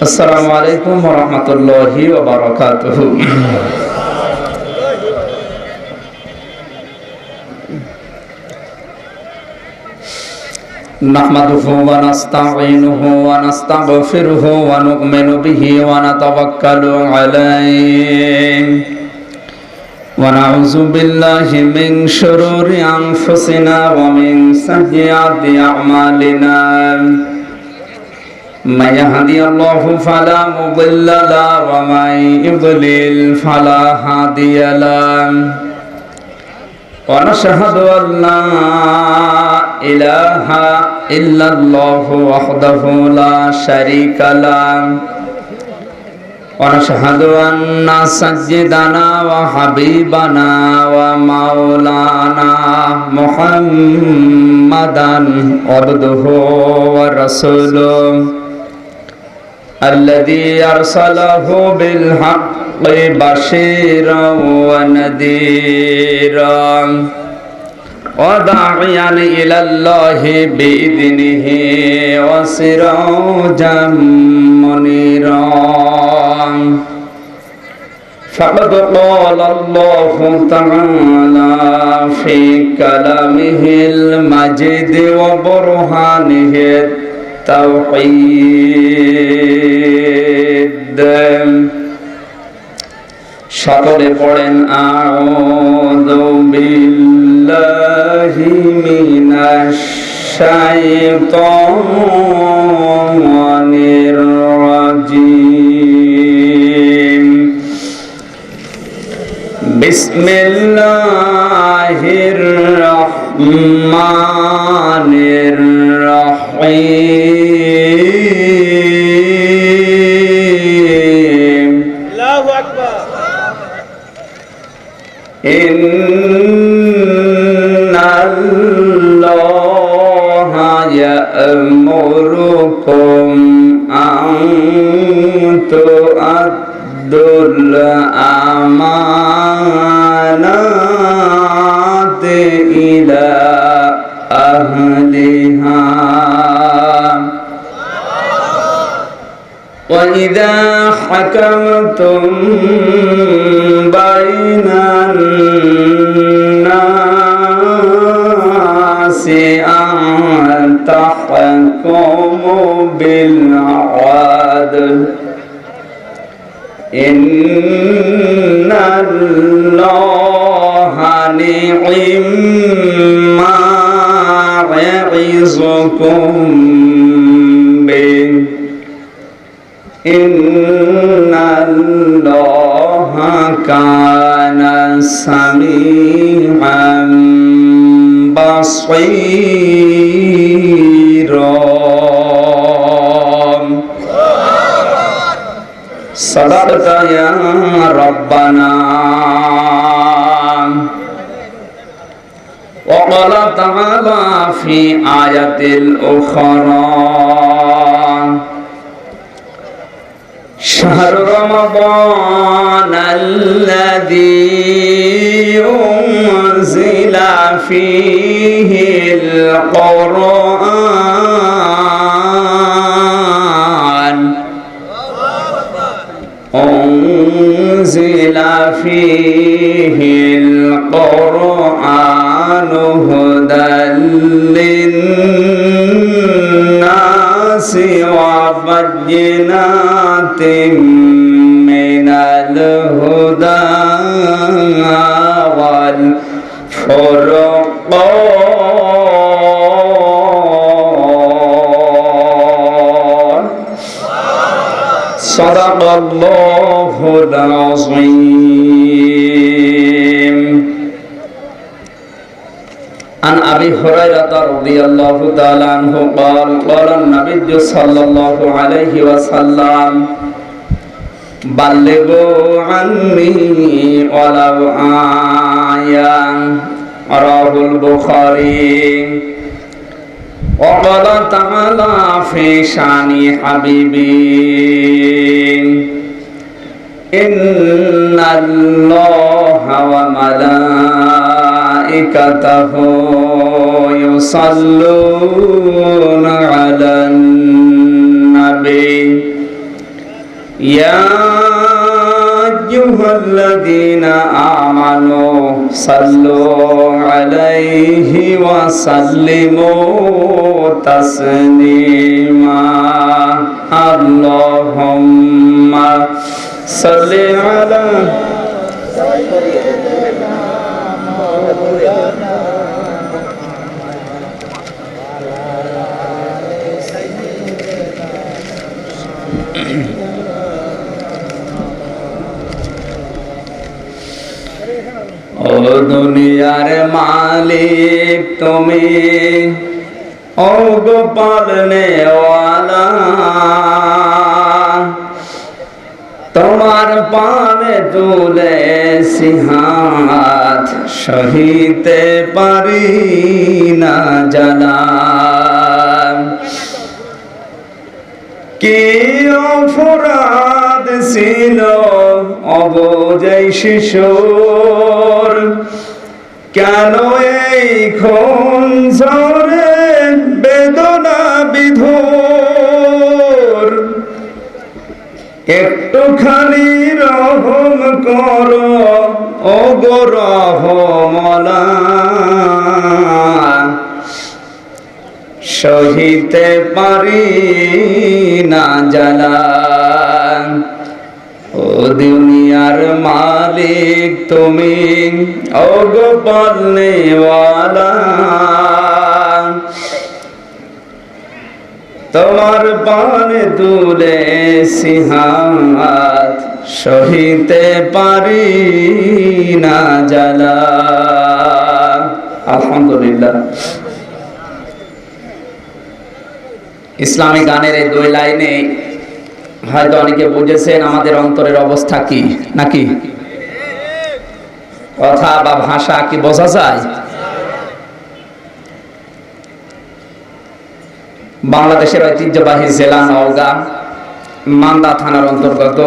আসসালামু আলাইকুম ওয়া রাহমাতুল্লাহি ওয়া বারাকাতুহু। নাহমাদুহু ওয়া নাস্তাঈনুহু ওয়া নাস্তাগফিরুহু ওয়া নু'মিনু বিহি ওয়া নাতাওয়াক্কালু আলাইহি ওয়া নাউযু বিল্লাহি মিন শুরুরি আনফুসিনা ওয়া মিন সাইয়্যাতি আ'মালিনা। من يهدي الله فلا مضل له ومن يضلل فلا هادي له ونشهد أن لا إله إلا الله وحده لا شريك له ونشهد أن سيدنا وحبيبنا ومولانا محمدا عبده ورسوله الذي أرسله بالحق بشيرا ونذيرا وداعيا إلى الله بإذنه وسراجا منيرا فقد قال الله تعالى في كلامه المجيد وبرهانه التوحيد সকলে পড়েন আউযু বিল্লাহি মিনাশ শাইতানির রাজিম বিসমিল্লাহির রহমানির রহিম আল্লাহু আকবার ইন্নাল্লাহা ইয়া'মুরুকুম আন তু'আদ্দুল আমানাতি ইলা আহলিহা وإذا حكمتم بين الناس أن تحكموا بالعدل إن الله نعم يعظكم به إن الله كان سميعا بصيرا صدقت يا ربنا وقال تعالى في آية الأخرى شهر رمضان الذي أنزل فيه القرآن أنزل فيه القرآن هدى للناس وبينات من الهدى والفرقان صدق الله العظيم. عن أبي هريرة رضي الله تعالى عنه قال قال النبي صلى الله عليه وسلم بلغوا عني ولو آية رواه البخاري. وقال تعالى في شان حبيبي إن الله وملائكته يصلون على النبي يا أيها الذين آمنوا صلوا عليه وسلموا تسليما اللهم صل على ও দুনিয়ার মালিক তুমি, ও গো পালনেওয়ালা, তোমার পানে তুলে সিহাত সহিতে পারি না জানা। কি অপরাধ ছিল অবুঝে শিশুর, কেন এই খঞ্জরে বেদনা বিধুর। একটুখানি রহম করো ও গো রহমওয়ালা, সহিতে পারি না জ্বালা। ও দুনিয়ার মালিক তুমি, ও গো পালনেওয়ালা, তোমার পানে তুলে সিহাত সহিতে পারি না জ্বালা। আলহামদুলিল্লাহ। ইসলামী গানের এই দুই লাইনে হয়তো অনেকে বুঝেছেন আমাদের অন্তরের অবস্থা কি, নাকি কথা বা ভাষা কি বোঝা যায়? বাংলাদেশের ঐতিহ্যবাহী জেলা নওগাঁ মান্দা থানার অন্তর্গত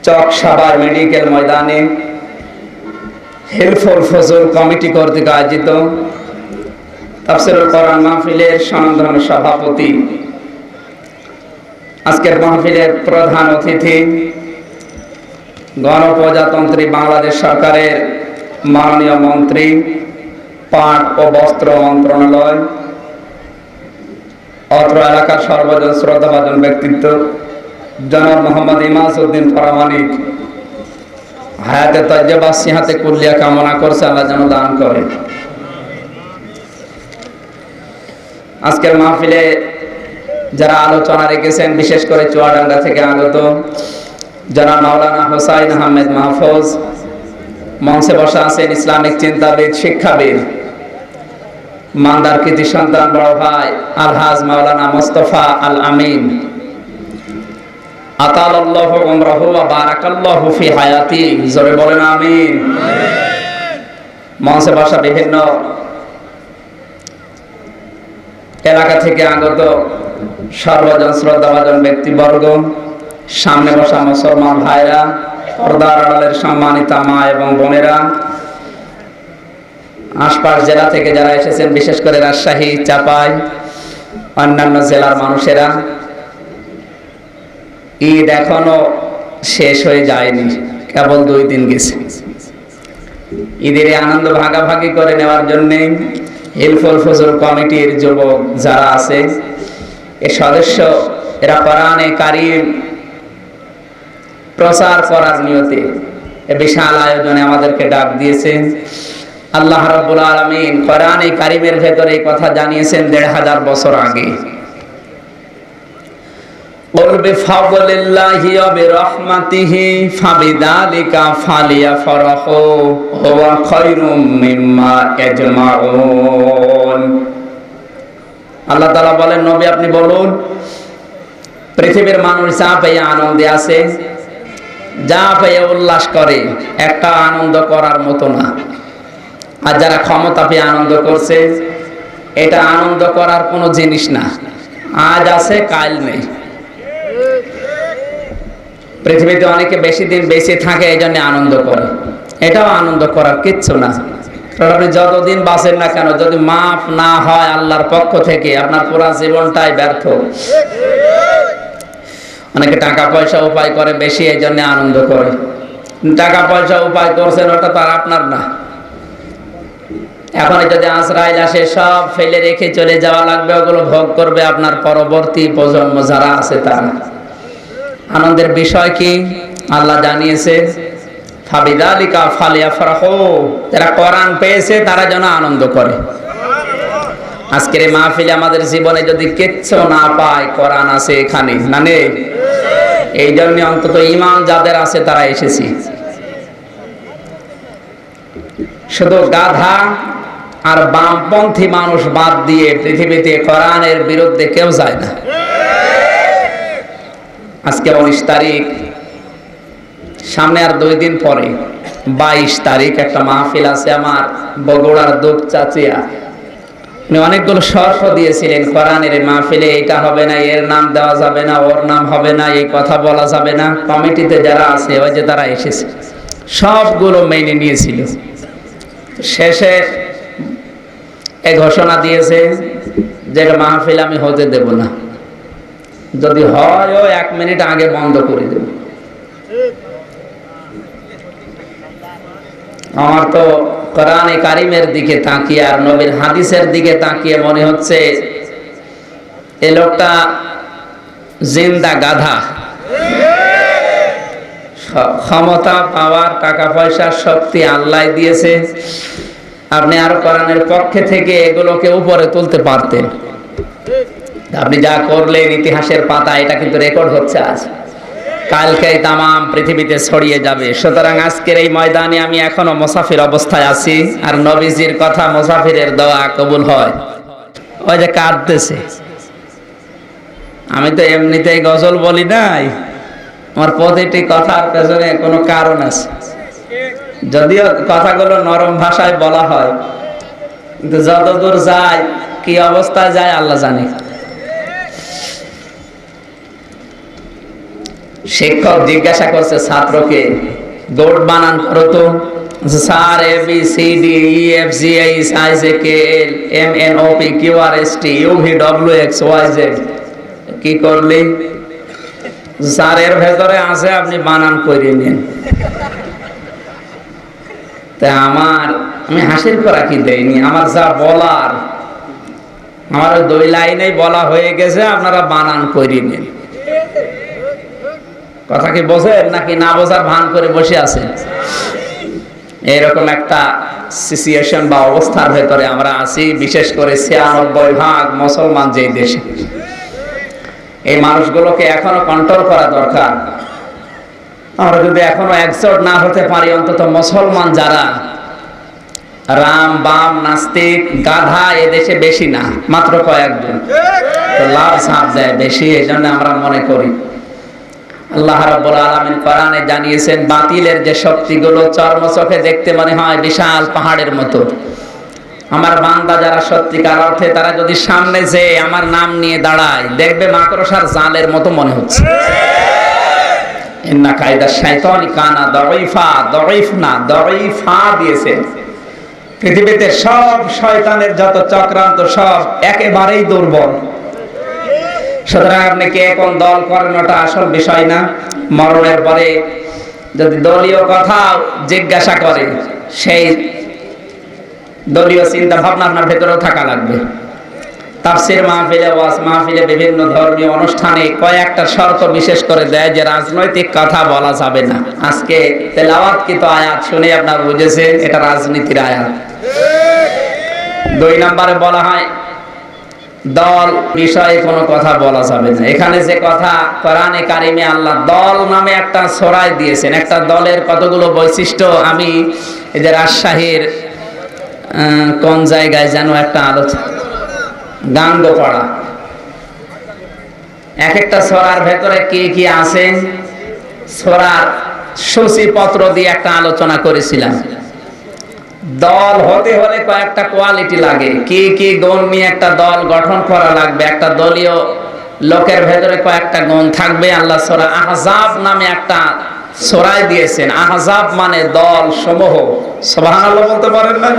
চকসাবার মেডিকেল ময়দানে হিলফুল ফজল কমিটি কর্তৃক আয়োজিত তাফসীরুল কোরআন মাহফিলের স্বনামধন্য সভাপতি, আজকের মাহফিলের প্রধান অতিথি, গণপ্রজাতন্ত্রী বাংলাদেশ সরকারের মাননীয় মন্ত্রী, পাট ও বস্ত্র মন্ত্রণালয়, অত্র এলাকার সর্বজন শ্রদ্ধাভাজন ব্যক্তিত্ব জনাব মোহাম্মদ ইমাজউদ্দিন প্রামাণিক, হায়াতে তাইয়্যিবা সিহাতে কুল্লিয়া কামনা করছে, আল্লাহ যেন দান করে। আজকের মাহফিলে যারা আলোচনা রেখেছেন, বিশেষ করে চুয়াডাঙ্গা থেকে আগত জনাব মাওলানা হোসাইন আহমেদ মাহফুজ, মঞ্চে বসা আছেন ইসলামিক চিন্তাবিদ, শিক্ষাবিদ, মান্দার কৃতি সন্তান বড় ভাই আলহাজ মাওলানা মুস্তাফা আল আমিন, আতালাল্লাহু উমরাহু ওয়া বারাকাল্লাহু ফি হায়াতি, জোরে বলেন আমিন। মঞ্চে বসা বিভিন্ন এলাকা থেকে আগত সর্বজন শ্রদ্ধাভাজন ব্যক্তিবর্গ, সামনে বসা মুসলমান ভাইরা, পর্দার আড়ালের সম্মানিত মা এবং বোনেরা, আশপাশ জেলা থেকে যারা এসেছেন, বিশেষ করে রাজশাহী, চাপাই, অন্যান্য জেলার মানুষেরা, ঈদ এখনো শেষ হয়ে যায়নি, কেবল 2 দিন গেছে। ঈদের আনন্দ ভাগাভাগি করে নেওয়ার জন্য হিলফুল ফজল কমিটির যুবক যারা আছে, এর সদস্য, এরা কোরআনে কারীম প্রচার করার নিয়তে এ বিশাল আয়োজনে আমাদেরকে ডাক দিয়েছে। আল্লাহ রাব্বুল আলামিন কোরআনে কারীমের ভেতরে এই কথা জানিয়েছেন 1500 বছর আগে। কুল বিফাদলিল্লাহি ওয়া বিরহমাতিহি ফাবিযালিকা ফালিয়াফরাহু হুয়া খায়রুম মিম্মা ইয়াজমাউন। আল্লাহ তাআলা বলেন, নবী আপনি বলুন, পৃথিবীর মানুষ যা পেয়ে আনন্দে আছে, যা পেয়ে উল্লাস করে, একটা আনন্দ করার মতো না। আর যারা ক্ষমতা পেয়ে আনন্দ করছে, এটা আনন্দ করার কোনো জিনিস না। আজ আছে কাল নেই। পৃথিবীতে অনেকে বেশি দিন বেঁচে থাকে, এই জন্য আনন্দ করে, এটাও আনন্দ করার কিচ্ছু না। কারণ আপনি যতদিন বাঁচেন না কেন, যদি মাফ না হয় আল্লাহর পক্ষ থেকে, আপনার পুরো জীবনটাই ব্যর্থ। অনেকে টাকা পয়সা উপায় করে বেশি, এই জন্য আনন্দ করে। টাকা পয়সা উপায় করছেন, ওটা তো আর আপনার না। এখন যদি আজরাইল আসে, সব ফেলে রেখে চলে যাওয়া লাগবে, ওগুলো ভোগ করবে আপনার পরবর্তী প্রজন্ম যারা আছে তারা। আনন্দের বিষয় কি আল্লাহ জানিয়েছে, ফাবিযালিকা ফালিয়াফরাহু, যারা কোরআন পেয়েছে তারা যেন আনন্দ করে। আজকের এই মাহফিলে আমাদের জীবনে যদি কিচ্ছু না পায়, কোরআন আছে এখানে না নেই? এই জন্য অন্তত ঈমান যাদের আছে তারা এসেছি। শুধু গাধা আর বামপন্থী মানুষ বাদ দিয়ে পৃথিবীতে কোরআনের বিরুদ্ধে কেউ যায় না। আজকে 19 তারিখ, সামনে আর 2 দিন পরে 22 তারিখ একটা মাহফিল আছে আমার বগুড়ার দুপচাচিয়া। উনি অনেকগুলো শর্ত দিয়েছিলেন কোরআনের মাহফিলে, এটা হবে না, এর নাম দেওয়া যাবে না, ওর নাম হবে না, এই কথা বলা যাবে না। কমিটিতে যারা আছে, ওই যে তারা এসেছে, সবগুলো মেনে নিয়েছিল। শেষে এই ঘোষণা দিয়েছে যে মাহফিল আমি হতে দেব না, যদি হয় ও 1 মিনিট আগে বন্ধ করে দেব। আমার তো কোরআনে কারিমের দিকে তাকিয়ে আর নবীর হাদিসের দিকে তাকিয়ে মনে হচ্ছে এই লোকটা জিন্দা গাধা। ক্ষমতা, পাওয়ার, টাকা পয়সার শক্তি আল্লাহ দিয়েছে, আপনি আরো কোরআনের পক্ষে থেকে এগুলোকে উপরে তুলতে পারতেন। আপনি যা করলেন ইতিহাসের পাতা, এটা কিন্তু রেকর্ড হচ্ছে আজ, কালকে তামাম পৃথিবীতে ছড়িয়ে যাবে। সুতরাং আজকের এই ময়দানে আমি এখনো মুসাফির অবস্থায় আছি, আর নবীজির কথা মুসাফিরের দোয়া কবুল হয়। ওই যে কাঁদতেছে, আমি তো এমনিতেই গজল বলি নাই, আমার প্রতিটি কথার পেছনে কোনো কারণ আছে। যদিও কথাগুলো নরম ভাষায় বলা হয়, কিন্তু যতদূর যায়, কি অবস্থায় যায় আল্লাহ জানে। শিক্ষক জিজ্ঞাসা করছে ছাত্রকে, দৌড় বানান করো তো। Sir, ABCDEFGHIJKL MNOPQRSTUVWXYZ। কি করলি? স্যার এর ভেতরে আছে, আপনি বানান করে নিন। তা আমি হাসির করা কি দেয়নি, আমার যা বলার আমার ওই 2 লাইনেই বলা হয়ে গেছে, আপনারা বানান করে নিন। কথা কি বোঝেন নাকি না বোঝার ভান করে বসে আছেন? এরকম একটা সিচুয়েশন বা অবস্থার ভেতরে আমরা আছি, বিশেষ করে 96% মুসলমান যে দেশে। এই মানুষগুলোকে এখনো কন্ট্রোল করা দরকার। আমরা যদি এখনো একজোট না হতে পারি, অন্তত মুসলমান যারা রাম, বাম, নাস্তিক, গাধা এদেশে বেশি না, মাত্র কয়েকজন, তো লাভ ঝাঁপ দেয় বেশি। এই জন্য আমরা মনে করি আল্লাহ রাব্বুল আলামিন কোরআনে জানিয়েছেন, বাতিলের যে শক্তিগুলো চর্মচোখে দেখতে মনে হয় বিশাল পাহাড়ের মতো, আমার বান্দা যারা সত্যিকার অর্থে, তারা যদি সামনে যে আমার নাম নিয়ে দাঁড়ায়, দেখবে মাকড়সার জালের মতো মনে হচ্ছে। ইন্না কায়দা শাইতানি কানা দাঈফা, দাঈফ না দাঈফা দিয়েছে। পৃথিবীতে সব শয়তানের যত চক্রান্ত, সব একেবারেই দুর্বল। সুতরাং আপনি কে কোন দল করেন ওটা আসল বিষয় না। মরণের পরে যদি দলীয় কথা জিজ্ঞাসা করে, সেই দলীয় চিন্তা ভাবনা আপনার ভেতরেও থাকা লাগবে। তাফসীর মাহফিলে, ওয়াজ মাহফিলে, বিভিন্ন ধর্মীয় অনুষ্ঠানে কয়েকটা শর্ত বিশেষ করে দেয় যে রাজনৈতিক কথা বলা যাবে না। আজকে তেলাওয়াতকৃত আয়াত শুনে আপনারা বুঝেছেন এটা রাজনীতির আয়াত। 2 নম্বরে বলা হয় দল বিষয়ে কোনো কথা বলা যাবে না। এখানে যে কথা কোরআনে কারিমে আল্লাহ দল নামে একটা সূরায় দিয়েছেন, একটা দলের কতগুলো বৈশিষ্ট্য। আমি এই যে রাজশাহীর কোন জায়গায় যেন একটা আলোচনা, গাঙ্গপাড়া, এক একটা সূরার ভেতরে কি কি আছে, সূরার সূচিপত্র দিয়ে একটা আলোচনা করেছিলাম। দল হতে হলে কয়েকটা কোয়ালিটি লাগে, কি কি গুণ নিয়ে একটা দল গঠন করা লাগবে। একটা দলীয় লোকের ভেতরে কয়েকটা গুণ থাকবে। আল্লাহ সূরা আহজাব নামে একটা সূরায় দিয়েছেন। আহজাব মানে দল সমূহ, সুবহানাল্লাহ বলতে পারেন না?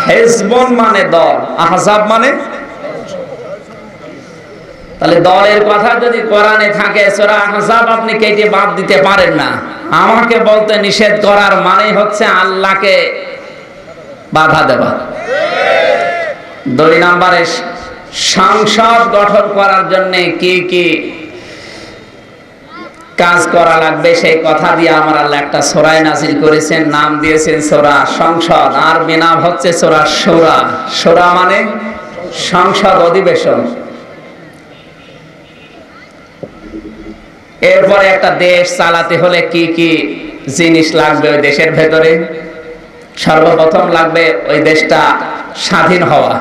হিজবুন মানে দল, আহজাব মানে। তা তাহলে দলের কথা যদি কোরআনে থাকে, সূরা আহজাব আপনি কেটে বাদ দিতে পারেন না। আমাকে বলতে নিষেধ করার মানে হচ্ছে আল্লাহকে বাধা দেওয়া। 2 নম্বরে, সংসদ গঠন করার জন্য কি কি কাজ করা লাগবে সেই কথা দিয়ে আমার আল্লাহ একটা সূরা নাযিল করেছেন, নাম দিয়েছেন সূরা সংসদ। আরবি নাম হচ্ছে সূরা শূরা। শূরা মানে সংসদ, অধিবেশন। এরপরে একটা দেশ চালাতে হলে কি কি জিনিস লাগবে ওই দেশের ভেতরে? সর্বপ্রথম লাগবে ওই দেশটা স্বাধীন হওয়া।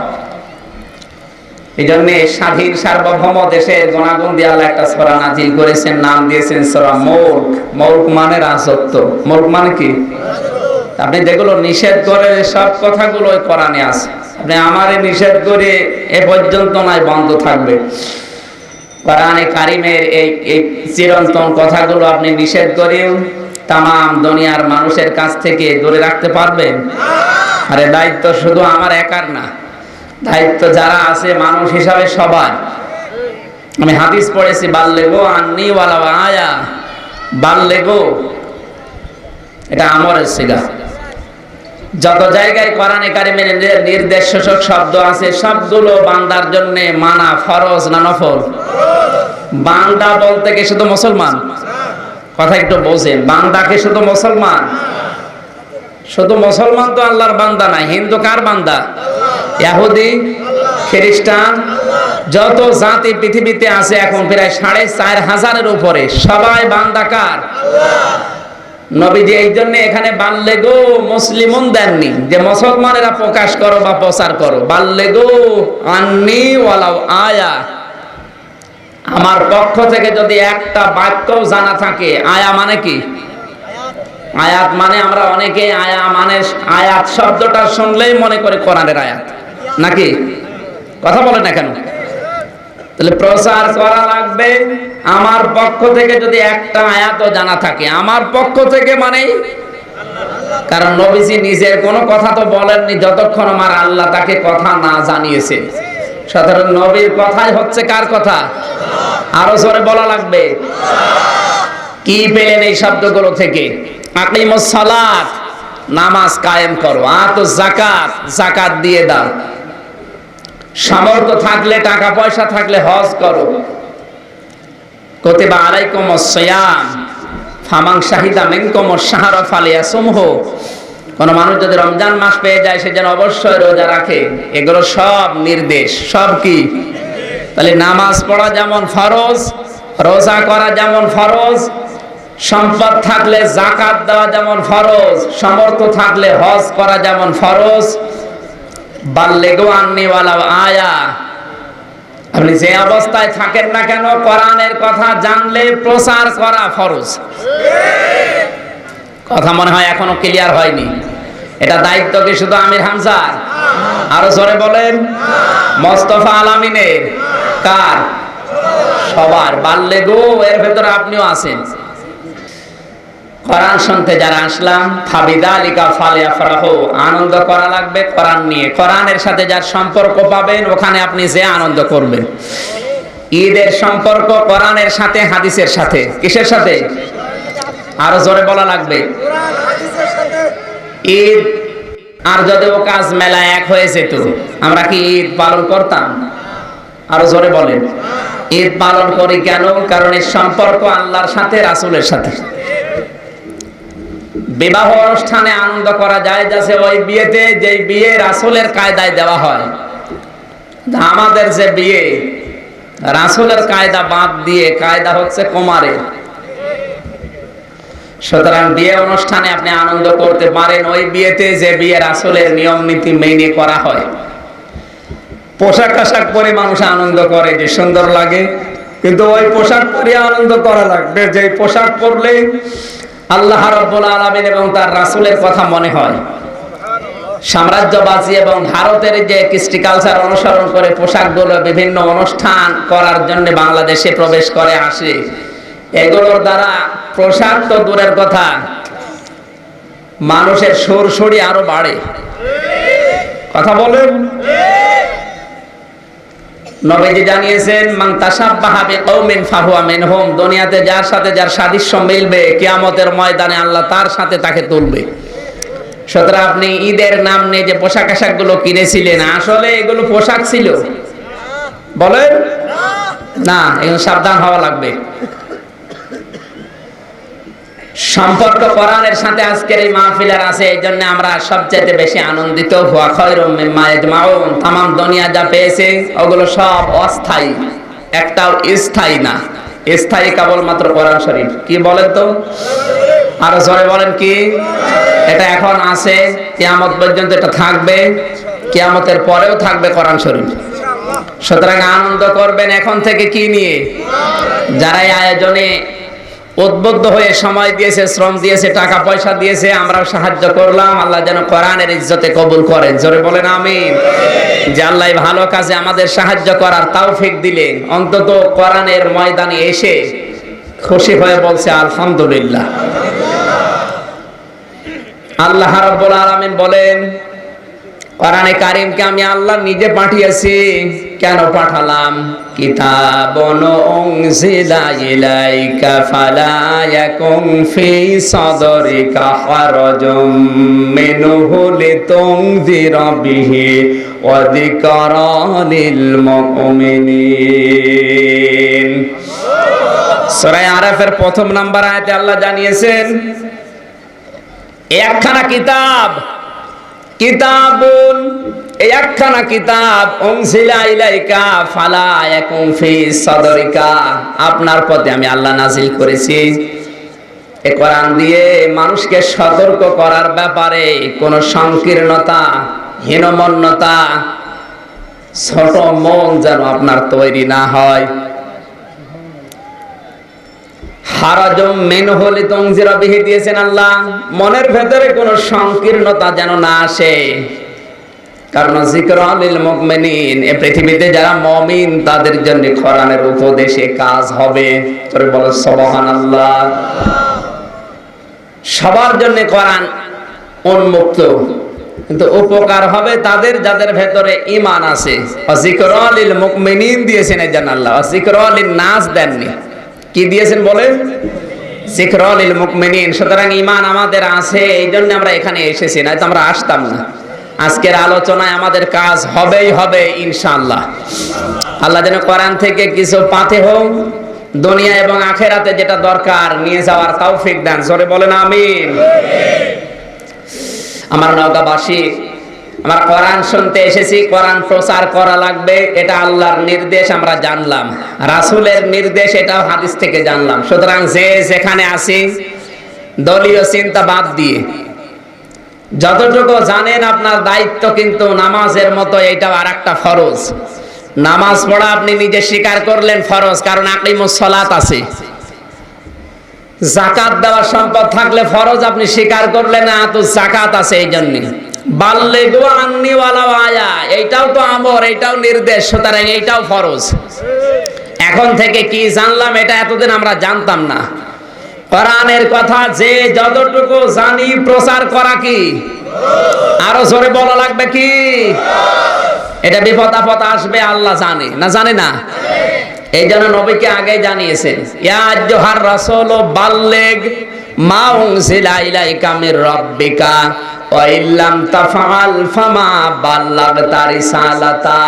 এই জন্য স্বাধীন সার্বভৌম দেশের গুণাগুণ দিয়ে আল্লাহ একটা সূরা নাযিল করেছেন, নাম দিয়েছেন সূরা মুলক। মুলক মানে রাজত্ব। মুলক মানে কি? আপনি যেগুলো নিষেধ করে সব কথাগুলো কোরআনে আছে। আপনি আমারে নিষেধ করে এ পর্যন্ত নাই, বন্ধ থাকবে। কোরআনে কারিমের এই চিরন্তন কথাগুলো আপনি নিষেধ করেও তাম দুনিয়ার মানুষের কাছ থেকে দূরে রাখতে পারবেন? আরে দায়িত্ব শুধু আমার একার না, দায়িত্ব যারা আছে মানুষ হিসাবে সবার। আমি হাদিস পড়েছি, বাল্লেগো আন্নি ওয়ালা আয়া। বাল্লেগো এটা আমরের সিগা। যত জায়গায় কোরআনে কারিমের নির্দেশক শব্দ আছে সবগুলো বান্দার জন্য মানা, ফরজ না নফল? বান্দা বলতে কি শুধু মুসলমান? কথা একটু বোঝেন, বান্দাকে শুধু মুসলমান? শুধু মুসলমান তো আল্লাহর বান্দা না। হিন্দু কার বান্দা? ইহুদি, খ্রিস্টান, যত জাতি পৃথিবীতে আছে এখন প্রায় 4500-এর উপরে, সবাই বান্দা কার? নবীজি এই জন্য এখানে বাল্লেগো মুসলিমুন দেননি যে মুসলমানেরা প্রকাশ করো বা প্রচার করো। বাল্লেগো আন্নি ওয়ালাউ আয়া। আমার পক্ষ থেকে যদি একটা বাক্যও জানা থাকে। আয়া মানে কি? আয়াত মানে আমরা অনেকে আয়া মানে আয়াত শব্দটা শুনলেই মনে করে কোরআনের আয়াত, নাকি? কথা বলে না কেন? তাহলে প্রচার করা লাগবে। আমার পক্ষ থেকে যদি একটা আয়াতও জানা থাকে, আমার পক্ষ থেকে মানে, কারণ নবীজি নিজের কোনো কথা তো বলেননি যতক্ষণ আমার আল্লাহ তাকে কথা না জানিয়েছে। সুতরাং নবীর কথাই হচ্ছে কার কথা? আরো জোরে বলা লাগবে। কি পেলেন এই শব্দগুলো থেকে? আকিমুস সালাত, নামাজ কায়েম করো। আতুজ যাকাত, যাকাত দিয়ে দাও। সামর্থ্য থাকলে, টাকা পয়সা থাকলে হজ করো। কুতিবা আলাইকুমুস সিয়াম ফামান শাহিদা মিনকুমুশ শাহরা ফালিয়াসুমহু। কোন মানুষ যদি রমজান মাস পেয়ে যায় সে যেন অবশ্যই রোজা রাখে। এগুলো সব নির্দেশ। সব কি? তাহলে নামাজ পড়া যেমন ফরজ, রোজা করা যেমন ফরজ, সম্পদ থাকলে যাকাত দেওয়া যেমন ফরজ, সামর্থ্য থাকলে হজ করা যেমন ফরজ। বাল্লেগো আন্নি ওয়ালাউ আয়া। আপনি যে অবস্থায় থাকেন না কেন কোরআনের কথা জানলে প্রচার করা ফরজ। কথা মনে হয় এখনো ক্লিয়ার হয়নি। এটা দায়িত্ব কি শুধু আমির হামজার? আরো জোরে বলেন। মোস্তফা আলামিনের? কার? সবার। বাল্লেগো এর ভেতরে আপনিও আছেন। কোরআন শুনতে যারা আসলাম, ফাবিদালিকা ফালিয়াফরাহু, আনন্দ করা লাগবে কোরআন নিয়ে। কোরআনের সাথে যার সম্পর্ক পাবেন ওখানে আপনি যে আনন্দ করবেন। ঈদের সম্পর্ক কোরআনের সাথে, হাদিসের সাথে। কিসের সাথে? আরো জোরে বলা লাগবে। ঈদ আর যদি ও কাজ মেলা এক হয়ে যেত, আমরা কি ঈদ পালন করতাম? আরো জোরে বলেন। ঈদ পালন করি কেন? কারণ এর সম্পর্ক আল্লাহর সাথে, রাসূলের সাথে। বিবাহ অনুষ্ঠানে আনন্দ করা যায় যাচ্ছে ওই বিয়েতে, যে বিয়ে রাসূলের কায়দায় দেওয়া হয়। আমাদের যে বিয়ে রাসূলের কায়দা বাদ দিয়ে, কায়দা হচ্ছে কুমারের। সুতরাং বিয়ে অনুষ্ঠানে আপনি আনন্দ করতে পারেন ওই বিয়েতে যে বিয়ে রাসূলের নিয়ম নীতি মেনে করা হয়। পোশাক আশাক পরে মানুষ আনন্দ করে, যে সুন্দর লাগে, কিন্তু ওই পোশাক পরে আনন্দ করা লাগবে যে পোশাক পরলে আল্লাহ রাব্বুল আলামিন এবং তার রাসূলের কথা মনে হয়। সাম্রাজ্যবাদী এবং ভারতের যে কৃষ্টি কালচার অনুসরণ করে পোশাকগুলো বিভিন্ন অনুষ্ঠান করার জন্য বাংলাদেশে প্রবেশ করে আসে, এগুলোর দ্বারা পোশাক তো দূরের কথা, মানুষের সুরসুরি আরো বাড়ে। কথা বলেন। নবীজি জানিয়েছেন মান তাশাব্বাহা বিকওমিন ফাহুয়া মিনহুম, দুনিয়াতে যার সাথে যার সাদৃশ্য মিলবে কিয়ামতের ময়দানে আল্লাহ তার সাথে তাকে তুলবে। সুতরাং আপনি ঈদের নাম নিয়ে যে পোশাক আশাকগুলো কিনেছিলেন, আসলে এগুলো পোশাক ছিল? বলেন না, এগুলো সাবধান হওয়া লাগবে। সম্পর্ক কোরআনের সাথে আজকের এই মাহফিলের আছে, এই জন্য আমরা সবচেয়ে বেশি আনন্দিত। হুয়া খায়রুম মিম্মা ইয়াজমাউন, তামাম দুনিয়া যা পেয়েছে ওগুলো সব অস্থায়ী, একটাও স্থায়ী না। স্থায়ী কেবলমাত্র কোরআন শরীফ। কি বলেন তো? আরো জোরে বলেন কি? এটা এখন আছে, কিয়ামত পর্যন্ত এটা থাকবে, কিয়ামতের পরেও থাকবে কোরআন শরীফ। সুতরাং আনন্দ করবেন এখন থেকে কি নিয়ে? যারা এই আয়োজনে উদ্বুদ্ধ হয়ে সময় দিয়েছে, শ্রম দিয়েছে, টাকা পয়সা দিয়েছে, আমরাও সাহায্য করলাম। আল্লাহ যেন কোরআনের ইজ্জতে কবুল করেন। জোরে বলেন আমিন। যে আল্লাহ ভালো কাজে আমাদের সাহায্য করার তৌফিক দিলেন, অন্তত কোরআনের ময়দানে এসে খুশি হয়ে বলছে আলহামদুলিল্লাহ। আল্লাহ রাব্বুল আলামিন বলেন, কোরআনে কারীমকে আমি আল্লাহ নিজে পাঠিয়েছি। কেন পাঠালাম? কিতাবুন উনজিলা ইলাইকা ফালা ইয়াকুন ফি সাদরিকা হারাজুম মিনহু লিতুনযিরা বিহি ওয়া যিকরা লিল মুমিনিন। সূরা আরাফের প্রথম নাম্বার আয়াতে আল্লাহ জানিয়েছেন একখানা কিতাব, কিতাবুন এই একখানা কিতাব, উনজিলা ইলাইকা ফালা ইয়াকুন ফি সাদরিকা, আপনার প্রতি আমি আল্লাহ নাযিল করেছি। এই কোরআন দিয়ে মানুষকে সতর্ক করার ব্যাপারে কোনো সংকীর্ণতা, হীনমন্যতা, ছোট মন যেন আপনার তৈরি না হয়। হারাজুম মিনহু লিতুনযিরা বিহি দিয়েছেন আল্লাহ, মনের ভেতরে কোনো সংকীর্ণতা যেন না আসে। কারণ যিকরা লিল মুমিনিন, এই পৃথিবীতে যারা মুমিন তাদের জন্য কোরআনের উপদেশে কাজ হবে। তোরে বলো সুবহানাল্লাহ। সবার জন্য কোরআন উন্মুক্ত, কিন্তু উপকার হবে তাদের যাদের ভেতরে ঈমান আছে। যিকরা লিল মুমিনিন দিয়েছেন এই জন্য আল্লাহ, যিকরা লিন নাস দেননি। কি দিয়েছেন বলেন? যিকরা লিল মুমিনিন। সুতরাং ঈমান আমাদের আছে, এই জন্য আমরা এখানে এসেছি, নয়তো আমরা আসতাম না। আজকের আলোচনায় আমাদের কাজ হবেই হবে ইনশাআল্লাহ। আল্লাহ যেন কোরআন থেকে কিছু পাতে হোক, দুনিয়া এবং আখেরাতে যেটা দরকার নিয়ে যাওয়ার তৌফিক দেন। জোরে বলেন আমিন। আমার নওগাঁবাসী, আমরা কোরআন শুনতে এসেছি, কোরআন প্রচার করা লাগবে, এটা আল্লাহর নির্দেশ আমরা জানলাম, রাসূলের নির্দেশ এটাও হাদিস থেকে জানলাম। সুতরাং যে যেখানে আছি দলীয় চিন্তা বাদ দিয়ে যতটুকু জানেন আপনার দায়িত্ব, কিন্তু নামাজের মতো এটাও আরেকটা ফরজ। নামাজ পড়া আপনি নিজে স্বীকার করলেন ফরজ, কারণ আকিমুস সালাত আছে। যাকাত দেওয়ার সম্পদ থাকলে ফরজ আপনি স্বীকার করলেন না, তো যাকাত আছে এই জন্য। বাল্লিগু আন্নি ওয়ালাউ আয়া, এইটাও তো আমর, এইটাও নির্দেশ, সুতরাং এইটাও ফরজ। এখন থেকে কি জানলাম, এটা এতদিন আমরা জানতাম না। কোরআনের কথা যে যতটুকু জানি প্রচার করা কি? আরো জোরে বলা লাগবে কি? এটা বিপদ আপদ আসবে আল্লাহ জানে, না জানে না? এই জন্য নবীকে আগে জানিয়েছেন, ইয়া আইয়ুহার রাসূল বাল্লিগ মা উনজিলা ইলাইকা মির রাব্বিকা ওয়া ইল্লাম তাফআল ফামা বাল্লাগতা রিসালাতা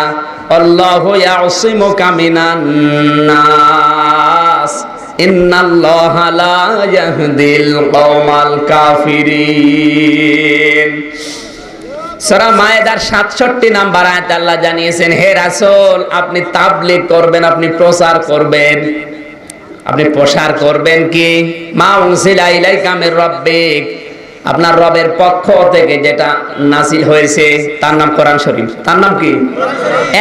আল্লাহু ইয়াসিমুকা মিনান নাস ইন্নাল্লাহা লা ইয়াহদিল কওমাল কাফিরিন। সূরা মায়েদার ৬৭ নাম্বার আয়াতে আল্লাহ জানিয়েছেন, হে রাসূল আপনি তাবলীগ করবেন, আপনি প্রচার করবেন। আপনি প্রসার করবেন কি? মা উনজিলা ইলাইকা মির রাব্বিক, আপনার রবের পক্ষ থেকে যেটা নাযিল হয়েছে, তার নাম কোরআন শরীফ। তার নাম কি?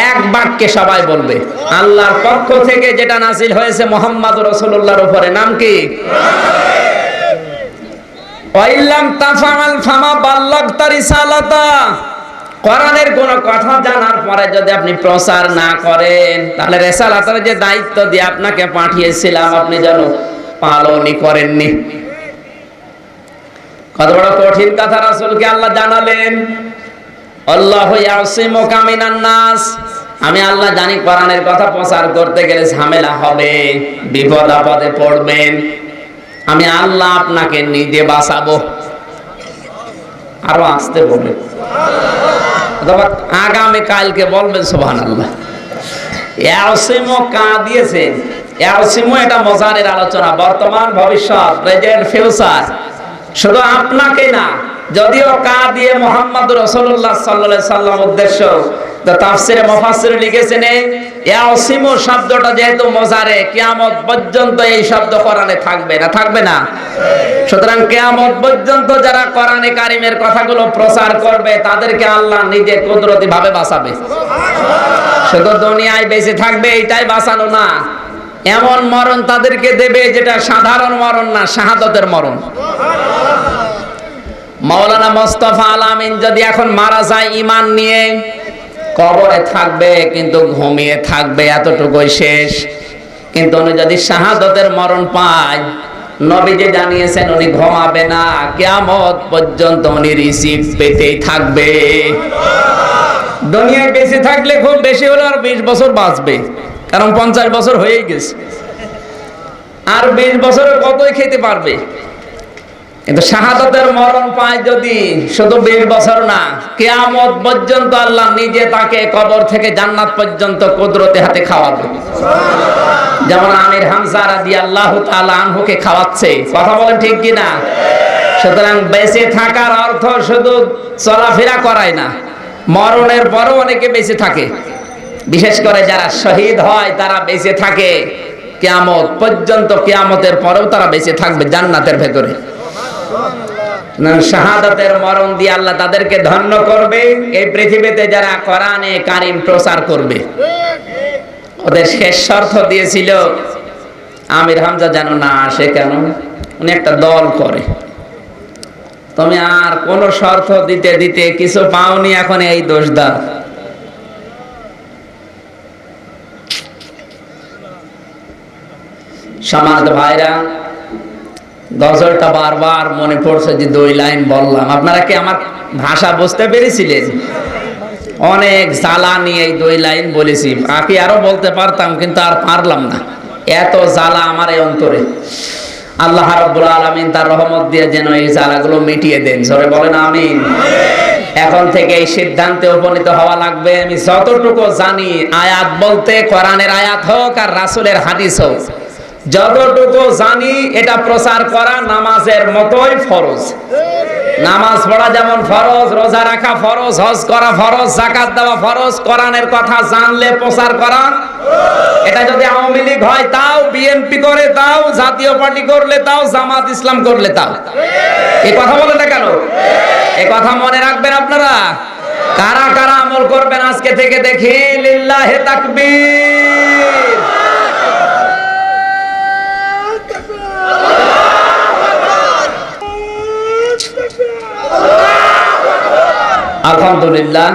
এক বাক্যে সবাই বলবে, আল্লাহর পক্ষ থেকে যেটা নাযিল হয়েছে মুহাম্মদ রাসূলুল্লাহর উপরে, নাম কি? ওয়াইল্লাম তাফআল ফামা বাল্লাগতা রিসালাতা, কোরআনের কোন কথা জানার পরে যদি আপনি প্রচার না করেন, তাহলে রিসালাতের যে দায়িত্ব দিয়ে আপনাকে পাঠিয়েছিলাম আপনি যেন পালনই করেননি। কত বড় কঠিন কথা রাসূলকে আল্লাহ জানালেন। আল্লাহু ইয়াসিমুকা মিনান নাস, আমি আল্লাহ জানি কোরআনের কথা প্রচার করতে গেলে ঝামেলা হবে, বিপদ আপদে পড়বেন। আমি আল্লাহ আপনাকে নিজে বাঁচাবো। আরো আসতে বলবেন, অথবা আগামী কালকে বলবেন সুবহানাল্লাহ। ইয়াসিমু কা দিয়েছেন, ইয়াসিমু এটা মজারের আলোচনা, বর্তমান ভবিষ্যৎ, প্রেজেন্ট ফিউচার। শুধু আপনাকে না, যদিও কা দিয়ে মুহাম্মদ রাসূলুল্লাহ সাল্লাল্লাহু আলাইহি সাল্লাম উদ্দেশ্য, তো তাফসিরে মুফাসসির লিখেছেন ইয়াসিমু শব্দটা যেহেতু মজারে, কিয়ামত পর্যন্ত এই শব্দ কোরআনে থাকবে না, থাকবে না। সুতরাং কিয়ামত পর্যন্ত যারা কোরআনে কারিমের কথাগুলো প্রচার করবে তাদেরকে আল্লাহ নিজে কুদরতি ভাবে বাঁচাবে। শুধু দুনিয়ায় বেঁচে থাকবে এটাই বাঁচানো না, এমন মরণ তাদেরকে দেবে যেটা সাধারণ মরণ না, শাহাদাতের মরণ। মাওলানা মোস্তফা আল আমিন যদি এখন মারা যায় ঈমান নিয়ে, কবরে থাকবে কিন্তু ঘুমিয়ে থাকবে, এতটুকুই শেষ। কিন্তু উনি যদি শাহাদাতের মরণ পায়, নবীজি জানিয়েছেন উনি ঘুমাবে না, কিয়ামত পর্যন্ত উনি রিসিভ পেতেই থাকবে। দুনিয়ায় বেঁচে থাকলে খুব বেশি হলে আর 20 বছর বাঁচবে, কারণ 50 বছর হয়েই গেছে। আর 20 বছরে কতই খেতে পারবে। কিন্তু শাহাদাতের মরণ পায় যদি, শুধু 20 বছর না, কিয়ামত পর্যন্ত আল্লাহ নিজে তাকে কবর থেকে জান্নাত পর্যন্ত কুদরতি হাতে খাওয়াবে। যেমন আমির হামজা রাদিয়াল্লাহু তাআলা আনহুকে খাওয়াচ্ছে। কথা বলেন ঠিক কি না? সুতরাং বেঁচে থাকার অর্থ শুধু চলাফেরা করায় না, মরণের পরও অনেকে বেঁচে থাকে। বিশেষ করে যারা শহীদ হয় তারা বেঁচে থাকে কিয়ামত পর্যন্ত, কিয়ামতের পরেও তারা বেঁচে থাকবে জান্নাতের ভেতরে। শাহাদাতের মরণ দিয়ে আল্লাহ তাদেরকে ধন্য করবে। এই পৃথিবীতে যারা কোরআনে কারিম প্রচার করবে, ওদের শেষ শর্ত দিয়েছিল আমির হামজা যেন না আসে। কেন? উনি একটা দল করে। তুমি আর কোন শর্ত দিতে দিতে কিছু পাওনি, এখন এই দোষদার। সম্মানিত ভাইরা, গজলটা বারবার মনে পড়ছে যে 2 লাইন বললাম। আপনারা কি আমার ভাষা বুঝতে পেরেছিলেন? অনেক জ্বালা নিয়ে এই 2 লাইন বলেছি। বাকি আরো বলতে পারতাম, কিন্তু আর পারলাম না, এত জ্বালা আমার এই অন্তরে। আল্লাহ রাব্বুল আলামিন তার রহমত দিয়ে যেন এই জ্বালাগুলো মিটিয়ে দেন। জোরে বলেন আমিন। এখন থেকে এই সিদ্ধান্তে উপনীত হওয়া লাগবে, আমি যতটুকু জানি, আয়াত বলতে কোরআনের আয়াত হোক আর রাসূলের হাদিস হোক, যতটুকু জানি এটা প্রচার করা নামাজের মতোই ফরজ। নামাজ পড়া যেমন ফরজ, রোজা রাখা ফরজ, হজ করা ফরজ, যাকাত দেওয়া ফরজ, কোরআনের কথা জানলে প্রচার করা। এটা যদি আওয়ামী লীগ হয় তাও, বিএনপি করে তাও, জাতীয় পার্টি করলে তাও, জামাত ইসলাম করলে তাও। এই কথা বলে না কেন? এই কথা মনে রাখবেন আপনারা। কারা কারা আমল করবেন আজকে থেকে দেখি? লিল্লাহি তাকবীর। আলহামদুলিল্লাহ।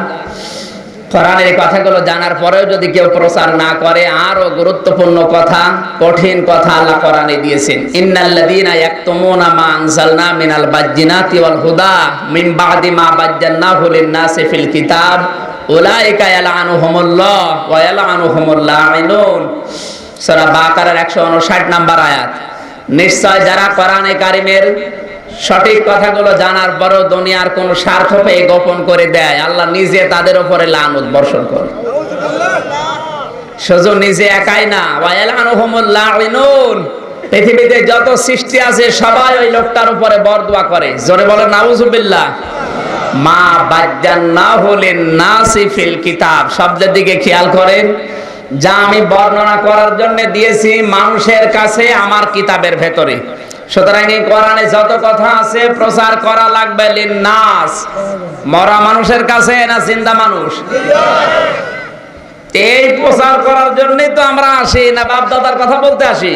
কোরআনের এই কথাগুলো জানার পরেও যদি কেউ প্রচার না করে, আরো গুরুত্বপূর্ণ কথা, কঠিন কথা আল্লাহ কোরআনে দিয়েছেন। ইন্নাল্লাযীনা ইয়াকতুমুনা মা আনজালনা মিনাল বাজ্জিনাতি ওয়াল হুদা মিন বা'দি মা বাজ্জানাহু লিন-নাসি ফিল কিতাব উলাইকা ইয়ালআনুহুমুল্লাহ ওয়া ইয়ালআনুহুমুল লাঈনুন। সূরা বাকারার 159 নম্বর আয়াত। নিশ্চয় যারা কোরআনে কারিমের সঠিক কথাগুলো জানার পরও দুনিয়ার কোন স্বার্থ পেয়ে গোপন করে দেয়, আল্লাহ নিজে তাদের উপরে লানত বর্ষণ করে। শুধু নিজে একাই না, ওয়ায়ালানুহুমুল লাঈনুন, পৃথিবীতে যত সৃষ্টি আছে সবাই ওই লোকটার উপরে বরদোয়া করে। জোরে বলেন নাউজুবিল্লাহ। মা বাজ্জানাহু লিন-নাসি ফিল কিতাব শব্দের দিকে খেয়াল করেন, যা আমি বর্ণনা করার জন্য দিয়েছি মানুষের কাছে আমার কিতাবের ভেতরে। সুতরাং এই কোরআনে যত কথা আছে প্রচার করা লাগবে লিন-নাস, মরা মানুষের কাছে না জিন্দা মানুষ। এই প্রচার করার জন্যই তো আমরা আসি, না বাপ দাদার কথা বলতে আসি?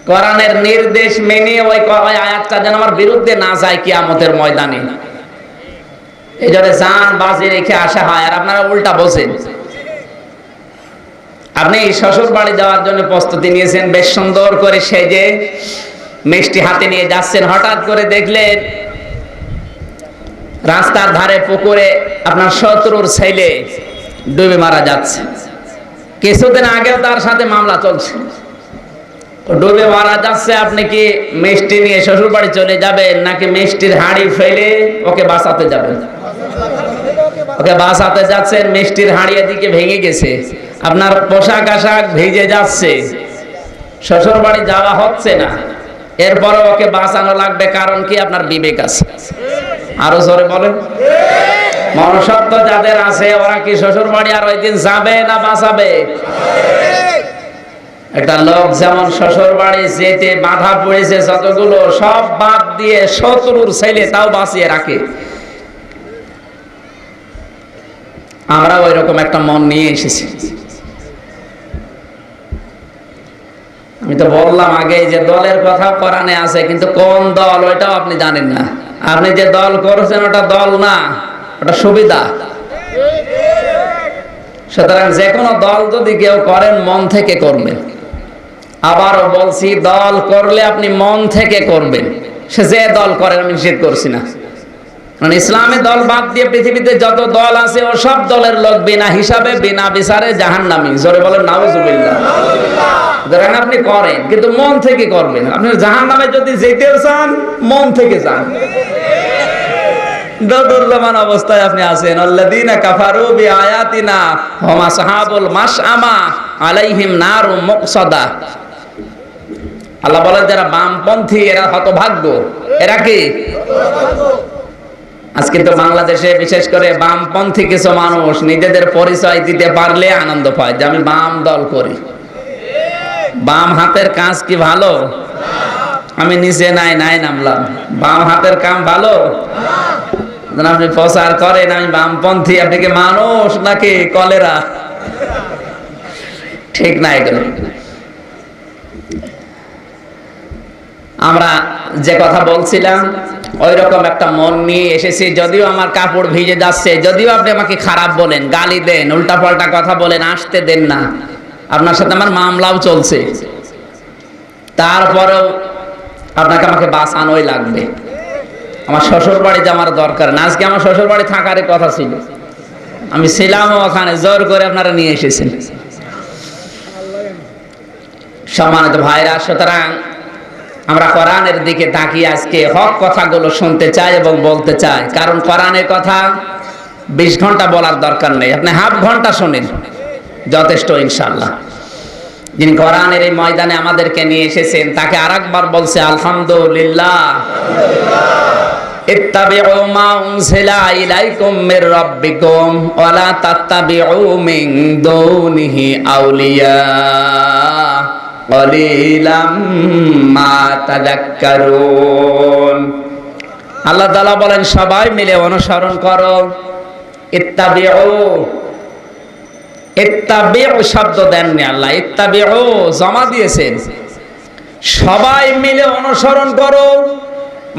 কোরআনের নির্দেশ মেনে ওই আয়াতটা যেন আমার বিরুদ্ধে না যায় কিয়ামতের ময়দানে। এই জন্য জান বাজি রেখে আসা হয়, আর আপনারা উল্টা বলছেন। আপনি শ্বশুর বাড়ি যাওয়ার জন্য প্রস্তুতি নিয়েছেন, বেশ সুন্দর করে সেজে মিষ্টি হাতে নিয়ে যাচ্ছেন, হঠাৎ করে দেখলেন রাস্তার ধারে পুকুরে আপনার শত্রুর ছেলে ডুবে মারা যাচ্ছে, কিছুদিন আগেও তার সাথে মামলা চলছে, ডুবে মারা যাচ্ছে। আপনি কি মিষ্টি নিয়ে শ্বশুর বাড়ি চলে যাবেন নাকি মিষ্টির হাঁড়ি ফেলে ওকে বাঁচাতে যাবেন? ওকে বাঁচাতে যাচ্ছেন, মিষ্টির হাঁড়ি এদিকে ভেঙে গেছে, আপনার পোশাক আশাক ভিজে যাচ্ছে, শ্বশুর বাড়ি যাওয়া হচ্ছে না, এরপরে ওকে বাঁচানো লাগবে, কারণ কি আপনার বিবেক আছে। আরো জোরে বলেন। মনুষ্যত্ব যাদের আছে ওরা কি শ্বশুর বাড়ি আর ওই দিন যাবে না বাঁচাবে? একটা লোক যেমন শ্বশুর বাড়ি যেতে বাধা পড়েছে যতগুলো সব বাদ দিয়ে শত্রুর ছেলে তাও বাঁচিয়ে রাখে। আমরা ওই রকম একটা মন নিয়ে এসেছি। আমি তো বললাম আগে যে দলের কথা কোরআনে আছে, কিন্তু কোন দল ওইটাও আপনি জানেন না। আপনি যে দল করেছেন ওটা দল না, ওটা সুবিধা। সুতরাং যে কোনো দল যদি কেউ করেন মন থেকে করবেন। আবারও বলছি, দল করলে আপনি মন থেকে করবেন, সে যে দল করেন আমি নিষেধ করছি না। মানে ইসলামে দল বাদ দিয়ে পৃথিবীতে যত দল আছে ও সব দলের লোক বিনা হিসাবে বিনা বিচারে জাহান্নামী। জোরে বলেন নাউজুবিল্লাহ। ধরেন আপনি করেন কিন্তু মন থেকে করবেন। আপনি জাহান্নামে যদি যেতেও চান মন থেকে যান। দুর্লভমান অবস্থায় আপনি আছেন। আল্লাযীনা কাফারু বিআয়াতিনা হুম আসহাবুল মাশআমা আলাইহিম নারুম মুকসাদা। আল্লাহ বলেন যারা বামপন্থী এরা হতভাগ্য। এরা কি? আজকে তো বাংলাদেশে বিশেষ করে বামপন্থী কিছু মানুষ নিজেদের পরিচয় দিতে পারলে আনন্দ পায় যে আমি বাম দল করি। বাম হাতের কাজ কি ভালো? আমি নিচে নাই নামলাম, বাম হাতের কাম ভালো? আপনি প্রচার করেন আমি বামপন্থী, আপনি কি মানুষ নাকি কলেরা? ঠিক না এগুলো। আমরা যে কথা বলছিলাম ওই রকম একটা মন নিয়ে এসেছি। যদিও আমার কাপড় ভিজে যাচ্ছে, যদিও আপনি আমাকে খারাপ বলেন, গালি দেন, উল্টাপাল্টা কথা বলেন, আসতে দেন না, আপনার সাথে আমার মামলাও চলছে, তারপরেও আপনাকে আমাকে বাঁচানোই লাগবে। আমার শ্বশুর বাড়ি যাওয়ার দরকার না। আজকে আমার শ্বশুর বাড়ি থাকারই কথা ছিল, আমি ছিলাম ওখানে, জোর করে আপনারা নিয়ে এসেছেন। সম্মানিত ভাইরা, সুতরাং আমরা কোরআনের দিকে তাকিয়ে আজকে হক কথাগুলো শুনতে চাই এবং বলতে চাই। কারণ কোরআনের কথা 20 ঘন্টা বলার দরকার নেই, আপনি হাফ ঘন্টা শোনেন যথেষ্ট ইনশাআল্লাহ। যিনি কোরআনের এই ময়দানে আমাদেরকে নিয়ে এসেছেন তাকে আরেকবার বলছে আলহামদুলিল্লাহ। ইত্তাবিউ মা উনজিলা ইলাইকুম মির রাব্বিকুম ওয়া লা তাত্তাবিউ মিন দুনিহি আউলিয়া ক্বালিলাম মা তাযাক্কারুন। আল্লাহ তাআলা বলেন সবাই মিলে অনুসরণ করো। ইত্তাবিউ, ইত্তাবিউ শব্দ দেননি আল্লাহ, ইত্তাবিউ জমা দিয়েছেন। সবাই মিলে অনুসরণ করো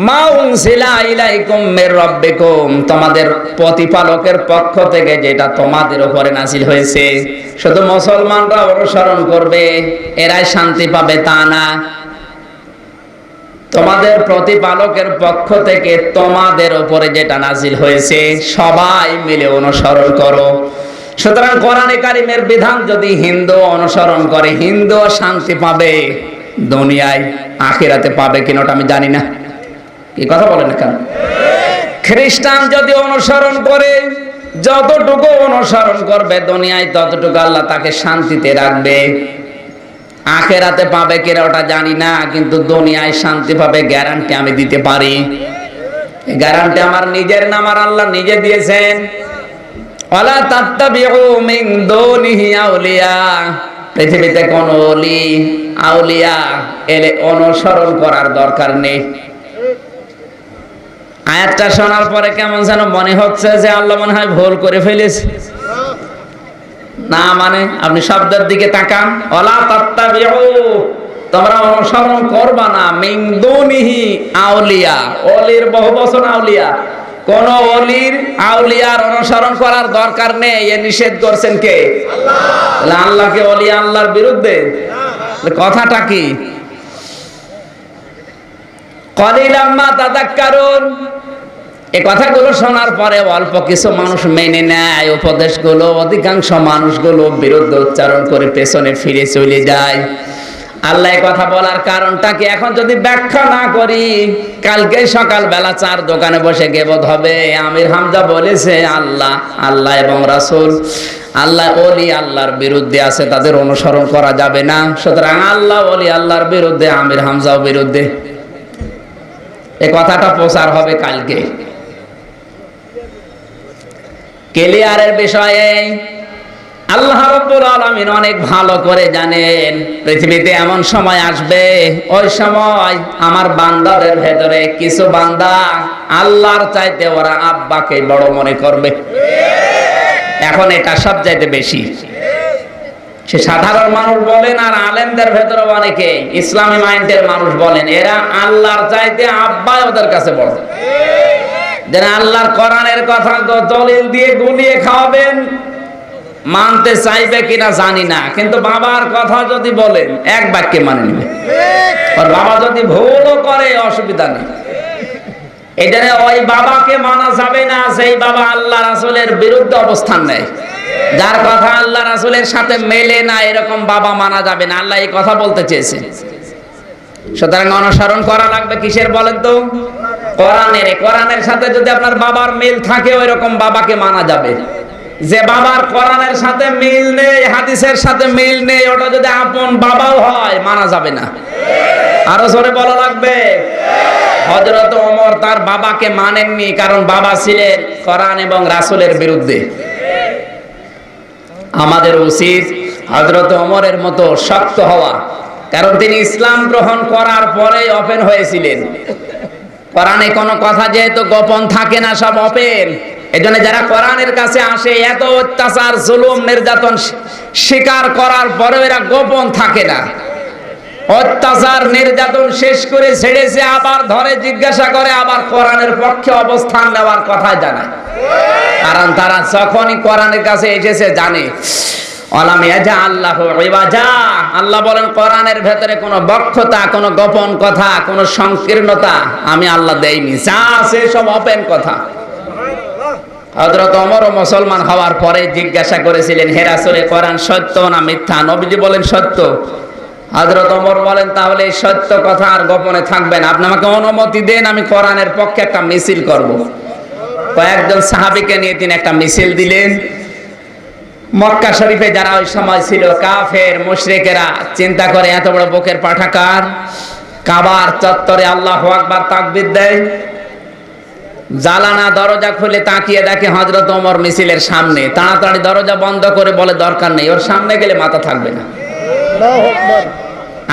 মা উনজিলা ইলাইকুম মির রাব্বিকুম, তোমাদের প্রতিপালকের পক্ষ থেকে যেটা তোমাদের উপরে নাযিল হয়েছে। শুধু মুসলমানরা অনুসরণ করবে এরাই শান্তি পাবে তা না, তোমাদের প্রতিপালকের পক্ষ থেকে তোমাদের উপরে যেটা নাযিল হয়েছে সবাই মিলে অনুসরণ করো। সুতরাং কোরআনে কারিমের বিধান যদি হিন্দু অনুসরণ করে হিন্দু শান্তি পাবে, দুনিয়ায় আখিরাতে পাবে কিনা ওটা আমি জানি না। কি কথা বলেন কেন? খ্রিস্টান যদি অনুসরণ করে যতটুকু অনুসরণ করবে দুনিয়ায় ততটুকু আল্লাহ তাকে শান্তিতে রাখবে। আখিরাতে পাবে কিনা ওটা জানি না, কিন্তু দুনিয়ায় শান্তি পাবে গ্যারান্টি আমি দিতে পারি। এই গ্যারান্টি আমার নিজের না, আমার আল্লাহ নিজে দিয়েছেন। ওয়ালা তাত্তাবিউ মিন দুনিহি আউলিয়া, পৃথিবীতে কোন ওলি আউলিয়া এলে অনুসরণ করার দরকার নেই। আয়াতটা শোনার পরে কেমন যেন মনে হচ্ছে যে আল্লাহ মনে হয় ভুল করে ফেলেছে। না মানে আপনি শব্দের দিকে তাকান, ওয়ালা তাত্তাবিউ, তোমরা অনুসরণ করবা না, মিন দুনিহি আউলিয়া, ওলির বহুবচন আউলিয়া, কোন ওলির আউলিয়ার অনুসরণ করার দরকার নেই। এ নিষেধ করছেন কে? আল্লাহ। আল্লাহকে ওলি আল্লাহর বিরুদ্ধে কথাটা কি? ক্বালিলাম মা তাযাক্কারুন, এই কথাগুলো শোনার পরে অল্প কিছু মানুষ মেনে নেয় উপদেশগুলো, অধিকাংশ মানুষগুলো বিরুদ্ধে উচ্চারণ করে পেছনে ফিরে চলে যায়। আল্লাহ এই কথা বলার কারণটা কি এখন যদি ব্যাখ্যা না করি, কালকে সকালবেলা চার দোকানে বসে গেবত হবে। আমির হামজা বলেছে আল্লাহ আল্লাহ এবং রাসূল, আল্লাহ ওলি আল্লাহর বিরুদ্ধে আছে, তাদের অনুসরণ করা যাবে না। সুতরাং আল্লাহ ওলি আল্লাহর বিরুদ্ধে, আমির হামজাও বিরুদ্ধে। এই কথাটা প্রচার হবে কালকে। ক্লিয়ারের বিষয়ে আল্লাহ রাব্বুল আলামিন অনেক ভালো করে জানেন পৃথিবীতে এমন সময় আসবে, ওই সময় আমার বান্দাদের ভেতরে কিছু বান্দা আল্লাহর চাইতে ওরা আব্বাকে বড় মনে করবে। এখন এটা সবচাইতে বেশি। সে সাধারণ মানুষ বলেন আর আলেমদের ভেতরে অনেকে ইসলামী মাইন্ডের মানুষ বলেন, এরা আল্লাহর চাইতে আব্বা ওদের কাছে বড়। যেন আল্লাহর কোরআনের কথা দলিল দিয়ে গুলিয়ে খাওয়াবেন, মানতে চাইবে কিনা জানি না, কিন্তু বাবার কথা যদি বলেন এক বাক্যে মানে নেবে। আর বাবা যদি ভুলও করে অসুবিধা নেই, এখানে ওই বাবাকে মানা যাবে না সেই বাবা আল্লাহ রাসূলের বিরুদ্ধে অবস্থান নেয়। যার কথা আল্লাহ রাসূলের সাথে মেলে না এরকম বাবা মানা যাবে না। আল্লাহ এই কথা বলতে চেয়েছে। সুতরাং অনুসরণ করা লাগবে কিসের বলেন তো? কোরআনের। কোরআনের সাথে যদি আপনার বাবার মিল থাকে ওইরকম বাবাকে মানা যাবে। যে বাবার কোরআনের সাথে মিল নেই, হাদিসের সাথে মিল নেই, ওটা যদি আপন বাবাও হয় মানা যাবে না। আরো জোরে বলা লাগবে। হযরত ওমর তার বাবাকে মানেননি, কারণ বাবা ছিলেন কোরআন এবং রাসূলের বিরুদ্ধে। আমাদের উচিত হযরত ওমরের মতো শক্ত হওয়া, কারণ তিনি ইসলাম গ্রহণ করার পরেই ওপেন হয়েছিলেন। কোরআনে কোনো কথা যেহেতু গোপন থাকে না, সব ওপেন। এজন্য যারা কোরআনের কাছে আসে এত অত্যাচার জুলুম নির্যাতন স্বীকার করার পরেও এরা গোপন থাকে না। অত্যাচার নির্যাতন শেষ করে ছেড়েছে, আবার ধরে জিজ্ঞাসা করে, আবার কোরআনের পক্ষে অবস্থান নেওয়ার কথা জানায়। কারণ তারা যখনই কোরআনের কাছে এসেছে জানে আল্লাহ বলেন কোরআনের ভেতরে কোনো বক্ষতা, কোনো গোপন কথা, কোনো সংকীর্ণতা আমি আল্লাহ দেইনি, যা আছে সব ওপেন কথা। হযরত ওমর মুসলমান হওয়ার পরে জিজ্ঞাসা করেছিলেন, হে রাসূল কোরআন সত্য না মিথ্যা? নবীজি বলেন সত্য। হযরত ওমর বলেন, তাহলে এই সত্য কথা আর গোপনে থাকবে না, আপনি আমাকে অনুমতি দেন, আমি কোরআনের পক্ষে একটা মিছিল করব। কয়েকজন সাহাবীকে নিয়ে তিনি একটা মিছিল দিলেন। মক্কা শরীফে যারা ওই সময় ছিল কাফের মুশরিকেরা চিন্তা করে এত বড় বুকের পাঠাকার, কাবার চত্বরে আল্লাহু আকবার তাকবীর দেয়, জালানা দরজা খুলে তাকিয়ে দেখে হযরত ওমর মিছিলের সামনে। তাড়াতাড়ি দরজা বন্ধ করে বলে দরকার নেই, ওর সামনে গেলে মাথা থাকবে না। আল্লাহু আকবার।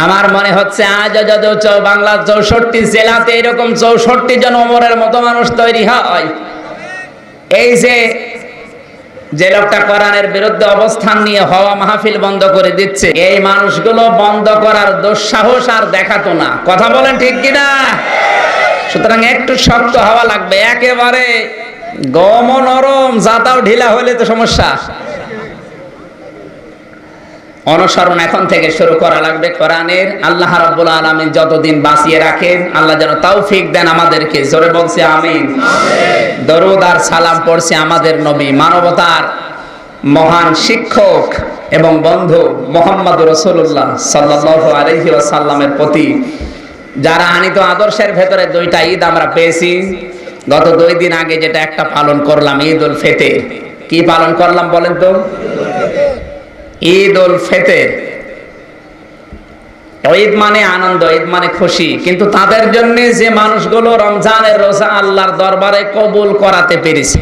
আমার মনে হচ্ছে আজ যদি বাংলার 64 জেলাতে এরকম 64 জন ওমরের মতো মানুষ তৈরি হয়, এই যে লোকটা কোরআনের বিরুদ্ধে অবস্থান নিয়ে হওয়া মাহফিল বন্ধ করে দিচ্ছে, এই মানুষগুলো বন্ধ করার দুঃসাহস আর দেখাতো না। কথা বলেন ঠিক কিনা? সুতরাং একটু শক্ত হওয়া লাগবে, একেবারে গম নরম জাতাও ঢিলা হলে তো সমস্যা। অনুসরণ এখন থেকে শুরু করা লাগবে কোরআনের। আল্লাহ রাব্বুল আলামিন যতদিন বাঁচিয়ে রাখেন আল্লাহ যেন তৌফিক দেন আমাদেরকে। জোরে বলছি আমিন। দরুদ আর সালাম পড়ছি আমাদের নবী, মানবতার মহান শিক্ষক এবং বন্ধু মুহাম্মদ রাসূলুল্লাহ সাল্লাল্লাহু আলাইহি ওয়াসাল্লামের প্রতি, যারা আনিত আদর্শের ভেতরে দুইটা ঈদ আমরা পেয়েছি। গত 2 দিন আগে যেটা একটা পালন করলাম, ঈদুল ফিতর। কি পালন করলাম বলেন তো? ঈদুল ফিতর। ঈদ মানে আনন্দ, ঈদ মানে খুশি। কিন্তু তাদের জন্য যে মানুষগুলো রমজানের রোজা আল্লাহর দরবারে কবুল করাতে পেরেছে,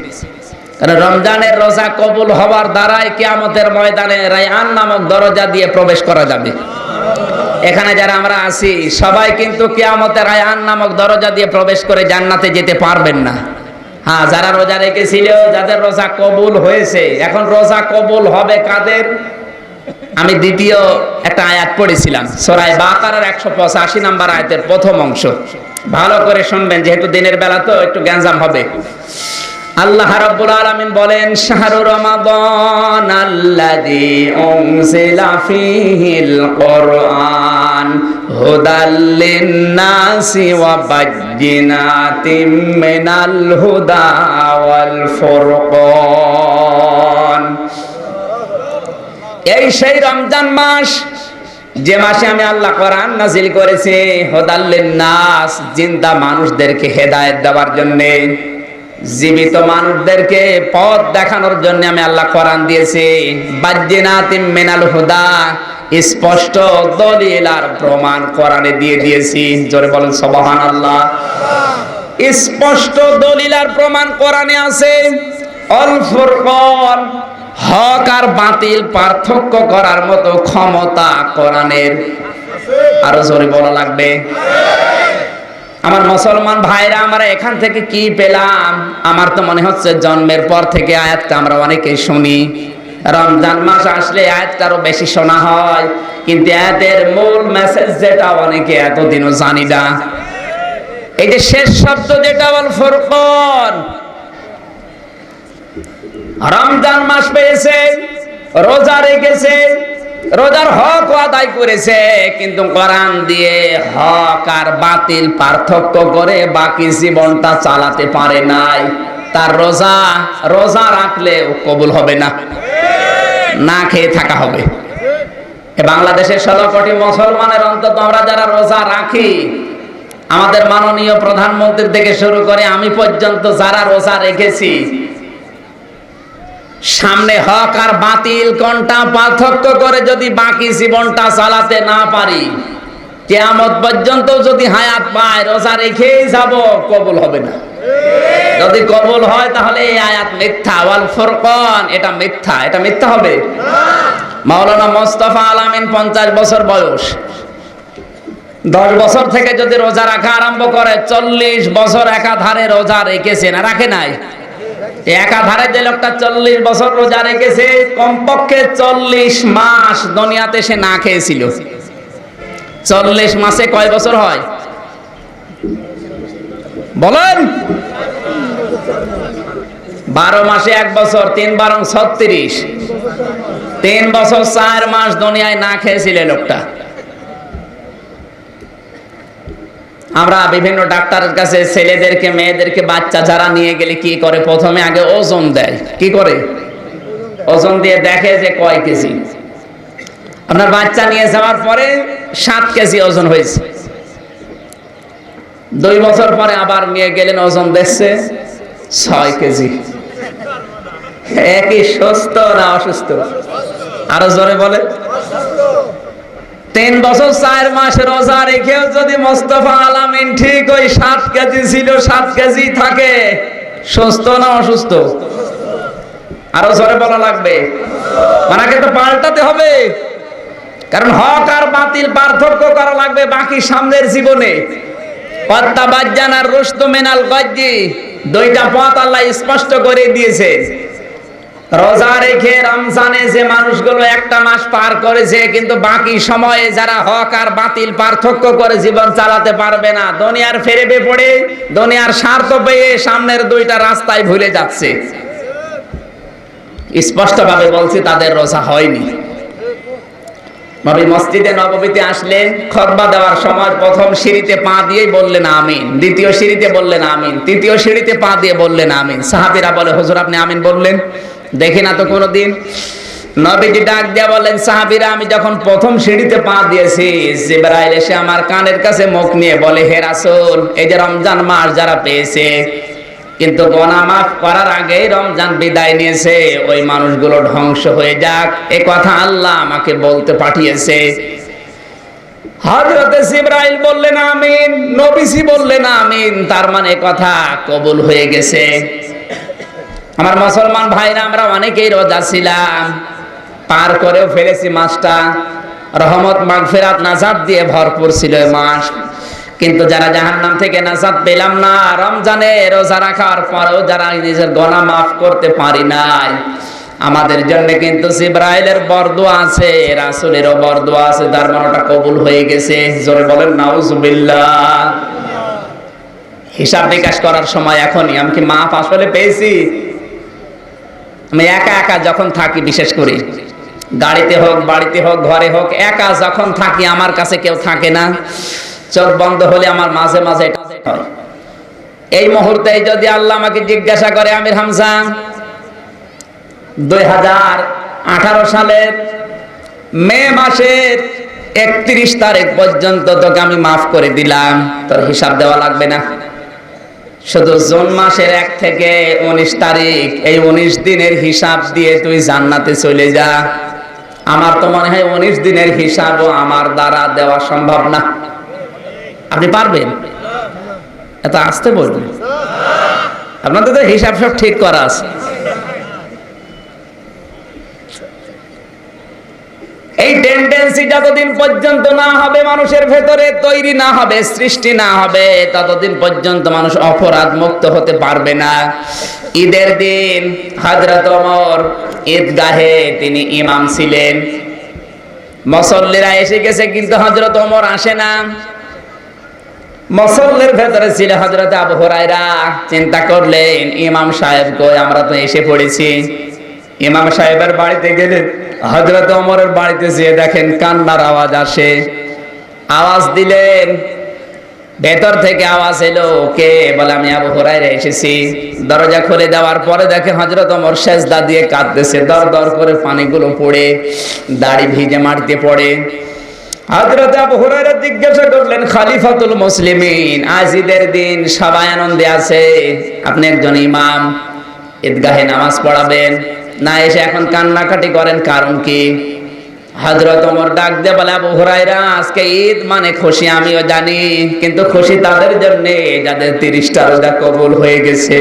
কারণ রমজানের রোজা কবুল হওয়ার দ্বারাই কিয়ামতের ময়দানে রায়্যান নামক দরজা দিয়ে প্রবেশ করা যাবে। এখানে যারা আমরা আছি সবাই কিন্তু কিয়ামতের রায়্যান নামক দরজা দিয়ে প্রবেশ করে জান্নাতে যেতে পারবেন না। হ্যাঁ, যারা রোজা রেখেছিল, যাদের রোজা কবুল হয়েছে, এখন রোজা কবুল হবে কাদের? আমি দ্বিতীয় একটা আয়াত পড়েছিলাম, সূরা বাকারার 185 নম্বর আয়াতের প্রথম অংশ। ভালো করে শুনবেন, যেহেতু দিনের বেলা তো একটু গ্যাঞ্জাম হবে। আল্লাহ রাব্বুল আলামিন বলেন, শাহরু রমাদান আল্লাযী উনজিলা ফীহিল কুরআন হুদাল লিন্নাসি ওয়া বায়্যিনাতিম মিনাল হুদা ওয়াল ফুরকান। এই সেই রমজান মাস, যে মাসে আমি আল্লাহ কোরআন নাযিল করেছি, হুদাল লিন্নাস, জিন্দা মানুষদেরকে হেদায়েত দেওয়ার জন্য, জীবিত মানুষদেরকে পথ দেখানোর জন্য আমি আল্লাহ কোরআন দিয়েছি। বায়্যিনাতিম মিনাল হুদা, স্পষ্ট দলিল আর প্রমাণ কোরআনে দিয়ে দিয়েছি। জোরে বলেন সুবহানাল্লাহ। স্পষ্ট দলিল আর প্রমাণ কোরআনে আছে। আল ফুরকান, হক আর বাতিল পার্থক্য করার মতো ক্ষমতা কোরআনের। আরো জোরে বলা লাগবে। আমার মুসলমান ভাইরা, আমরা এখান থেকে কি পেলাম? আমার তো মনে হচ্ছে জন্মের পর থেকে আয়াতটা আমরা অনেকেই শুনি। রমজান মাস আসলে আয়াতটা আরো বেশি শোনা হয়, কিন্তু আয়াতের মূল মেসেজ যেটা অনেকে এতদিনও জানি না। এই যে শেষ শব্দ যেটা আল ফুরকান, রমজান মাস পেয়েছে, রোজা রেখেছে, রোজার হক আদায় করেছে, কিন্তু কোরআন দিয়ে হক আর বাতিল পার্থক্য করে বাকি জীবনটা চালাতে পারে নাই। তার রোজা রাখলেও কবুল হবে না, না খেয়ে থাকা হবে। বাংলাদেশের 16 কোটি মুসলমানের অন্তত আমরা যারা রোজা রাখি, আমাদের মাননীয় প্রধানমন্ত্রী থেকে শুরু করে আমি পর্যন্ত যারা রোজা রেখেছি, সামনে হক আর বাতিল কোনটা পার্থক্য করে যদি বাকি জীবনটা চালাতে না পারি, কিয়ামত পর্যন্ত যদি হায়াত পায়, রোজা রেখেই যাব, কবুল হবে না। যদি কবুল হয় তাহলে এই আয়াত মিথ্যা। ওয়াল ফুরকান, এটা মিথ্যা, এটা মিথ্যা হবে। মাওলানা মোস্তফা আলামিন 50 বছর বয়স, 10 বছর থেকে যদি রোজা রাখা আরম্ভ করে, 40 বছর একাধারে রোজা রেখেছে, না রাখে নাই? একাধারে যে লোকটা 40 বছর রোজা রেখেছে, কমপক্ষে 40 মাস দুনিয়াতে সে না খেয়েছিল। 40 মাসে কয় বছর হয় বলেন? 12 মাসে 1 বছর, 3 বারং 36, 3 বছর 4 মাস দুনিয়ায় না খেয়েছিল লোকটা। আমরা বিভিন্ন ডাক্তারের কাছে ছেলেদেরকে, মেয়েদেরকে, বাচ্চা যারা নিয়ে গেলে কি করে? প্রথমে আগে ওজন দেয়। কি করে? ওজন দিয়ে দেখে যে কয় কেজি। আপনার বাচ্চা নিয়ে যাওয়ার পরে 7 কেজি ওজন হয়েছে। 2 বছর পরে আবার নিয়ে গেলেন, ওজন দেখছে 6 কেজি। একই সুস্থ না অসুস্থ? আরো জোরে বলে। 3 বছর 4 মাস রোজা রেখেও যদি মোস্তফা আলামিন ঠিক ওই 7 কেজি ছিল, 7 কেজি থাকে, সুস্থ না অসুস্থ? আরো জোরে বলা লাগবে। ওনাকে তো পাল্টাতে হবে, কারণ হক আর বাতিল পার্থক্য করা লাগবে বাকি সামনের জীবনে। ওয়াত্তাবাজ্জান আর রুশদু মিনাল গায়্যি, দুইটা পথ আল্লাহ স্পষ্ট করে দিয়েছে। রোজা রেখে রমজানে যে মানুষগুলো একটা মাস পার করেছে, কিন্তু বাকি সময়ে যারা হক আর বাতিল পার্থক্য করে জীবন চালাতে পারবে না, দুনিয়ার ফেরেবে পড়ে, দুনিয়ার স্বার্থ পেয়ে সামনের দুইটা রাস্তায় ভুলে যাচ্ছে। স্পষ্টভাবে বলছি, তাদের রোজা হয়নি। নবী মসজিদে নববীতে আসলেন, খুতবা দেওয়ার সময় প্রথম সিঁড়িতে পা দিয়েই বললেন আমিন, দ্বিতীয় সিঁড়িতে বললেন আমিন, তৃতীয় সিঁড়িতে পা দিয়ে বললেন আমিন। সাহাবীরা বলে, হুজুর আপনি আমিন বললেন, দেখি না তো কোনোদিন। নবীজি ডাক দিয়া বললেন, সাহাবীরা, আমি যখন প্রথম সিঁড়িতে পা দিয়েছি, জিবরাইল এসে আমার কানের কাছে মুখ নিয়ে বলে, হে রাসূল, এই যে রমজান মাস যারা পেয়েছে কিন্তু গুনাহ মাফ করার আগেই রমজান বিদায় নিয়েছে, ওই মানুষগুলো ধ্বংস হয়ে যাক, এই কথা আল্লাহ আমাকে বলতে পাঠিয়েছে। হযরত জিবরাইল বললেন আমিন, নবীজি বললেন আমিন, তার মানে কথা কবুল হয়ে গেছে। আমার মুসলমান ভাইরা, আমরা অনেকেই রোজা ছিলাম, পার করেও ফেলেছি মাসটা। রহমত, মাগফিরাত, নাজাত দিয়ে ভরপুর ছিল এই মাস, কিন্তু যারা জাহান্নাম থেকে নাজাত পেলাম না, রমজানে রোজা রাখার পরেও যারা নিজের গুনাহ মাফ করতে পারি নাই, আমাদের জন্য কিন্তু জিবরাইলের বরদোয়া আছে, রাসূলেরও বরদোয়া আছে, তার মানটা কবুল হয়ে গেছে। জোরে বলেন নাউজুবিল্লাহ। হিসাব নিকাশ করার সময় এখনই, আমি কি মাফ আসলে পেয়েছি? আমি একা একা যখন থাকি, বিশেষ করে গাড়িতে হোক, বাড়িতে হোক, ঘরে হোক, একা যখন থাকি আমার কাছে কেউ থাকে না, চোখ বন্ধ হলে আমার মাঝে মাঝে এটা হয়। এই মুহূর্তে যদি আল্লাহ আমাকে জিজ্ঞাসা করে, আমির হামজা 2018 সালের মে মাসের 31 তারিখ পর্যন্ত তোকে আমি মাফ করে দিলাম, তোর হিসাব দেওয়া লাগবে না। শুধু জুন মাসের 1 থেকে 19 তারিখ, এই 19 দিনের হিসাব দিয়ে তুই জান্নাতে চলে যা। আমার তো মনে হয় 19 দিনের হিসাবও আমার দ্বারা দেওয়া সম্ভব না। আপনি পারবেন? এত আসতে বলবেন, আপনাদের তো হিসাব সব ঠিক করা আছে। এই টেন্ডেন্সি যতদিন পর্যন্ত না হবে, মানুষের ভেতরে তৈরি না হবে, সৃষ্টি না হবে, ততদিন পর্যন্ত মানুষ অপরাধ মুক্ত হতে পারবে না। ঈদের দিন হযরত ওমর ঈদগাহে তিনি ইমাম ছিলেন। মুসল্লিরা এসে গেছে, কিন্তু হযরত ওমর আসে না। মুসল্লির ভেতরে ছিল হযরত আবু হুরায়রা। চিন্তা করলেন, ইমাম সাহেব কই, আমরা তো এসে পড়েছি। ইমাম সাহেবের বাড়িতে গেলেন, হযরত ওমরের বাড়িতে যেয়ে দেখেন কান্নার আওয়াজ আসে। আওয়াজ দিলেন, ভেতর থেকে আওয়াজ এলো, কে? বলে আমি আবু হুরায়রা এসেছি। দরজা খুলে দেওয়ার পরে দেখে হযরত ওমর সেজদা দিয়ে কাঁদতেছে, দর দর করে পানিগুলো পড়ে, দাড়ি ভিজে মাটিতে পড়ে। হযরত আবু হুরায়রা জিজ্ঞাসা করলেন, খলিফাতুল মুসলিমিন, আজ ঈদের দিন, সবাই আনন্দে আছে, আপনি একজন ইমাম, ঈদগাহে নামাজ পড়াবেন না, এসে এখন কান্নাকাটি করেন, কারণ কি? হযরত ওমর ডাক দিয়ে বলে, আবু হুরায়রা, আজকে ঈদ মানে খুশি আমিও জানি, কিন্তু খুশি তাদের জন্য যাদের 30টা রোজা কবুল হয়ে গেছে।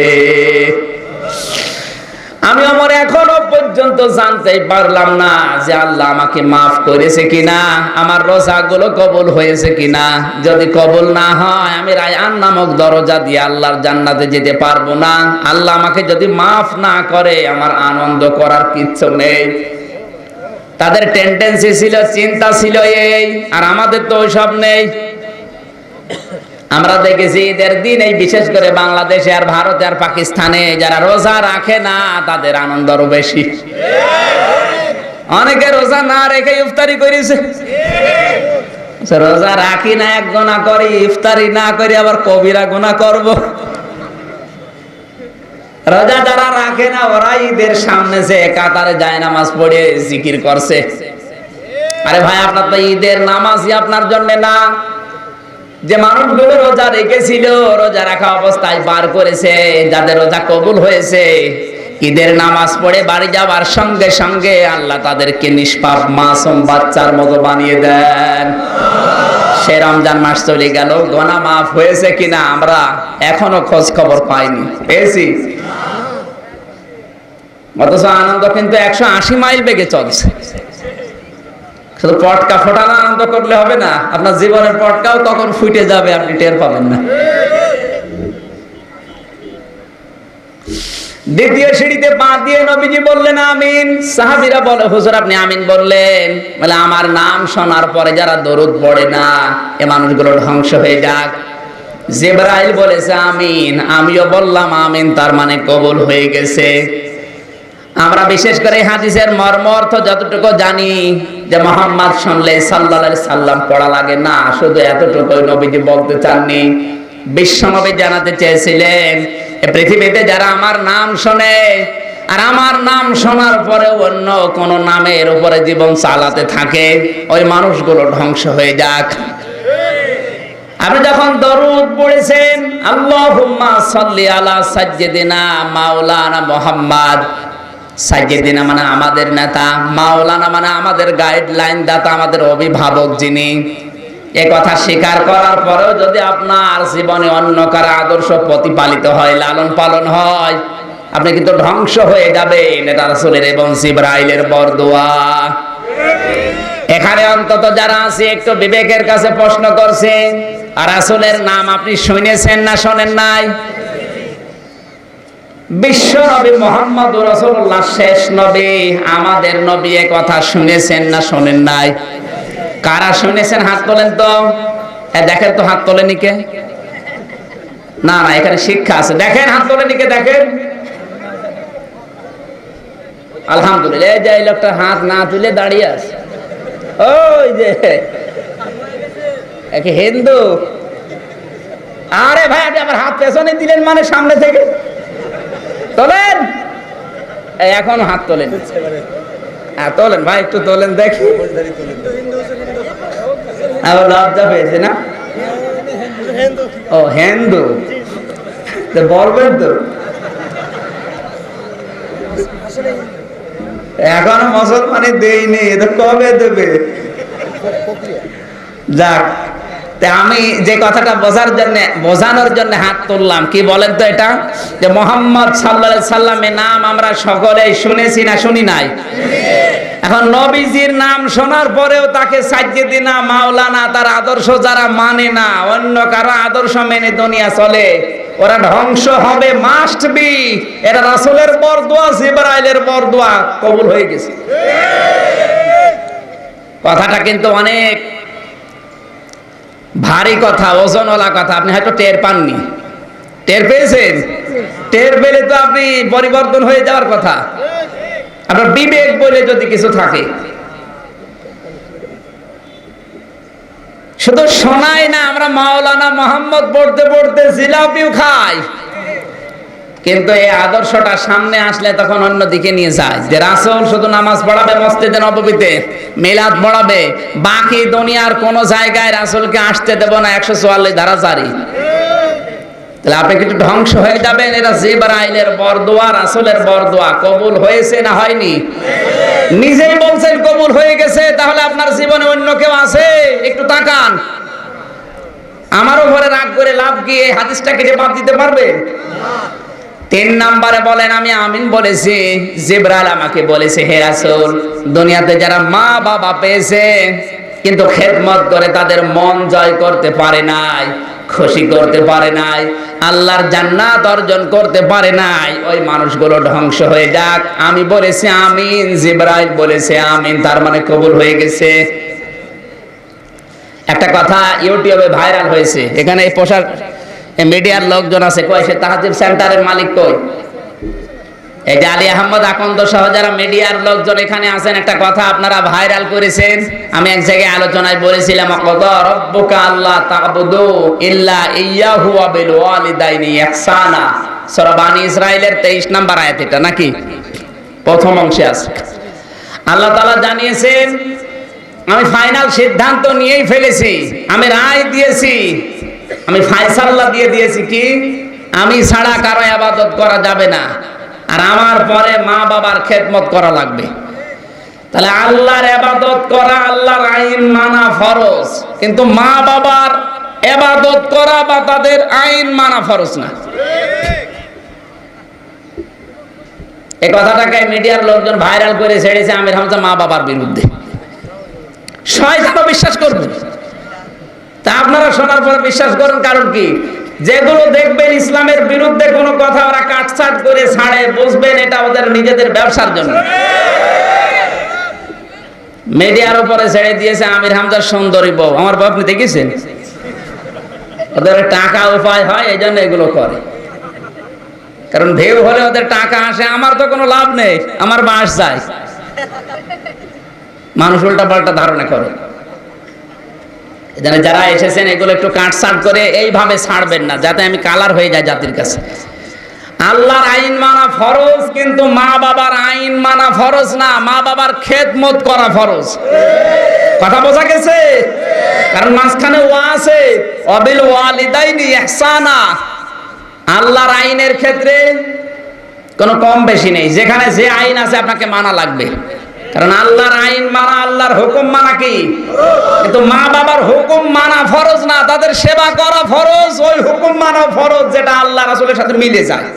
আমি ওমর এখনো পর্যন্ত জানতেই পারলাম না যে আল্লাহ আমাকে মাফ করেছে কিনা, আমার রোজাগুলো কবুল হয়েছে কিনা। যদি কবুল না হয়, আমি রায়্যান নামক দরজা দিয়ে আল্লাহর জান্নাতে যেতে পারবো না। আল্লাহ আমাকে যদি মাফ না করে, আমার আনন্দ করার কিচ্ছু নেই। তাদের টেন্ডেন্সি ছিল, চিন্তা ছিল এই, আর আমাদের তো ওইসব নেই। আমরা দেখেছি ঈদের দিন, এই বিশেষ করে বাংলাদেশে আর ভারতে আর পাকিস্তানে যারা রোজা রাখে না, তাদের আনন্দ আরো বেশি। অনেকে রোজা না রেখে ইফতারি করেছে। রোজা রাখি না, এক গুনাহ করি, ইফতারি না করি আবার কবিরা গুনাহ করব। রোজা যারা রাখে না, ওরা ঈদের সামনে যে কাতারে যায় নামাজ পড়ে জিকির করছে। আরে ভাই, আপনার তো ঈদের নামাজই আপনার জন্য না। যে মানুষগুলো রোজা রেখেছিল, রোজা রাখা অবস্থায় পার করেছে, যাদের রোজা কবুল হয়েছে, ঈদের নামাজ পড়ে বাড়ি যাওয়ার সঙ্গে সঙ্গে আল্লাহ তাদেরকে নিষ্পাপ মাসুম বাচ্চার মতো বানিয়ে দেন। সে রমজান মাস চলে গেল, গুনাহ মাফ হয়েছে কিনা আমরা এখনো খোঁজ খবর পাইনি। পেয়েছি, অথচ আনন্দ কিন্তু 180 মাইল বেগে চলছে। শুধু পটকা ফোটানো আনন্দ করলে হবে না, আপনার জীবনের পটকাও তখন ফুটে যাবে, আপনি টের পাবেন না। দ্বিতীয় সিঁড়িতে পা দিয়ে নবীজি বললেন আমিন। সাহাবীরা বলে, হুজুর আপনি আমিন বললেন, বলে আমার নাম শোনার পরে যারা দরুদ পড়ে না, এ মানুষগুলো ধ্বংস হয়ে যাক। জিবরাইল বলেছে আমিন, আমিও বললাম আমিন, তার মানে কবুল হয়ে গেছে। আমরা বিশেষ করে হাদিসের মর্ম অর্থ যতটুকু জানি, যে মুহাম্মদ শুনলে সাল্লাল্লাহু আলাইহি সাল্লাম পড়া লাগে না, শুধু এতটুকুই নবীজি বলতে চাননি। বিশ্বনবী জানাতে চেয়েছিলেন, এই পৃথিবীতে যারা আমার নাম শোনে, আর আমার নাম শোনার পরে অন্য কোন নামের উপরে জীবন চালাতে থাকে, ওই মানুষগুলো ধ্বংস হয়ে যাক। আপনি যখন দরুদ পড়েছেন, আল্লাহুম্মা সাল্লি আলা সাইয়্যিদিনা মাওলানা মুহাম্মদ, সাইয়্যিদিনা মানে আমাদের নেতা, মাওলানা মানে আমাদের গাইডলাইন দাতা, আমাদের অভিভাবক যিনি, এ কথা স্বীকার করার পরেও যদি আপনার জীবনে অন্য কারো আদর্শ প্রতিপালিত হয়, লালন পালন হয়, আপনি কিন্তু ধ্বংস হয়ে যাবেন। এটা রাসূলের এবং জিবরাইলের বরদোয়া। এখানে অন্তত যারা আছে একটু বিবেকের কাছে প্রশ্ন করছে, আর রাসূলের নাম আপনি শুনেছেন না শোনেন নাই? বিশ্ব নবী মুহাম্মদুর রাসূলুল্লাহ শেষ নবী, আমাদের নবী, এ কথা শুনেছেন না শোনেন নাই? কারা শুনেছেন হাত তোলেন তো। দেখেন তো হাত তোলেনি কে? না না, এখানে শিক্ষা আছে। দেখেন হাত তোলেনি কে, দেখেন। আলহামদুলিল্লাহ। এই যে এই লোকটা হাত না তুলে দাঁড়িয়ে আছে, ওই যে একে হিন্দু। আরে ভাই আপনি আমার হাত পেছনে দিলেন মানে সামনে থেকে তোলেন, এখন হাত তোলেন, হ্যাঁ তোলেন ভাই, একটু তোলেন দেখি। লজ্জা পেয়েছে না? ও হিন্দু, বলবেন তো এখনো মুসলমানি দেয়নি, এটা কবে দেবে? যাক, আমি যে কথাটা বোঝানোর জন্য হাত তুললাম, কি বলেন তো এটা, যে মোহাম্মদ সাল্লাল্লাহু আলাইহি সাল্লামের নাম আমরা সকলেই শুনেছি না শুনি নাই? এখন নবীজির নাম শোনার পরেও তাকে সাজিয়ে দিনা মাওলানা, তার আদর্শ যারা মানে না, অন্য কারো আদর্শ মেনে দুনিয়া চলে, ওরা ধ্বংস হবে, মাস্ট বি। এরা রাসূলের বরদোয়া, জিবরাইলের বরদোয়া কবুল হয়ে গেছে। কথাটা কিন্তু অনেক ভারী কথা, ওজনওয়ালা কথা। আপনি হয়তো টের পাননি, টের পেয়েছেন? টের পেলে তো আপনি পরিবর্তন হয়ে যাওয়ার কথা। আপনার বিবেক বলে যদি কিছু থাকে, শুধু শোনাই না, আমরা মাওলানা মোহাম্মদ পড়তে পড়তে জিলাপিও খাই, কিন্তু এই আদর্শটা সামনে আসলে তখন অন্য দিকে নিয়ে যায়। যে রাসূল শুধু নামাজ পড়াবে মসজিদে নববীতে, মিলাদ পড়াবে, বাকি দুনিয়ার কোন জায়গায় রাসূলকে আসতে দেব না, 144 ধারা জারি। তাহলে আপনি কিছু ধ্বংস হয়ে যাবেন। এরা জিবরাইলের বরদোয়া, রাসূলের বরদোয়া কবুল হয়েছে না হয়নি? নিজেই বলছেন কবুল হয়ে গেছে, তাহলে আপনার জীবনে অন্য কেউ আছে? একটু তাকান। আমার উপরে রাগ করে লাভ কি? এই হাদিসটা কেটে বাদ দিতে পারবে? 3 নম্বরে বলেন আমি আমিন বলেছি। জিবরাইল আমাকে বলেছে, হে রাসূল, দুনিয়াতে যারা মা বাবা পেয়েছে কিন্তু খেদমত করে তাদের মন জয় করতে পারে নাই, খুশি করতে পারে নাই, আল্লাহর জান্নাত অর্জন করতে পারে নাই, ওই মানুষগুলো ধ্বংস হয়ে যাক। আমি বলেছি আমিন, জিবরাইল বলেছে আমিন, তার মানে কবুল হয়ে গেছে। একটা কথা ইউটিউবে ভাইরাল হয়েছে, এখানে এই পোশাক মিডিয়ার লোকজন আছে, কয় সে তাহাজ্জুদ সেন্টারের মালিক কই? এই যে আলী আহমদ আকন্দ সহ যারা মিডিয়ার লোকজন এখানে আছেন, একটা কথা আপনারা ভাইরাল করেছেন। আমি এক জায়গায় আলোচনায় বলেছিলাম, ওয়াকাদা রাব্বুকা আল্লা তা'বুদু ইল্লা ইয়্যাহু ওয়া বিল ওয়ালিদাইনি ইহসানা, সূরা বানী ইসরাঈলের 23 নম্বর আয়াত, এটা নাকি প্রথম অংশে আছে। আল্লাহ তাআলা জানিয়েছেন, আমি ফাইনাল সিদ্ধান্ত নিয়েই ফেলেছি, আমি রায় দিয়েছি, আমি ফায়সালা দিয়ে দিয়েছি কি আমি ছাড়া কারো ইবাদত করা যাবে না, আর আমার পরে মা বাবার খেদমত করা লাগবে। তাহলে আল্লাহর ইবাদত করা, আল্লাহর আইন মানা ফরজ, কিন্তু মা বাবার ইবাদত করা বা তাদের আইন মানা ফরজ না। এই কথাটাকে মিডিয়ার লোকজন ভাইরাল করে ছেড়েছে আমির হামজা মা বাবার বিরুদ্ধে। শয়তানও বিশ্বাস করবে। তা আপনারা শোনার পরে বিশ্বাস করেন, কারণ কি? যেগুলো দেখবেন ইসলামের বিরুদ্ধে কোনো কথা ওরা কাটছাট করে ছাড়ে, বুঝবেন এটা ওদের নিজেদের ব্যবসার জন্য। মিডিয়ার উপরে ছেড়ে দিয়েছে আমির হামজার সুন্দরী বউ। আমার বাপ, আপনি দেখেছেন? ওদের টাকা উপায় হয়, এই জন্য এগুলো করে, কারণ ভিউ হলে ওদের টাকা আসে, আমার তো কোনো লাভ নেই, আমার বাস যায়। মানুষ উল্টা পাল্টা ধারণা করে। এখানে যারা এসেছেন এগুলো একটু কাটছাট করে এইভাবে ছাড়বেন না, যাতে আমি কালার হয়ে যাই জাতির কাছে। আল্লাহর আইন মানা ফরজ, কিন্তু মা বাবার আইন মানা ফরজ না, মা বাবার খেদমত করা ফরজ। কথা বোঝা গেছে? কারণ মাঝখানে ওয়া আছে, ওয়াবিল ওয়ালিদাইনি ইহসানা। আল্লাহর আইনের ক্ষেত্রে কোনো কম বেশি নেই, যেখানে যে আইন আছে আপনাকে মানা লাগবে, কারণ আল্লাহর আইন মানা, আল্লাহর হুকুম মানা কি? কিন্তু মা বাবার হুকুম মানা ফরজ না, তাদের সেবা করা ফরজ, ওই হুকুম মানা ফরজ যেটা আল্লাহ রাসূলের সাথে মিলে যায়।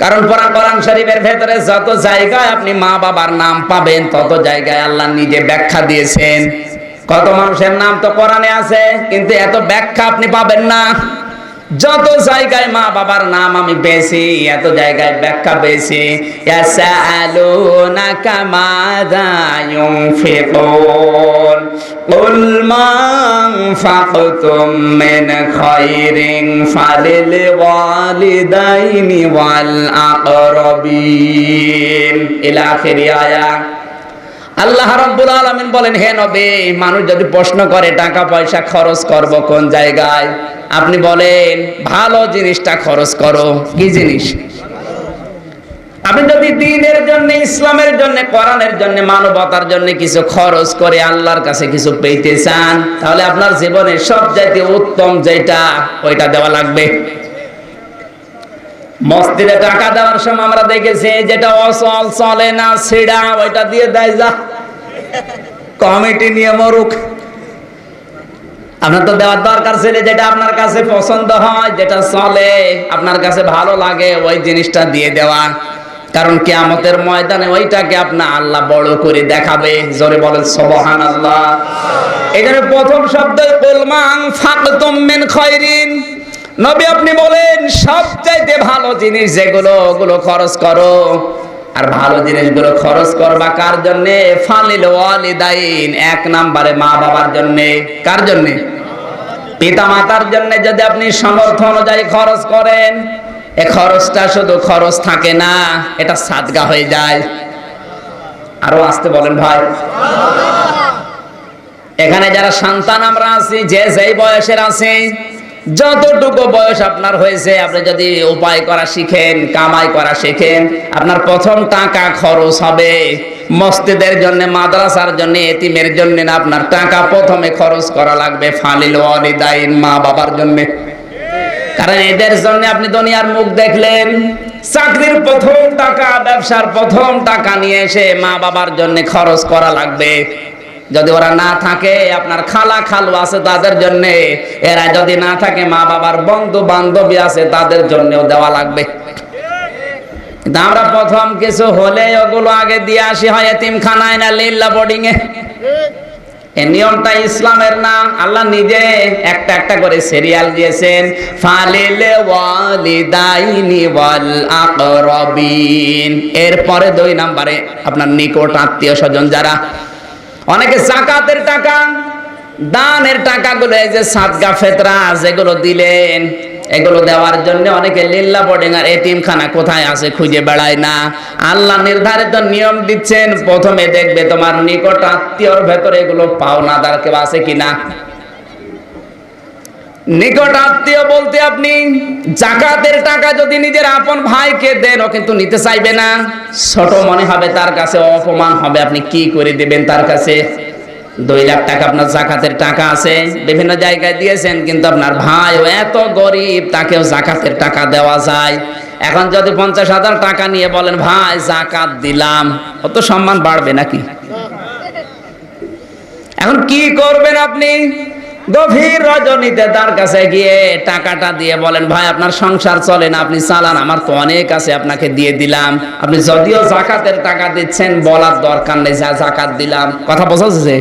কারণ কোরআন শরীফের ভেতরে যত জায়গায় আপনি মা বাবার নাম পাবেন, তত জায়গায় আল্লাহ নিজে ব্যাখ্যা দিয়েছেন। কত মানুষের নাম তো কোরআনে আছে, কিন্তু এত ব্যাখ্যা আপনি পাবেন না। যত জায়গায় মা বাবার নাম আমি পেয়েছি, এত জায়গায় ব্যাখ্যা পেয়েছি। ইয়াসআলুনাকা মাযা ইউনফিকুন কুল মা আনফাকতুম মিন খায়রিন ফালিল ওয়ালিদাইনি ওয়াল আকরাবিন ইলা আখিরি আয়াত। আল্লাহ রাব্বুল আলামিন বলেন, হে নবী, মানুষ যদি প্রশ্ন করে টাকা পয়সা খরচ করব কোন জায়গায়, আপনি বলেন ভালো জিনিসটা খরচ করো। কি জিনিস? আপনি যদি দ্বীনের জন্য, ইসলামের জন্য, কোরআনের জন্য, মানবতার জন্য কিছু খরচ করে আল্লাহর কাছে কিছু পেতে চান, তাহলে আপনার জীবনের সবচাইতে উত্তম যেটা, ওইটা দেওয়া লাগবে। মসজিদে টাকা দেওয়ার সময় আমরা দেখেছি যেটা অচল, চলে না, ছিড়া, ওইটা দিয়ে দেয়, যা কমিটি নিয়ে মরুক। আপনার তো দেওয়ার দরকার ছিল যেটা আপনার কাছে পছন্দ হয়, যেটা চলে, আপনার কাছে ভালো লাগে, ওই জিনিসটা দিয়ে দেওয়া। কারণ কিয়ামতের ময়দানে ওইটাকে আপনার আল্লাহ বড় করে দেখাবে। জোরে বলেন সুবহানাল্লাহ। এখানে প্রথম শব্দ কুল মা আনফাকতুম মিন খায়রিন। নবী আপনি বলেন সবচাইতে ভালো জিনিস যেগুলো, ওগুলো খরচ করো। আর ভালো জিনিসগুলো খরচ করবা কার জন্য? ফালিল ওয়ালিদাইন, এক নম্বরে মা বাবার জন্য। কার জন্য? পিতা মাতার জন্য। যদি আপনি সামর্থ্য অনুযায়ী খরচ করেন, এই খরচটা শুধু খরচ থাকে না, এটা সাদগা হয়ে যায়। আরো আসতে বলেন ভাই। এখানে যারা সন্তান আমরা আছি, যে যেই বয়সের আছে, যতটুকু বয়স আপনার হয়েছে, আপনি যদি উপায় করা শিখেন, কামাই করা শিখেন, আপনার প্রথম টাকা খরচ হবে মসজিদের জন্য, মাদ্রাসার জন্য, এতিমের জন্য না, আপনার টাকা প্রথমে খরচ করা লাগবে ফালিল ওয়ালিদাইন, মা বাবার জন্য। কারণ এদের জন্য আপনি দুনিয়ার মুখ দেখলেন। চাকরির প্রথম টাকা, ব্যবসার প্রথম টাকা নিয়ে এসে মা বাবার জন্য খরচ করা লাগবে। যদি ওরা না থাকে, আপনার খালা খালু আছে তাদের জন্য, এরা যদি না থাকে, মা বাবার বন্ধু বান্ধবী আছে তাদের জন্যও দেওয়া লাগবে। কিন্তু আমরা প্রথম কিছু হলে ওগুলো আগে দিয়ে আসি, হয় এতিমখানায় না লিল্লা বোর্ডিং এ। এই নিয়মটা ইসলামের না, আল্লাহ নিজে একটা একটা করে সিরিয়াল দিয়েছেন। ফালিল ওয়ালিদাইনি ওয়াল আকরাবিন, এরপরে 2 নম্বরে আপনার নিকট আত্মীয় স্বজন যারা। অনেকে যাকাতের টাকা, দানের টাকাগুলো, এই যে সাদকা ফিতরা যেগুলো দিলেন, এগুলো দেওয়ার জন্য অনেকে লিল্লা বোর্ডিং আর এতিমখানা কোথায় আছে খুঁজে বেড়ায় না। আল্লাহ নির্ধারিত নিয়ম দিচ্ছেন, প্রথমে দেখবে তোমার নিকট আত্মীয়র ভেতরে এগুলো পাওনাদার কেউ আছে কিনা। নিকট আত্মীয় বলতে আপনি যাকাতের টাকা যদি নিজের আপন ভাইকে দেন, ও কিন্তু নিতে চাইবে না, ছোট মনে হবে তার কাছে, অপমান হবে। আপনি কি করে দেবেন তার কাছে? 2 লাখ টাকা আপনার যাকাতের টাকা আছে, বিভিন্ন জায়গায় দিয়েছেন, কিন্তু আপনার ভাই ও এত গরিব, তাকেও যাকাতের টাকা দেওয়া যায়। এখন যদি 50,000 টাকা নিয়ে বলেন ভাই যাকাত দিলাম, অত সম্মান বাড়বে নাকি? এখন কি করবেন আপনি? গভীর রজনীতে তার কাছে গিয়ে টাকাটা দিয়ে বলেন, ভাই আপনার সংসার চলে না, আপনি চালান, আমার তো অনেক আছে, আপনাকে দিয়ে দিলাম। আপনি যদিও যাকাতের টাকা দিচ্ছেন, বলার দরকার নেই যা যাকাত দিলাম। কথা বোঝা যাচ্ছে?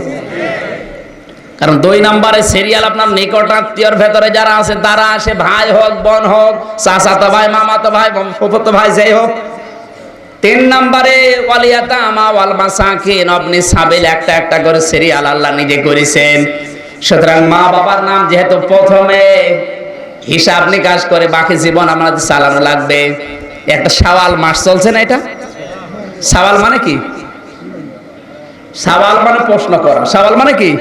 কারণ 2 নম্বরে সিরিয়াল আপনার নিকট আত্মীয়র ভেতরে যারা আছে তারা আসে, ভাই হোক, বোন হোক, চাচাতো ভাই, মামাতো ভাই, ফুফাতো ভাই, যাই হোক। 3 নম্বরে ওয়ালিয়াতামা ওয়াল মাসাকিন, আপনি সাবিল একটা একটা করে সিরিয়াল আল্লাহ নিজে করেছেন। সুতরাং মা বাবার নাম যেহেতু প্রথমে, হিসাব নিকাশ করে বাকি জীবন আমাদের চালানো লাগবে। একটা শাওয়াল মাস চলছে না, এটা শাওয়াল মানে কি? শাওয়াল মানে প্রশ্ন করা। শাওয়াল মানে কি?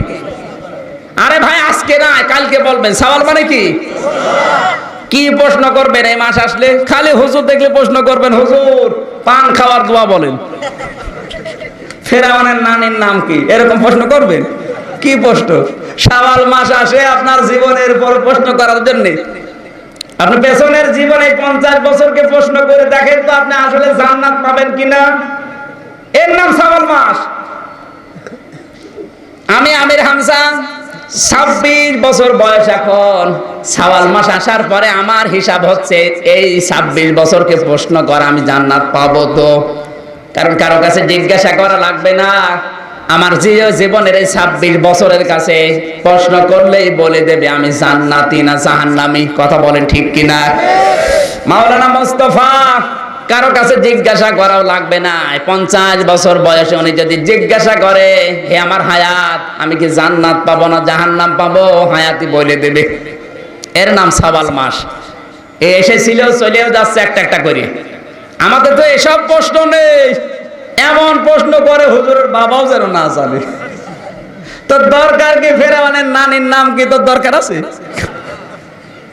আরে ভাই আজকে না, কালকে বলবেন। শাওয়াল মানে কি? কি প্রশ্ন করবেন এই মাস আসলে? খালি হুজুর দেখলে প্রশ্ন করবেন, হুজুর পান খাওয়ার দোয়া বলেন, ফেরাউনের নানির নাম কি, এরকম প্রশ্ন করবেন? কি প্রশ্ন? শাওয়াল মাস আসে আপনার জীবনের পর প্রশ্ন করার জন্য। আপনি পেছনের জীবনে 50 বছরকে প্রশ্ন করে দেখেন তো আপনি আসলে জান্নাত পাবেন কিনা। এর নাম শাওয়াল মাস। আমি আমির হামজা, 26 বছর বয়স এখন। শাওয়াল মাস আসার পরে আমার হিসাব হচ্ছে এই 26 বছরকে প্রশ্ন করা, আমি জান্নাত পাবো তো? কারণ কারো কাছে জিজ্ঞাসা করা লাগবে না। আমার জীবনের এই 26 বছরের কাছে প্রশ্ন করলেই বলে দেবে আমি জান্নাতি না জাহান্নামী। কথা বলেন ঠিক কিনা? মাওলানা মুস্তাফা কারো কাছে জিজ্ঞাসা করাও লাগবে না। 50 বছর বয়সে উনি যদি জিজ্ঞাসা করে, হে আমার হায়াত, আমি কি জান্নাত পাবো না জাহান্নাম পাবো, হায়াতি বলে দেবে। এর নাম সওয়াল মাস। এ এসেছিল, চলেও যাচ্ছে একটা একটা করে। আমাদের তো এসব প্রশ্ন নেই। এমন প্রশ্ন করে হুজুরের বাবাও যেন না জানে। তোর দরকার কি? ফেরাউনের নানির নাম কি তোর দরকার আছে?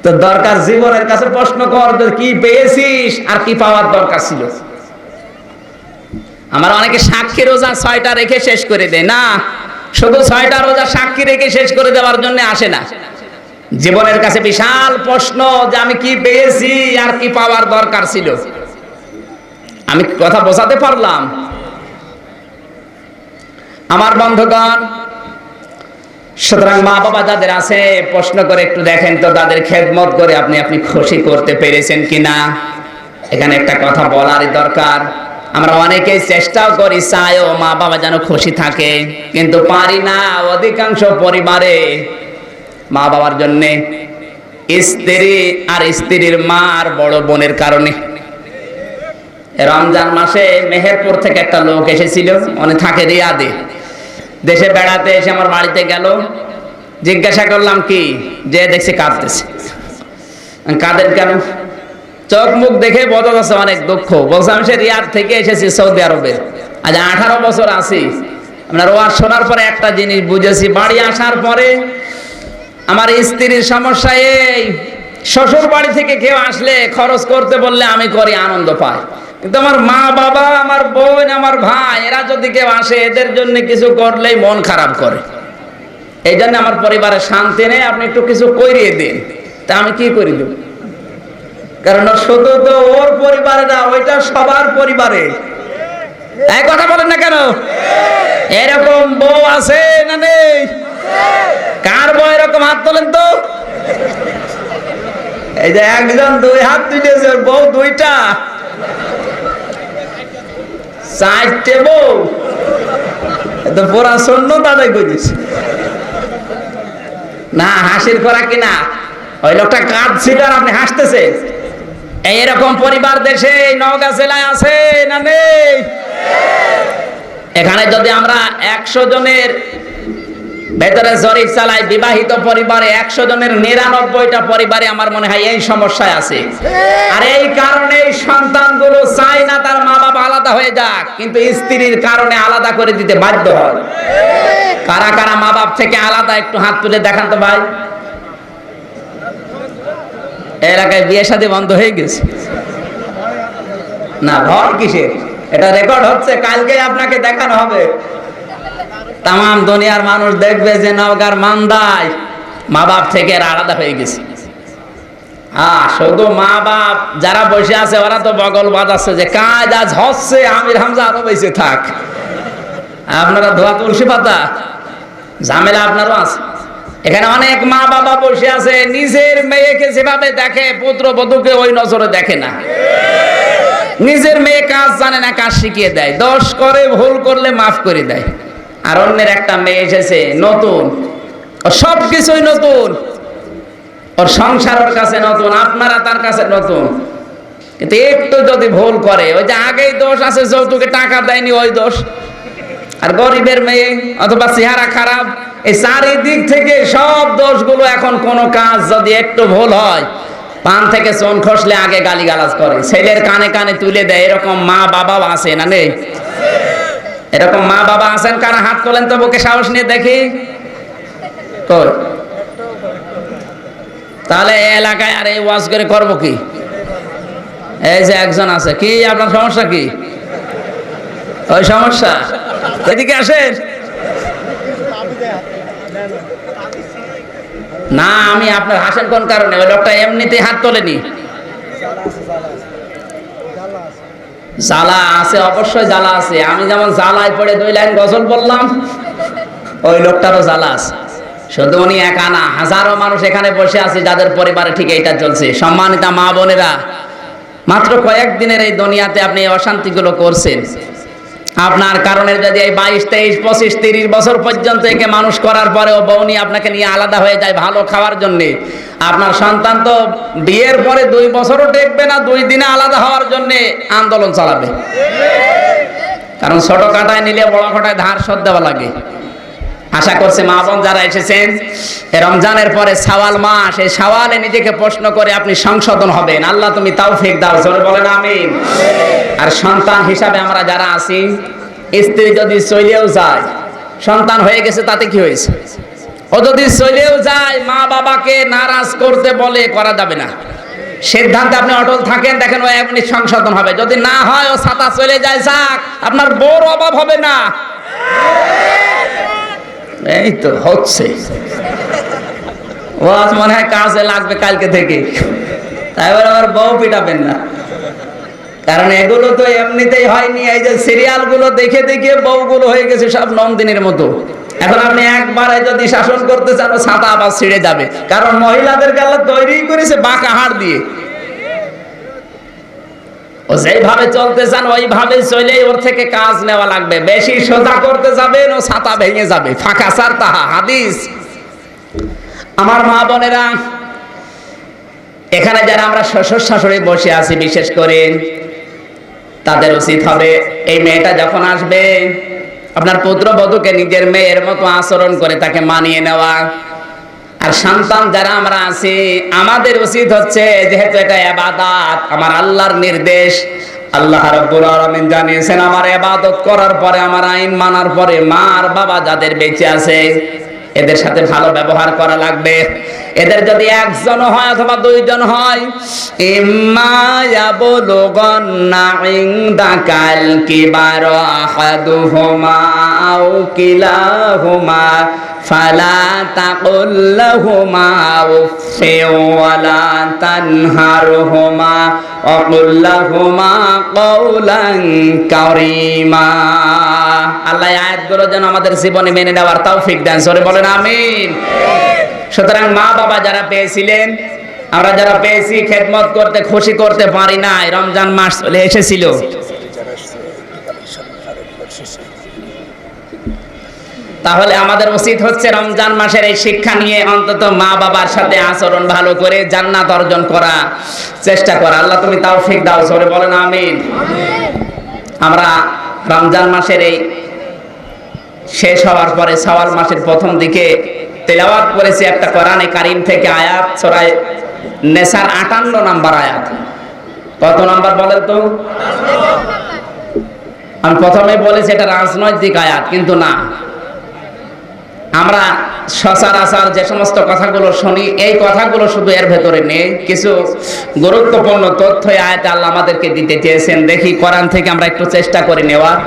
তোর দরকার জীবনের কাছে প্রশ্ন কর, কি পেয়েছিস আর কি পাওয়ার দরকার ছিল। আমার অনেকে সাক্ষী রোজা 6টা রেখে শেষ করে দেয় না, শুধু 6টা রোজা সাক্ষী রেখে শেষ করে দেওয়ার জন্য আসে না। জীবনের কাছে বিশাল প্রশ্ন যে আমি কি পেয়েছি আর কি পাওয়ার দরকার ছিল। আমি কথা বোঝাতে পারলাম? আমার বন্ধুগণ, সুতরাং মা বাবা যাদের আছে প্রশ্ন করে একটু দেখেন তো, তাদের খেদমত করে আপনি খুশি করতে পেরেছেন কিনা। এখানে একটা কথা বলারই দরকার। আমরা অনেকেই চেষ্টাও করি, চাইও মা বাবা যেন খুশি থাকে, কিন্তু পারি না। অধিকাংশ পরিবারে মা বাবার জন্যে স্ত্রী আর স্ত্রীর মা আর বড় বোনের কারণে। রমজান মাসে মেহেরপুর থেকে একটা লোক এসেছিল, উনি থাকে রিয়াদে। দেশে বেড়াতে এসে আমার বাড়িতে গেল। জিজ্ঞাসা করলাম কি, যে দেখছি কাঁদতেছে। কাঁদেন কেন? চোখ মুখ দেখে বোঝা যাচ্ছে অনেক দুঃখ। বলছিলাম সে রিয়াদ থেকে এসেছি সৌদি আরবে, আজ 18 বছর আছি। আপনার ওয়াজ শোনার পরে একটা জিনিস বুঝেছি, বাড়ি আসার পরে আমার স্ত্রীর সমস্যা এই, শ্বশুর বাড়ি থেকে কেউ আসলে খরচ করতে বললে আমি করি, আনন্দ পাই। কিন্তু আমার মা বাবা, আমার বোন, আমার ভাই, এরা যদি কেউ আসে, এদের জন্য কিছু করলেই মন খারাপ করে। এই জন্য আমার পরিবারের শান্তি নেই। আপনি একটু কিছু করিয়ে দিন, তা আমি কি করে দেব? কারণ শুধু তো ওর পরিবারে না, ওইটা সবার পরিবারে। এই কথা বলেন না কেন? এরকম বউ আছে না নেই? কার বউ এরকম? হাত তোলেন তো। এই যে একজন 2 হাত তুলেছে, ওর বউ 2টা, 4টে বউ। তো পুরা শূন্য দাদাই করেছে না। হাসির করা কিনা? ওই লোকটা কাঁদছিল আর আপনি হাসতেছে। এইরকম পরিবার দেশে নওগাঁ জেলায় আছে না নেই? এখানে যদি আমরা 100 জনের ভেতরে জরিপ চালাই, বিবাহিত পরিবারে 100 জনের 99টা পরিবারে আমার মনে হয় এই সমস্যায় আছে। আর এই কারণে সন্তানগুলো চায় না তার মা বাবা আলাদা হয়ে যাক, কিন্তু স্ত্রীর কারণে আলাদা করে দিতে বাধ্য হয়। কারা কারা মা বাপ থেকে আলাদা একটু হাত তুলে দেখান তো ভাই। এলাকায় বিয়ে শাদী বন্ধ হয়ে গেছে না? ভয় কিসের? এটা রেকর্ড হচ্ছে, কালকে আপনাকে দেখানো হবে। তাম দুনিয়ার মানুষ দেখবে যে নওগাঁর মান্দায় মা বাপ থেকে আলাদা হয়ে গেছে। শুধু মা বাপ যারা বসে আছে ওরা তো বগল বাজাচ্ছে যে কাজ আজ হচ্ছে, আমির হামজা আরো বেঁচে থাক। আপনারা ধোয়া তুলসী পাতা, ঝামেলা আপনারও আছে। এখানে অনেক মা বাবা বসে আছে, নিজের মেয়েকে যেভাবে দেখে পুত্র বধূকে ওই নজরে দেখে না। নিজের মেয়ে কাজ জানে না, কাজ শিখিয়ে দেয়, দোষ করে ভুল করলে মাফ করে দেয়। আর অন্যের একটা মেয়ে এসেছে নতুন, সব কিছুই নতুন, ওর সংসার ওর কাছে নতুন, আপনারা তার কাছে নতুন। কিন্তু একটু যদি ভুল করে, ওই যে আগেই দোষ আছে, যৌতুকে টাকা দেয়নি ওই দোষ। আর গরিবের মেয়ে অথবা চেহারা খারাপ, এই চারিদিক থেকে সব দোষগুলো। এখন কোন কাজ যদি একটু ভুল হয়, পান থেকে চোন খসলে আগে গালিগালাজ করে, ছেলের কানে কানে তুলে দেয়। এরকম মা বাবাও আছে না নেই? এরকম মা বাবা আছেন কারা? হাত তোলেন তো, বুকে সাহস নিয়ে দেখি। কই? তাহলে এই এলাকায় আর এই ওয়াজ করে করবো কি? এই যে একজন আছে, কি আপনার সমস্যা কি? ওই সমস্যা, এদিকে আসেন না। আমি আপনার হাসেন কোন কারণে? ওই লোকটা এমনিতেই হাত তোলেনি। জ্বালা আছে, অবশ্যই জ্বালা আছে। আমি যেমন জ্বালায় পড়ে 2 লাইন গজল বললাম, ওই লোকটারও জ্বালা আছে। শুধু উনি একা না, হাজারো মানুষ এখানে বসে আছে যাদের পরিবারে ঠিক এইটা চলছে। সম্মানিতা মা বোনেরা, মাত্র কয়েকদিনের এই দুনিয়াতে আপনি এই অশান্তিগুলো করছেন। আপনার কারণে যদি এই 22, 23, 25, 30 বছর পর্যন্ত একে মানুষ করার পরেও বউনি আপনাকে নিয়ে আলাদা হয়ে যায় ভালো খাওয়ার জন্য, আপনার সন্তান তো বিয়ের পরে 2 বছরও টেকবে না 2 দিনে আলাদা হওয়ার জন্য আন্দোলন চালাবে। কারণ ছোট কাটায় নিলে বড় কাটায় ধার শোধ দেওয়া লাগে। আশা করছি মা বোন যারা এসেছেন রমজানের পরে শাওয়াল মাস, এই শাওয়ালে নিজেকে প্রশ্ন করে আপনি সংশোধন হবেন। আল্লাহ তুমি তৌফিক দাও, জোরে বলেন আমিন। আর সন্তান হিসাবে আমরা যারা আছি, স্ত্রী যদি চলেও যায়, সন্তান হয়ে গেছে তাতে কি হয়েছে, ও যদি চলেও যায় মা বাবাকে নারাজ করতে বলে করা যাবে না। সিদ্ধান্তে আপনি অটল থাকেন, দেখেন ও এমনি সংশোধন হবে। যদি না হয় ও ছাতা চলে যায় যাক, আপনার বউর অভাব হবে না। এই তো হচ্ছে, ও আজ মনে হয় কাজে লাগবে কালকে থেকে, তাই এবার আমার বউ পিটাবেন না। কারণ এগুলো তো এমনিতেই হয়নি, এই যে সিরিয়াল গুলো দেখে দেখে বউগুলো হয়ে গেছে সব নন্দিনীর মতো। এখন আপনি একবারে যদি শাসন করতে চান ছাতা আবার ছিঁড়ে যাবে, কারণ মহিলাদের আল্লাহ তৈরি করেছে বাঁকা হাড় দিয়ে। ও যেভাবে চলতে চান ওইভাবে চলেই ওর থেকে কাজ নেওয়া লাগবে। বেশি সোজা করতে যাবেন ও ছাতা ভেঙে যাবে, ফাঁকা সার তাহা হাদিস। আমার মা বোনেরা, এখানে যারা আমরা শ্বশুর শাশুড়ি বসে আছি, বিশেষ করে তাদের উচিত হবে এই মেয়েটা যখন আসবে আপনার পুত্রবধূকে নিজের মেয়ের মতো আচরণ করে তাকে মানিয়ে নেওয়া। আর সন্তান যারা আমরা আছি, আমাদের উচিত হচ্ছে, যেহেতু এটা ইবাদত, আমার আল্লাহর নির্দেশ, আল্লাহ রাব্বুল আলামিন জানিয়েছেন আমার ইবাদত করার পরে, আমার আইন মানার পরে মা আর বাবা যাদের বেঁচে আছে এদের সাথে ভালো ব্যবহার করা লাগবে। এদের যদি একজন হয় অথবা 2 জন হয়, ইম্মা ইয়াবলুগান্না ইনদাকাল কিবারা আহাদুহুমা আও কিলাহুমা ফালা তাকুল লাহুমা উফফিন ওয়ালা তানহারহুমা ওয়া কুল লাহুমা কাওলান কারীমা। আল্লাহ আয়াতগুলো যেন আমাদের জীবনে মেনে নেওয়ার তৌফিক দেন, জোরে বলেন আমিন। সুতরাং মা বাবা যারা পেয়েছিলেন, আমরা যারা পেয়েছি, খেদমত করতে খুশি করতে পারি না। রমজান মাস চলে এসেছিল, তাহলে আমাদের উচিত হচ্ছে রমজান মাসের এই শিক্ষা নিয়ে অন্তত মা বাবার সাথে আচরণ ভালো করে জান্নাত অর্জন করা চেষ্টা করা। আল্লাহ তুমি তৌফিক দাও, জোরে বলেন আমিন। আমরা রমজান মাসের এই শেষ হওয়ার পরে শাওয়াল মাসের প্রথম দিকে তেলাওয়াত করেছি একটা কোরআনে কারীম থেকে আয়াত, সূরা নেসার 58 নম্বর আয়াত। কত নম্বর বলেন তো? আমি প্রথমে বলেছি এটা রাজনৈতিক আয়াত, কিন্তু না, আমরা সচরাচর যে সমস্ত কথাগুলো শুনি এই কথাগুলো শুধু এর ভেতরে নেই, কিছু গুরুত্বপূর্ণ তথ্য আয়াতে আল্লাহ আমাদেরকে দিতে চেয়েছেন। দেখি কোরআন থেকে আমরা একটু চেষ্টা করে নেওয়ার।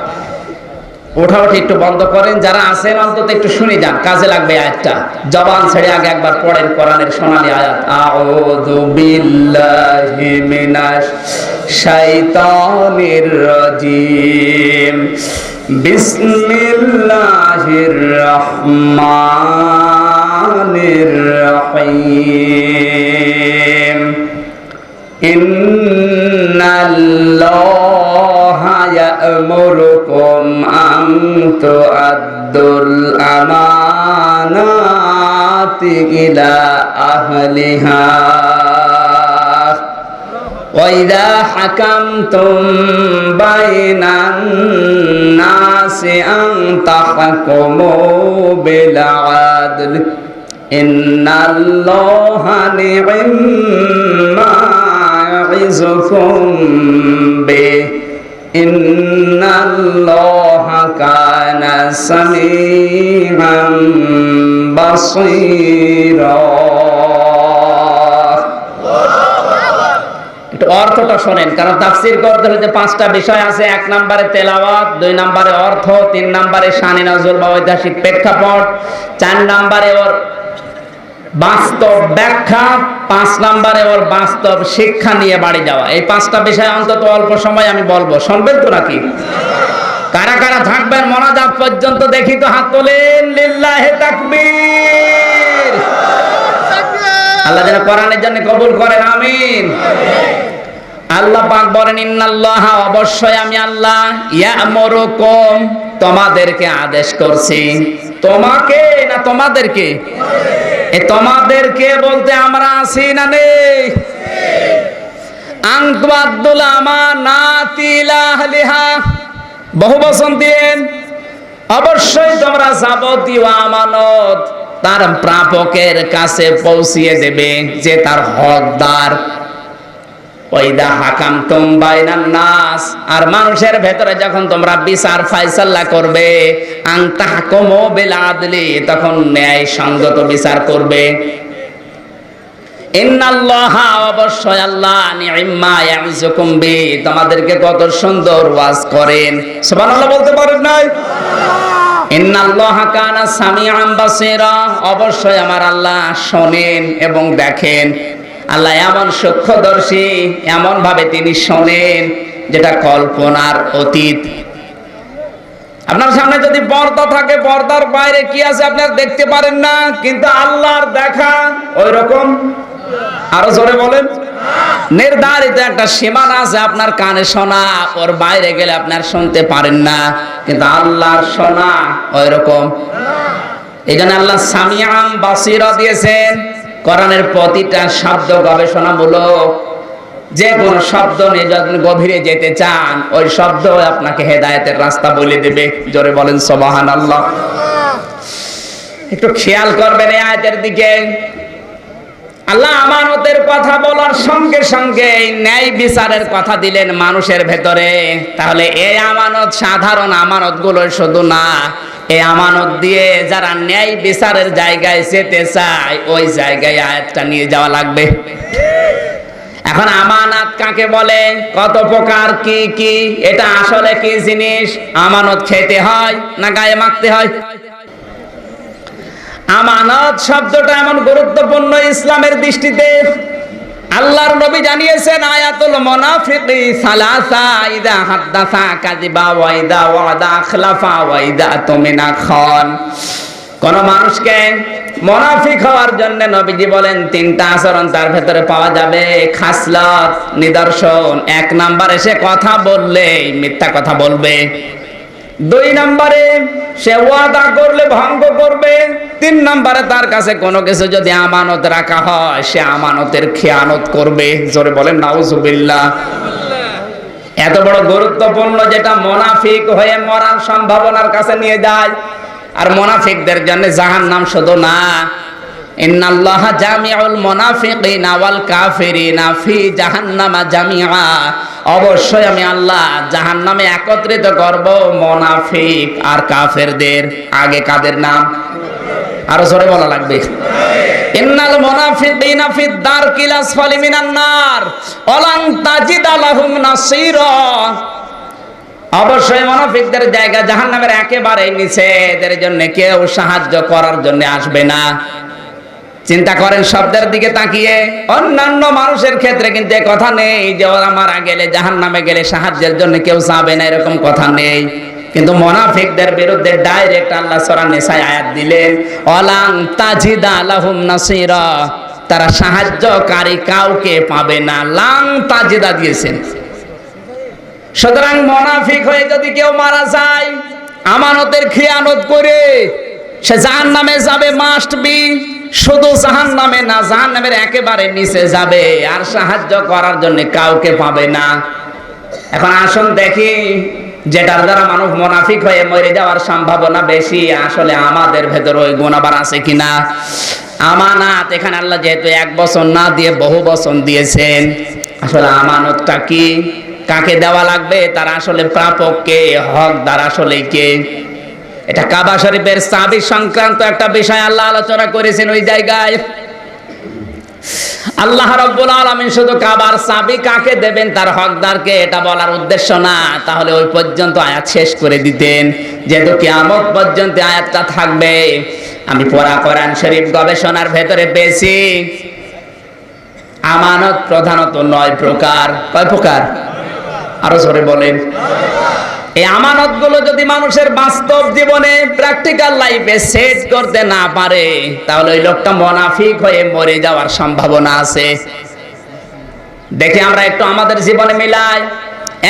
ওঠাওঠি একটু বন্ধ করেন, যারা আছেন অন্তত একটু শুনে যান, কাজে লাগবে আয়াতটা। জবান ছেড়ে আগে একবার পড়েন কোরআনের সোনালী আয়াত। আউযু বিল্লাহি মিনাশ শাইতানির রাজিম, বিসমিল্লাহির রহমানির রহিম। ইন্নাল্লাহা ইয়া'মুরুকুম আন তু'আদ্দুল আমানাতি ইলা আহলিহা ওয়া ইযা হাকামতুম বাইনান নাসি আন তাহকুমু বিল আদল ইন্নাল্লাহা নি'ম্মা ইয়া'iযুকুম বিহি ইন্নাল্লাহা কানা সামিআন বাসীরা। একটু অর্থটা শোনেন, কারণ তাফসীর করতে হলে 5টা বিষয় আছে। 1 নম্বরে তেলাওয়াত, 2 নম্বরে অর্থ, 3 নম্বরে শানে নজুল বা ঐতিহাসিক প্রেক্ষাপট, 4 নম্বরে ওর বাস্তব ব্যাখ্যা, 5 নম্বরে ওর বাস্তব শিক্ষা নিয়ে বাড়ি যাওয়া। এই 5টা বিষয় অন্তত অল্প সময় আমি বলবো, শুনবেন তো নাকি? কারা কারা থাকবেন মোনাজাত পর্যন্ত দেখি তো হাত তোলেন। লিল্লাহি তাকবীর। আল্লাহ যেন কোরআনের জন্য কবুল করেন, আমিন। আল্লাহ পাক বলেন ইন্নাল্লাহা, অবশ্যই আমি আল্লাহ, ইয়া'মুরুকুম, তোমাদেরকে আদেশ করছি। তোমাকে না তোমাদেরকে? এই তোমাদেরকে বলতে আমরা আছি না নেই? আন তুআদ্দুল আমানাতি ইলা আহলিহা, বহু বচন দিন। অবশ্যই তোমরা যাবতীয় আমানত তার প্রাপকের কাছে পৌঁছিয়ে দেবে, যে তার হকদার। ওয়াইদা হাকামতুম বাইনান নাস, আর মানুষের ভেতরে যখন তোমরা বিচার ফায়সালা করবে, আন তাহকুমু বিল আদলি, তখন ন্যায় সঙ্গত বিচার করবে। ইন্নাল্লাহা, অবশ্যই আল্লাহ, নি'ম্মা ইয়া'যুকুম বি, তোমাদেরকে কত সুন্দর ওয়াজ করেন। সুবহানাল্লাহ বলতে পারেন নাই? ইন্নাল্লাহা কানা সামিআন বাসীরা, অবশ্যই আমার আল্লাহ শোনেন এবং দেখেন। আল্লাহ এমন সূক্ষ্মদর্শী, এমন ভাবে তিনি শোনেন যেটা কল্পনার অতীত। আপনার সামনে যদি পর্দা থাকে, পর্দার বাইরে কি আছে আপনার দেখতে পারেন না, কিন্তু আল্লাহর দেখা ওই রকম। আরো জোরে বলেন। নির্ধারিত একটা সীমানা আছে আপনার কানে শোনা, ওর বাইরে গেলে আপনার শুনতে পারেন না, কিন্তু আল্লাহর শোনা ওই রকম। এই জন্য আল্লাহ সামিআন বাসীরা দিয়েছেন। কোরআনের প্রতিটা শব্দ গবেষণামূলক। যে কোন শব্দ নিয়ে যদি গভীরে যেতে চান, ওই শব্দ আপনাকে হেদায়েতের রাস্তা বলে দেবে। জোরে বলেন সুবহানাল্লাহ। একটু খেয়াল করবেন এই আয়াতের দিকে। আল্লাহ আমানতের কথা বলার সঙ্গে সঙ্গে ন্যায় বিচারের কথা দিলেন মানুষের ভেতরে। তাহলে এই আমানত সাধারণ আমানত গুলো শুধু না, এই আমানত দিয়ে যারা ন্যায় বিচারের জায়গায় যেতে চায়, ওই জায়গায় আয়াতটা নিয়ে যাওয়া লাগবে। এখন আমানত কাকে বলে, কত প্রকার, কি কি, এটা আসলে কি জিনিস, আমানত খেতে হয় না গায়ে মাখতে হয়? আমানত শব্দটা এমন গুরুত্বপূর্ণ ইসলামের দৃষ্টিতে। আল্লাহর নবী জানিয়েছেন, আয়াতুল মুনাফিকি সালাসা, ইযা হাদাসা কাযিবা, ওয়া ইযা ওয়াদা আখলাফা, ওয়া ইযা তুমিনা খান। কোন মানুষকে মুনাফিক হওয়ার জন্য নবীজি বলেন তিনটা আচরণ তার ভেতরে পাওয়া যাবে, খাসলত, নিদর্শন। এক নম্বরে সে কথা বললে মিথ্যা কথা বলবে। 2 নম্বরে সে ওয়াদা করলে ভঙ্গ করবে। 3 নম্বরে তার কাছে কোনো কিছু যদি আমানত রাখা হয়, সে আমানতের খেয়ানত করবে। জোরে বলেন নাউজুবিল্লাহ। এত বড় গুরুত্বপূর্ণ, যেটা মুনাফিক হয়ে মরার সম্ভাবনার কাছে নিয়ে যায়। আর মুনাফিকদের জন্য জাহান্নাম শুধু না, ইন্নাল্লাহা জামিউল মুনাফিকিনা ওয়াল কাফিরিনা ফি জাহান্নামা জামিআ, অবশ্যই আমি আল্লাহ জাহান্নামে একত্রিত করব মুনাফিক আর কাফেরদের। আগে কাদের নাম? আরো জোরে বলা লাগবে। ইন্নাল মুনাফিকিনা ফিদ দারকিল আসফালি মিনান নার ওয়ালান তাজিদা লাহুম নাসীরা, অবশ্যই মুনাফিকদের জায়গা জাহান্নামের একেবারে নিচে, এদের জন্য কেউ সাহায্য করার জন্য আসবে না। চিন্তা করেন শব্দের দিকে তাকিয়ে। অন্যান্য মানুষের ক্ষেত্রে কিন্তু এই কথা নেই যে ওরা মারা গেলে, জাহান্নামে গেলে সাহায্যের জন্য কেউ যাবে না, এরকম কথা নেই। কিন্তু মুনাফিকদের বিরুদ্ধে ডাইরেক্ট আল্লাহ সূরা নিসায় আয়াত দিলেন, ওয়ালান তাজিদা লাহুম নাসীরা, তারা সাহায্যকারী কাউকে পাবে না। লাং তাজিদা দিয়েছেন। সুতরাং মুনাফিক হয়ে যদি কেউ মারা যায় আমানতের খেয়ানত করে, সে জাহান্নামে যাবে, মাস্ট বি। শুধু জাহান্নামে না, জাহান্নামের একেবারে নিচে যাবে, আর সাহায্য করার জন্য কাউকে পাবে না। এখন আসুন দেখি, যেটার দ্বারা মানুষ মুনাফিক হয়ে মরে যাওয়ার সম্ভাবনা বেশি, আসলে আমাদের ভেতরে ওই গুণ আবার আছে কিনা। আমানত, এখানে আল্লাহ যেহেতু 1 বছর না দিয়ে বহু বছর দিয়েছেন, আসলে আমানতটা কি, কাকে দেওয়া লাগবে, তার আসলে প্রাপক কে, হকদার আসলে কে। এটা কাবা শরীফের চাবি সংক্রান্ত একটা বিষয় আল্লাহ আলোচনা করেছেন। ওই জায়গায় আল্লাহ রাব্বুল আলামিন শুধু কাবার চাবি কাকে দেবেন, তার হকদারকে, এটা বলার উদ্দেশ্য না। তাহলে ওই পর্যন্ত আয়াত শেষ করে দিতেন। যেহেতু কিয়ামত পর্যন্ত আয়াতটা থাকবে, আমি পড়া কোরআন শরীফ গবেষণার ভেতরে পেয়েছি আমানত প্রধানত 9 প্রকার। কয় প্রকার? আরো জোরে বলেন। এই আমানত গুলো যদি মানুষের বাস্তব জীবনে, প্র্যাকটিক্যাল লাইফে সেট করতে না পারে, তাহলে ওই লোকটা মুনাফিক হয়ে মরে যাওয়ার সম্ভাবনা আছে। দেখি আমরা একটু আমাদের জীবনে মিলাই।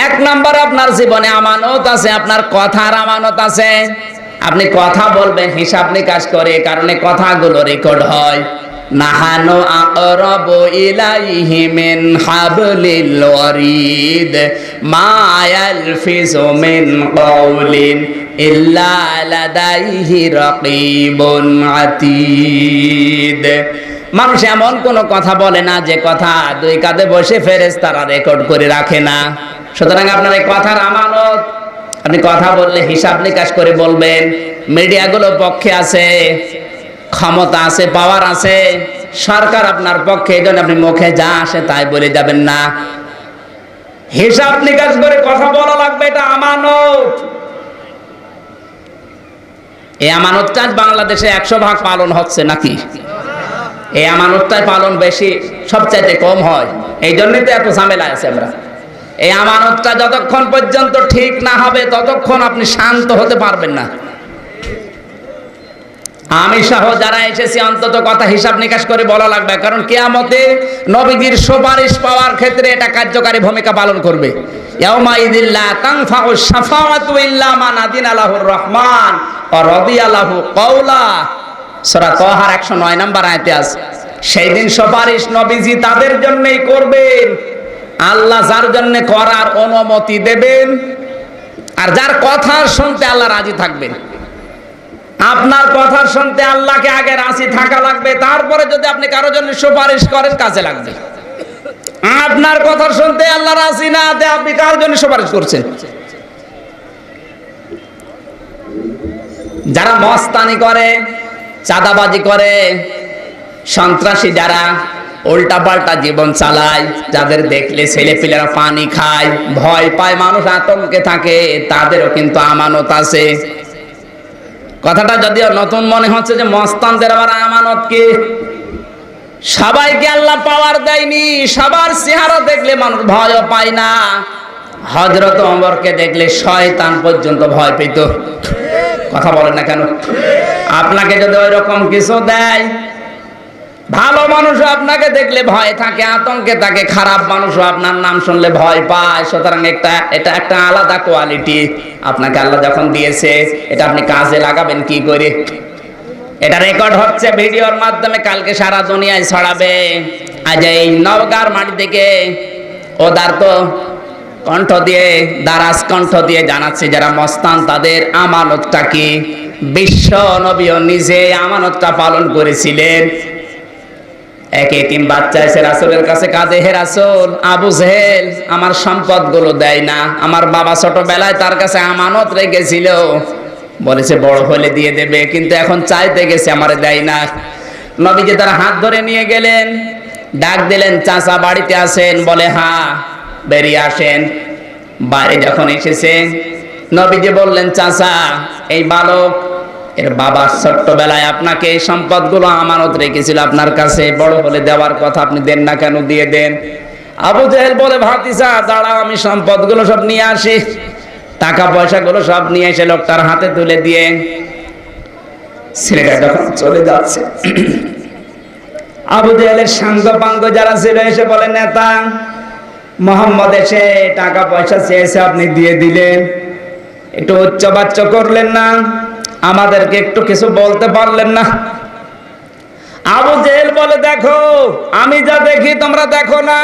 এক নম্বর, আপনার জীবনে আমানত আছে, আপনার কথার আমানত আছে। আপনি কথা বলবেন হিসাব নিকাশ করে, কারণে কথাগুলো রেকর্ড হয়। নাহানু আকরাবু ইলাইহি মিন হাবলিল ওয়ারিদ মা ইয়ালফিজু মিন কাউলিন ইল্লা লাদাইহি রাকীবুন আতীদ। মানুষ এমন কোন কথা বলে না যে কথা দুই কাঁধে বসে ফেরেশতারা রেকর্ড করে রাখে না। সুতরাং আপনার এই কথার আমানত। আপনি কথা বললে হিসাব নিকাশ করে বলবেন। মিডিয়াগুলো পক্ষে আছে, ক্ষমতা আছে, পাওয়ার আছে, সরকার আপনার পক্ষে, এই জন্য আপনি মুখে যা আসে তাই বলে যাবেন না। হিসাব নিকাশ করে কথা বলা লাগবে, এটা আমানত। এই আমানতটা বাংলাদেশে 100% পালন হচ্ছে নাকি? এই আমানতটাই পালন বেশি, সবচাইতে কম হয়। এই জন্যই তো এত ঝামেলা আছে। আমরা এই আমানতটা যতক্ষণ পর্যন্ত ঠিক না হবে ততক্ষণ আপনি শান্ত হতে পারবেন না। আমি সহ যারা এসেছি অন্তত কথা হিসাব নিকাশ করে বলা লাগবে, কারণ কিয়ামতে নবীজির সুপারিশ পাওয়ার ক্ষেত্রে এটা কার্যকারী ভূমিকা পালন করবে। ইয়াউমা ইযিল্লা তানফাউ শাফাআতু ইল্লা মান আযিনা লাহুর রহমান ওয়া রাদিয়া লাহু কাওলা। সূরা তাহার 109 নম্বর আয়াতে আছে। সেই দিন সুপারিশ নবীজি তাদের জন্যই করবেন, আল্লাহ যার জন্য করার অনুমতি দেবেন, আর যার কথা শুনতে আল্লাহ রাজি থাকবেন। আপনার কথা শুনতে আল্লাহকে আগে রাজি থাকা লাগবে, তারপরে যদি আপনি কারোর জন্য সুপারিশ করেন কাজে লাগবে। আপনার কথা শুনতে আল্লাহ রাজি না দিয়ে আপনি কারোর জন্য সুপারিশ করছেন। যারা মস্তানি করে, চাঁদাবাজি করে, সন্ত্রাসী যারা উল্টা পাল্টা জীবন চালায়, যাদের দেখলে ছেলেপিলেরা পানি খায়, ভয় পায়, মানুষ আতঙ্কে থাকে, তাদেরও কিন্তু আমানত আছে। কথাটা যদিও নতুন মনে হচ্ছে যে মস্তানদের আবার আমানত কি? সবাইকে আল্লাহ পাওয়ার দেয়নি, সবার চেহারা দেখলে মানুষ ভয়ও পায় না। হযরত ওমরকে দেখলে শয়তান পর্যন্ত ভয় পেত। কথা বলেন না কেন? আপনাকে যদি ওই রকম কিছু দেয়, ভালো মানুষও আপনাকে দেখলে ভয় থাকে, আতঙ্কে থাকে, খারাপ মানুষও আপনার নাম শুনলে ভয় পায়। সুতরাং এটা একটা আলাদা কোয়ালিটি আপনাকে আল্লাহ যখন দিয়েছে, এটা আপনি কাজে লাগাবেন কি করে? এটা রেকর্ড হচ্ছে ভিডিওর মাধ্যমে, কালকে সারা দুনিয়ায় ছড়াবে। আজ এই নওগাঁর মাটি থেকে ওদার্ত কণ্ঠ দিয়ে, দারাজ কণ্ঠ দিয়ে জানাচ্ছে যারা মস্তান তাদের আমানতটা কি। বিশ্ব নবীও নিজে আমানতটা পালন করেছিলেন। এক এতিম বাচ্চা এসে রাসূলের কাছে কাঁদে, হে রাসূল, আবু জেহেল আমার সম্পদগুলো দেয় না। আমার বাবা ছোটবেলায় তার কাছে আমানত রেখেছিল, বলেছে বড় হলে দিয়ে দেবে, কিন্তু এখন চাইতে গেছে আমারে দেয় না। নবীজি তার হাত ধরে নিয়ে গেলেন, ডাক দিলেন, চাচা বাড়িতে আছেন? বলে হ্যাঁ। বেরিয়ে আসেন। বাইরে যখন এসেছে নবীজি বললেন, চাচা এই বালক এর বাবা ছোট্টবেলায় আপনাকে এই সম্পদগুলো আমানত রেখেছিল আপনার কাছে, বড় হলে দেওয়ার কথা, আপনি দেন না কেন? দিয়ে দেন। আবু জেহেল বলে, ভাতিজা দাঁড়াও, আমি সম্পদগুলো সব নিয়ে আসি। টাকা পয়সাগুলো সব নিয়ে এসে লোকটার হাতে তুলে দিয়ে ছেলেটা যখন চলে যাচ্ছে, আবু জেহেলের সাঙ্গ যারা ছিল এসে বলে, নেতা মোহাম্মদ এসে টাকা পয়সা চেয়েছে, আপনি দিয়ে দিলেন, একটু উচ্চবাচ্য করলেন না, আমাদেরকে একটু কিছু বলতে পারলেন না? আবু জেহেল বলে, দেখো আমি যা দেখি তোমরা দেখো না।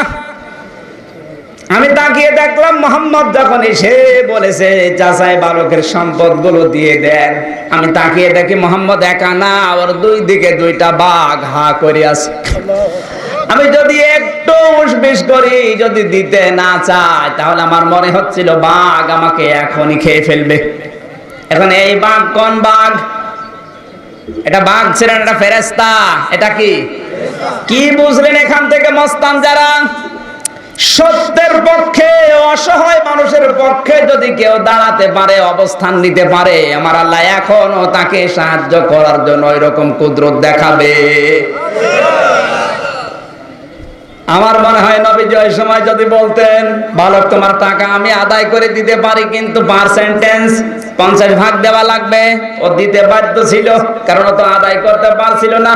আমি তাকিয়ে দেখলাম মোহাম্মদ যখন এসে বলেছে চাচাই বালকের সম্পদগুলো দিয়ে দেন, আমি তাকিয়ে দেখি মোহাম্মদ একা না, ওর দুই দিকে দুইটা বাঘ হা করে আছে। আমি যদি একটু উসবিস করি, যদি দিতে না চাই, তাহলে আমার মনে হচ্ছিল বাঘ আমাকে এখনই খেয়ে ফেলবে। এখন এই বাঘ কোন বাঘ? এটা বাঘ ছিলেন, এটা ফেরেশতা। এটা কি বুঝলেন এখান থেকে মস্তান যারা? সত্যের পক্ষে, অসহায় মানুষের পক্ষে যদি কেউ দাঁড়াতে পারে, অবস্থান নিতে পারে, আমার আল্লাহ এখনো তাকে সাহায্য করার জন্য ওইরকম কুদরত দেখাবে। আমার মনে হয় নবীজি ওই সময় যদি বলতেন, বালক তোমার টাকা আমি আদায় করে দিতে পারি, কিন্তু পার্সেন্টেজ 50% দেওয়া লাগবে, ও দিতে বাধ্য ছিল, কারণ ও তো আদায় করতে পারছিল না।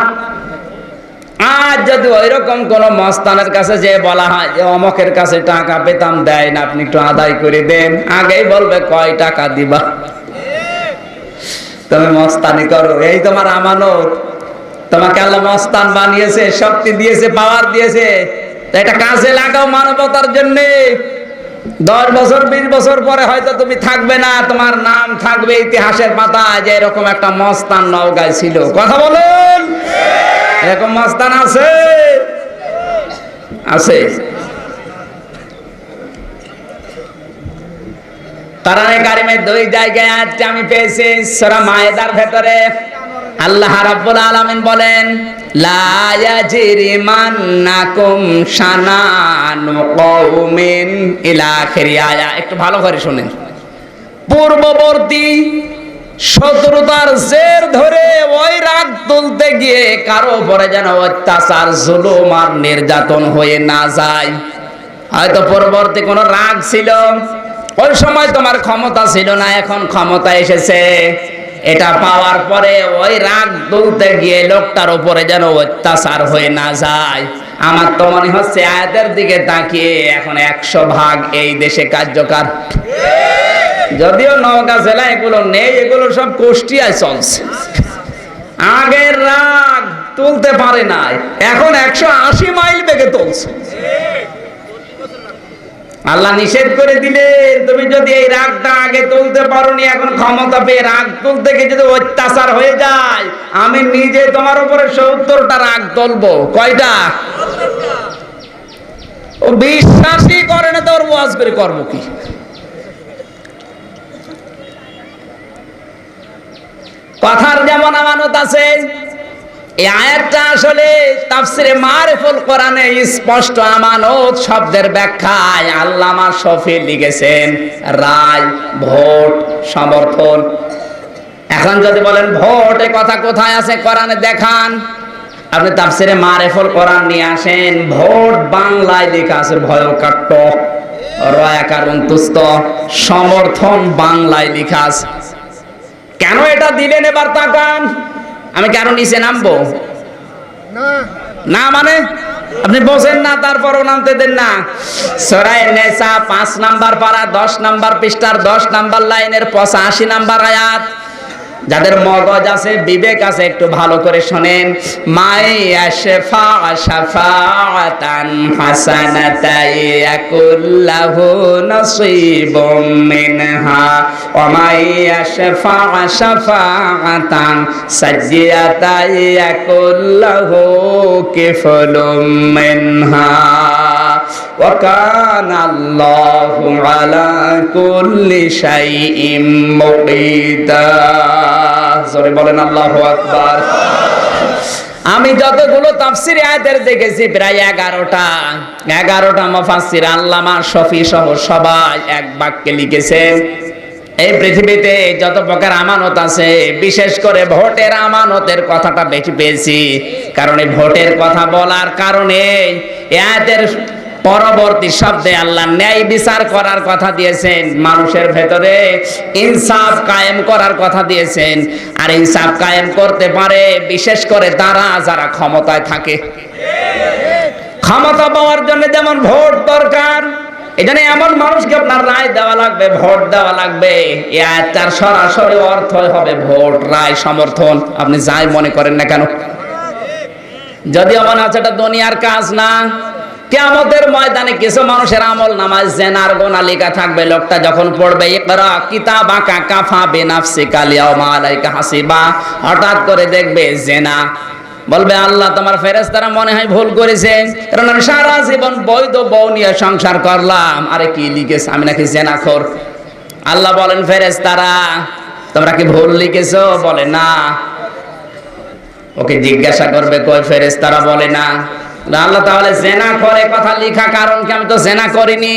আজ যদি ওইরকম কোন মস্তানের কাছে যে বলা হয় যে অমকের কাছে টাকা পেতাম, দেয় না, আপনি একটু আদায় করে দেন, আগেই বলবে কয় টাকা দিবা, তুমি মস্তানি করো, এই তোমার আমানত। তোমাকে আল্লাহ মস্তান বানিয়েছে, শক্তি দিয়েছে, পাওয়ার দিয়েছে, এটা কাজে লাগাও মানবতার জন্য। 10 বছর 20 বছর পরে হয়তো তুমি থাকবে না, তোমার নাম থাকবে ইতিহাসের পাতায় যে এরকম একটা মস্তান নওগাঁয় ছিল। কথা বলেন, এরকম মস্তান আছে? আছে। কোরআনে কারিমে 2 জায়গায় আজকে আমি পেয়েছি, সূরা মায়েদার ভেতরে আল্লাহ রাব্বুল আলামিন বলেন, লা ইয়াজরিমান্নাকুম শানানু কওমিন ইলা আখিরি আয়া। একটু ভালো করে শুনেন। পূর্ববর্তী শত্রুতার জের ধরে ওই রাগ তুলতে গিয়ে কারো উপরে যেন অত্যাচার, জুলুম আর নির্যাতন হয়ে না যায়। হয়তো পূর্ববর্তী কোনো রাগ ছিল, ওই সময় তোমার ক্ষমতা ছিল না, এখন ক্ষমতা এসেছে, এটা পাওয়ার পরে ওই রাগ তুলতে গিয়ে লোকটার উপরে যেন অত্যাচার হয়ে না যায়। আমার তো মনে হচ্ছে আয়াতের দিকে তাকিয়ে এখন 100 ভাগ এই দেশে কার্যকর। যদিও নওগাঁ জেলা এগুলো নেই, এগুলো সব কুষ্টিয়ায় চলছে। আগের রাগ তুলতে পারে নাই, এখন 180 মাইল বেগে তুলছে। আল্লাহ নিষেধ করে দিলেন, তুমি যদি এই রাগটা আগে তুলতে পারোনি, এখন ক্ষমতা পেয়ে রাগ তুলতে গিয়ে যদি অত্যাচার হয়ে যায়, আমি নিজে তোমার উপরে 70টা রাগ তুলবো। কয়টা? ও বিশ্বাসই করে না, তো ওর ওয়াজ করে করবো কি? কথার যেমন আমানত আছে, এই আয়াতটা আসলে তাফসিরে মারিফুল কোরআনে স্পষ্ট আমানত শব্দের ব্যাখ্যায় আল্লামা শফি লিখেছেন রায়, ভোট, সমর্থন। এখন যদি বলেন ভোট, এই কথা কোথায় আছে কোরআনে দেখান, আপনি তাফসিরে মারিফুল কোরআন নিয়ে আসেন, ভোট বাংলায় লেখা আছে ভয়কাট্য রয়াকার অন্তুস্ত, সমর্থন বাংলায় লেখা আছে। কেন এটা দিলেন এবার তাকান। আমি কারো নিচে নামবো না, মানে আপনি বোঝেন না, তারপরও নামতে দেন না। সূরা নিসা 5 নাম্বার পারা 10 নাম্বার পৃষ্ঠার 10 নাম্বার লাইনের 85 নাম্বার আয়াত। যাদের মগজ আছে, বিবেক আছে, একটু ভালো করে শোনেন। মাইয়াশফা শাফাআতান হাসানাতাই ইয়াকুল্লাহু নসীবুম মিনহা ওয়া মাইয়াশফা শাফাআতান সাজ্জিয়াতাই ইয়াকুল্লাহু কিফলুম মিনহা ওয়া কানা আল্লাহু আলা কুল্লি শাইইন মুকিতা। জোরে বলেন আল্লাহু আকবার। আমি যতগুলো তাফসীরে আয়াতের দেখেছি প্রায় 11টা মুফাসসির আল্লামা শফি সহ সবাই এক বাক্যে লিখেছেন, এই পৃথিবীতে যত প্রকার আমানত আছে, বিশেষ করে ভোটের আমানতের কথাটা বেশি পেয়েছি। কারণ এই ভোটের কথা বলার কারণে আয়াতের পরবর্তী শব্দে আল্লাহ ন্যায় বিচার করার কথা দিয়েছেন, মানুষের ভেতরে ইনসাফ কায়েম করার কথা দিয়েছেন। আর ইনসাফ কায়েম করতে পারে বিশেষ করে তারা যারা ক্ষমতায় থাকে। ক্ষমতা পাওয়ার জন্য যেমন ভোট দরকার, এখানে এমন মানুষকে আপনার রায় দেওয়া লাগবে, ভোট দেওয়া লাগবে। এই আয়াতটার সরাসরি অর্থ হবে ভোট, রায়, সমর্থন, আপনি যাই মনে করেন না কেন। যদিও মনে হচ্ছে এটা দুনিয়ার কাজ না, কিয়ামতের ময়দানে কিছু মানুষের আমল নামায় জেনার গোনা লেখা থাকবে। লোকটা যখন পড়বে ইকরা কিতাবাকা কাফা বিনাফসিকা আল-ইয়াওমা আলাইকা হাসিবা, হঠাৎ করে দেখবে জেনা, বলবে আল্লাহ তোমার ফেরেশতারা মনে হয় ভুল করেছে, কারণ আমি সারা জীবন বৈধ বউ নিয়ে সংসার করলাম। আরে কি লিখেছে, আমি নাকি জেনাখোর। আল্লাহ বলেন ফেরেশতারা তোমরা কি ভুল লিখেছো? বলে না। ওকে জিজ্ঞাসা করবে কই ফেরেশতারা? বলে না। আল্লাহ তাহলে জেনা করে কথা লেখা কারণ কি? আমি তো জেনা করিনি,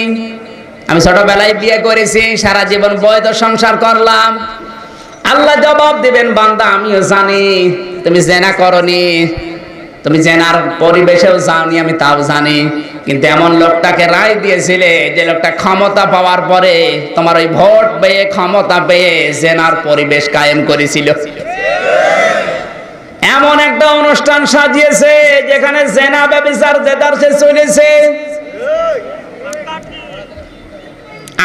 আমি ছোটবেলায় বিয়ে করেছি, সারা জীবন বৈধ সংসার করলাম। আল্লাহ জবাব দিবেন বান্দা আমিও জানি তুমি জেনা করনি, তুমি জেনার পরিবেশেও যাওনি, আমি তাও জানি। কিন্তু এমন লোকটাকে রায় দিয়েছিলে যে লোকটা ক্ষমতা পাওয়ার পরে তোমার ওই ভোট পেয়ে, ক্ষমতা পেয়ে জেনার পরিবেশ কায়েম করেছিল। এমন একটা অনুষ্ঠান সাজিয়েছে যেখানে জেনা ব্যভিচার দেদারসে চলেছে।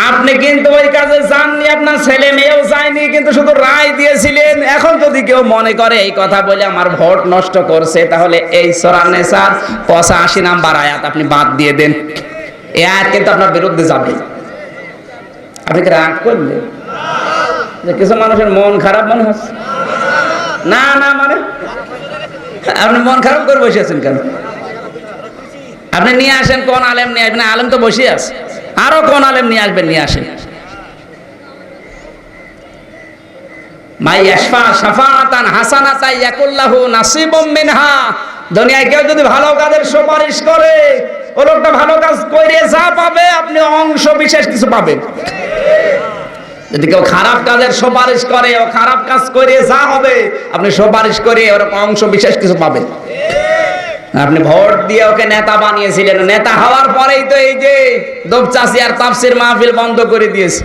আপনি কিন্তু ওই কাজে যাননি, আপনার ছেলে মেয়েও যায়নি, কিন্তু শুধু রায় দিয়েছিলেন। এখন যদি কেউ মনে করে এই কথা বলে আমার ভোট নষ্ট করছে, তাহলে এই সূরা নিসার 85 নাম্বার আয়াত আপনি বাদ দিয়ে দেন। এই আয়াত কিন্তু আপনার বিরুদ্ধে যাবে। আপনি কি রাগ করলেন? যে কিছু মানুষের মন খারাপ মনে হচ্ছে না, না মানে আপনি মন খারাপ করে বসে আছেন কেন? আপনি নিয়ে আসেন, কোন আলেম নিয়ে আসবেন? আলেম তো বসে আছে, আরো কোন আলেম নিয়ে আসবেন, নিয়ে আসেন। মাই ইয়াশফা শাফাআতান হাসানাতান ইয়াকুল্লাহু নাসিবুম মিনহা। দুনিয়ায় কেউ যদি ভালো কাজের সুপারিশ করে, ও লোকটা ভালো কাজ করে যা পাবে, আপনি অংশ বিশেষ কিছু পাবেন। যদি কেউ খারাপ কাজের সুপারিশ করে, ও খারাপ কাজ করে যা হবে, আপনি সুপারিশ করে ওর অংশ বিশেষ কিছু পাবেন। আপনি ভোট দিয়ে ওকে নেতা বানিয়েছিলেন, নেতা হওয়ার পরেই তো এই যে দুপচাচি আর তাফসীর মাহফিল বন্ধ করে দিয়েছে।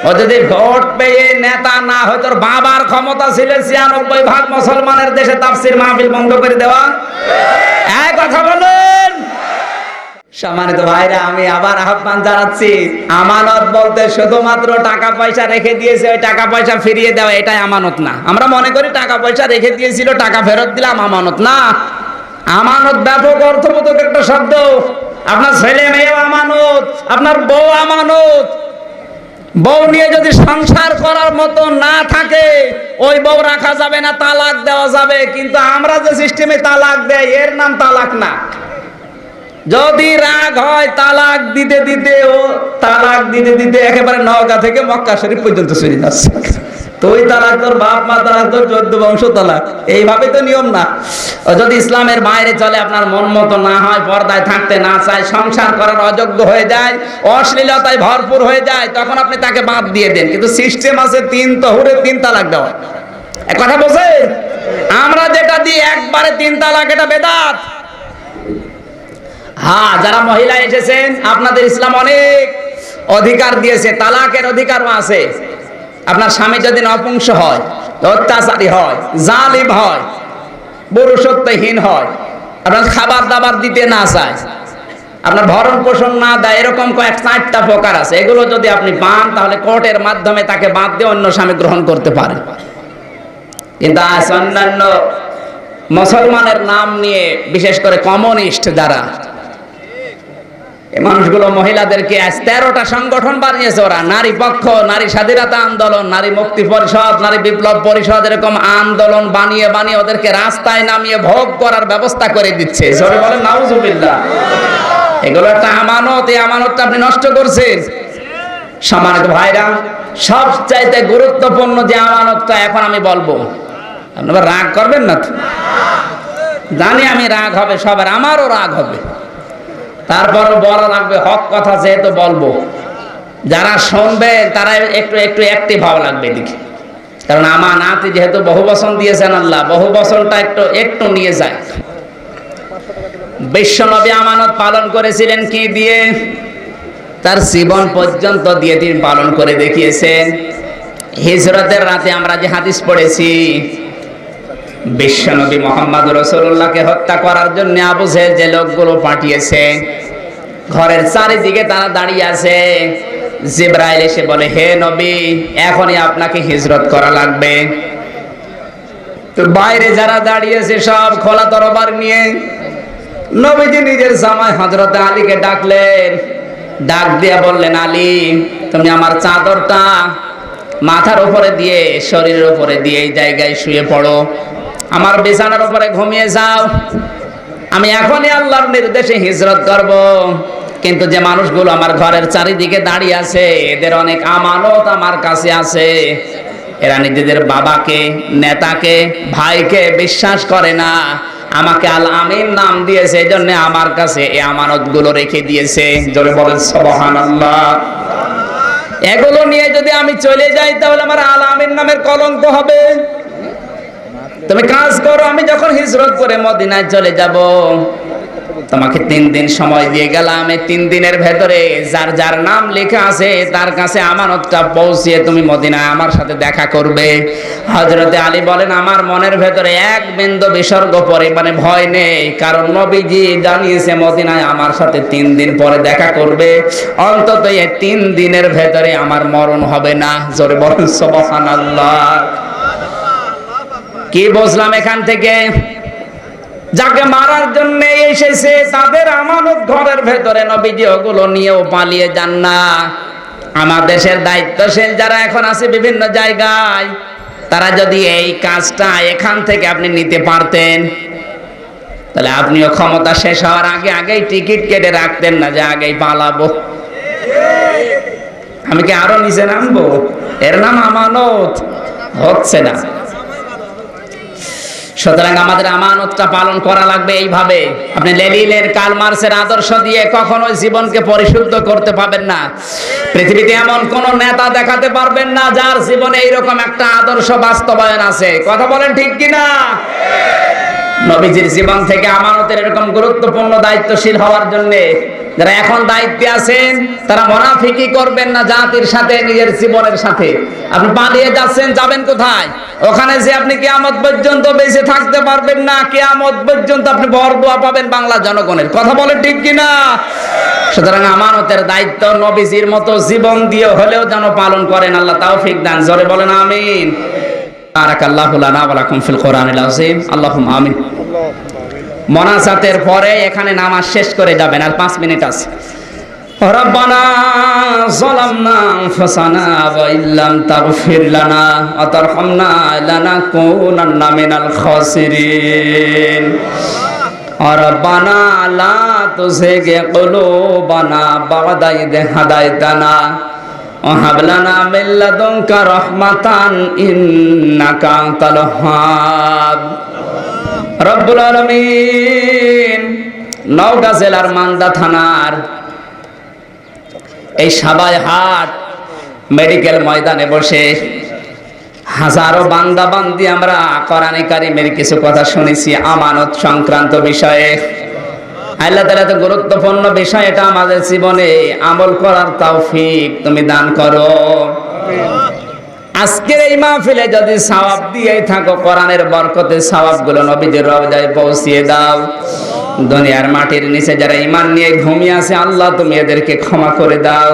ও যদি ভোট পেয়ে নেতা না হয়, তোর বাবার ক্ষমতা ছিল ৯৬% মুসলমানের দেশে তাফসীর মাহফিল বন্ধ করে দেওয়া। এক কথা বলেন। সম্মানিত ভাইরা, আমি আবার আহ্বান জানাচ্ছি, আমানত বলতে শুধুমাত্র টাকা পয়সা রেখে দিয়েছে ওই টাকা পয়সা ফিরিয়ে দেওয়া, এটাই আমানত না। আমরা মনে করি টাকা পয়সা রেখে দিয়েছিল, টাকা ফেরত দিলাম, আমানত না। আমানত ব্যাপক অর্থবোধক একটা শব্দ। আপনার ছেলে মেয়েও আমানত, আপনার বউ আমানত। বউ নিয়ে যদি সংসার করার মতো না থাকে, ওই বউ রাখা যাবে না, তালাক দেওয়া যাবে। কিন্তু আমরা যে সিস্টেমে তালাক দেয়, এর নাম তালাক না। যদি রাগ হয়, তালাক দিতে দিতে একেবারে নওগাঁ থেকে মক্কা শরীফ পর্যন্ত চলে যাচ্ছে। তো ওই তালাক তোর বাপ মা তালাক, তোর 14 বংশ তালাক, এইভাবে তো নিয়ম না। যদি ইসলামের বাইরে চলে, আপনার মন মতো না হয়, পর্দায় থাকতে না চায়, সংসার করার অযোগ্য হয়ে যায়, অশ্লীলতায় ভরপুর হয়ে যায়, তখন আপনি তাকে বাদ দিয়ে দেন। কিন্তু সিস্টেম আছে 3 তহুরে 3 তালাক দেওয়া। এক কথা বোঝেন? আমরা যেটা দিই একবারে 3 তালাক, এটা বেদাত। হ্যাঁ, যারা মহিলা এসেছেন, আপনাদের ইসলাম অনেক অধিকার দিয়েছে, তালাকের অধিকারও আছে। আপনার স্বামী যদি নপুংস হয়, অত্যাচারী হয়, জালিম হয়, পুরুষত্বহীন হয়, আপনার খাবার দাবার দিতে না চায়, আপনার ভরণ পোষণ না দেয়, এরকম কয়েক 4টা প্রকার আছে। এগুলো যদি আপনি পান, তাহলে কোর্টের মাধ্যমে তাকে বাদ দিয়ে অন্য স্বামী গ্রহণ করতে পারেন। কিন্তু আজ অন্যান্য মুসলমানের নাম নিয়ে, বিশেষ করে কমিউনিস্ট যারা, এই মানুষগুলো মহিলাদেরকে আজ 13টা সংগঠন বানিয়েছে ওরা। নারী পক্ষ, নারী স্বাধীনতা আন্দোলন, নারী মুক্তি পরিষদ, নারী বিপ্লব পরিষদ, এরকম আন্দোলন বানিয়ে বানিয়ে ওদেরকে রাস্তায় নামিয়ে ভোগ করার ব্যবস্থা করে দিচ্ছে। জোরে বলেন নাউজুবিল্লাহ। এগুলো একটা আমানত, এই আমানতটা আপনি নষ্ট করছেন। সম্মানিত ভাইরা, সবচাইতে গুরুত্বপূর্ণ যে আমানতটা এখন আমি বলবো, আপনারা রাগ করবেন না তো? জানি আমি রাগ হবে সবার, আমারও রাগ হবে, তারপরও বলা লাগবে, হক কথা যেহেতু বলবো। যারা শুনবে তারা একটু অ্যাক্টিভ হওয়া লাগবে এদিকে। কারণ আমানাতে যেহেতু বহু বচন দিয়েছেন আল্লাহ, বহু বচনটা একটু নিয়ে যায়। বিশ্বনবী আমানত পালন করেছিলেন কি দিয়ে? তার জীবন পর্যন্ত দিয়ে তিনি পালন করে দেখিয়েছেন। হিজরতের রাতে আমরা যে হাদিস পড়েছি, বিশ্বনবী মুহাম্মদ রাসূলুল্লাহকে হত্যা করার জন্য আবু জেহেল যে লোকগুলো পাঠিয়েছে, ঘরের চারিদিকে তারা দাঁড়িয়ে আছে। জিবরাইল এসে বলে, হে নবী, এখনই আপনাকে হিজরত করা লাগবে। তো বাইরে যারা দাঁড়িয়েছে সব খোলা তরবার নিয়ে। নবীজি নিজের জামাই হযরত আলীকে ডাকলেন, ডাক দিয়ে বললেন, আলী, তুমি আমার চাদরটা মাথার উপরে দিয়ে, শরীরের উপরে দিয়ে এই জায়গায় শুয়ে পড়ো, আমার বিছানার উপরে ঘুমিয়ে যাও। আমি এখনই আল্লাহর নির্দেশে হিজরত করব। কিন্তু যে মানুষগুলো আমার ঘরের চারিদিকে দাঁড়িয়ে আছে, এদের অনেক আমানত আমার কাছে আছে। এরা নিজেদের বাবাকে, নেতাকে, ভাইকে বিশ্বাস করে না। আমাকে আল আমিন নাম দিয়েছে, এই জন্য আমার কাছে এই আমানতগুলো রেখে দিয়েছে। জোরে বলেন সুবহানাল্লাহ। এগুলো নিয়ে যদি আমি চলে যাই, তাহলে আমার আল আমিন নামের কলঙ্ক হবে। তুমি কাজ করো, আমি যখন হিজরত করে মদিনায় চলে যাব, তোমাকে 3 দিন সময় দিয়ে গেলাম, এই 3 দিনের ভেতরে যার যার নাম লেখা আছে তার কাছে আমানতটা পৌঁছিয়ে তুমি মদিনায় আমার সাথে দেখা করবে। হযরতে আলী বলেন, আমার মনের ভেতরে এক বিন্দু বিসর্গ পরিমাণে ভয় নেই, কারণ নবীজি জানিয়েছে মদিনায় আমার সাথে 3 দিন পরে দেখা করবে। অন্তত এই 3 দিনের ভেতরে আমার মরণ হবে না। জোরে বলেন সুবহানাল্লাহ। কি বুঝলাম এখান থেকে? যাকে মারার জন্য এসেছে তাদের আমানত ঘরের ভেতরে নবীজি ওগুলো নিয়েও পালিয়ে যান না। আমার দেশের দায়িত্বশীল যারা এখন আছে বিভিন্ন জায়গায়, তারা যদি এই কাজটা এখান থেকে আপনি নিতে পারতেন, তাহলে আপনিও ক্ষমতা শেষ হওয়ার আগে আগেই টিকিট কেটে রাখতেন না যে আগেই পালাবো। আমি কি আরো নিচে নামবো? এর নাম আমানত। হচ্ছে না। সুতরাং আমাদের আমানতটা পালন করা লাগবে এইভাবে। আপনি লেনিনের, কার্ল মার্কসের আদর্শ দিয়ে কখনোই জীবনকে পরিশুদ্ধ করতে পারবেন না। পৃথিবীতে এমন কোন নেতা দেখাতে পারবেন না যার জীবনে এইরকম একটা আদর্শ বাস্তবায়ন আছে। কথা বলেন ঠিক কিনা? নবীজির জীবন থেকে আমানতের এরকম গুরুত্বপূর্ণ দায়িত্বশীল হওয়ার জন্য যারা এখন দায়িত্বে আছেন তারা মুনাফিকি করবেন না জাতির সাথে, নিজের জীবনের সাথে। আপনি পালিয়ে যাচ্ছেন, যাবেন কোথায়? ওখানে যে আপনি কিয়ামত পর্যন্ত বেঁচে থাকতে পারবেন না। কিয়ামত পর্যন্ত আপনি বরদোয়া পাবেন বাংলা জনগণের। কথা বলেন ঠিক কিনা? সুতরাং আমানতের দায়িত্ব নবীজির মতো জীবন দিয়ে হলেও যেন পালন করেন। আল্লাহ তৌফিক দান। জোরে বলেন আমিন। বারাকাল্লাহু লানা ওয়া লাকুম ফিল কোরআনিল আযীম। আল্লাহুম্মা আমিন। মোনাজাতের পরে এখানে নামাজ শেষ করে যাবেন, আর 5 মিনিট আছে। রব্বানা যালামনা আনফুসানা ওয়া ইল্লাম তাগফির লানা ওয়া তারহামনা লানাকুনান্না মিনাল খাসিরিন। রব্বানা লা তুযিগ কুলুবানা বা'দা ইদ হাদাইতানা ওয়া হাব লানা মিন লাদুনকা রাহমাতান ইন্নাকা আনতাল ওয়াহ্হাব। রব্বুল আলামিন নওগাঁ জেলার মান্দা থানার এই সাবাই হাট মেডিকেল ময়দানে বসে হাজারো বান্দা বান্দি আমরা কোরআনে কারিমের কিছু কথা শুনেছি আমানত সংক্রান্ত বিষয়ে। আল্লাহ তাআলা তো গুরুত্বপূর্ণ বিষয়, এটা আমাদের জীবনে আমল করার তৌফিক তুমি দান করো। আজকের এই মাহফিলে যদি সওয়াব দিয়ে থাকো, কোরআনের বরকতে সওয়াবগুলো নবীজির রওজায় পৌঁছিয়ে দাও। দুনিয়ার মাটির নিচে যারা ঈমান নিয়ে ঘুমিয়ে আছে, আল্লাহ তুমি এদেরকে ক্ষমা করে দাও।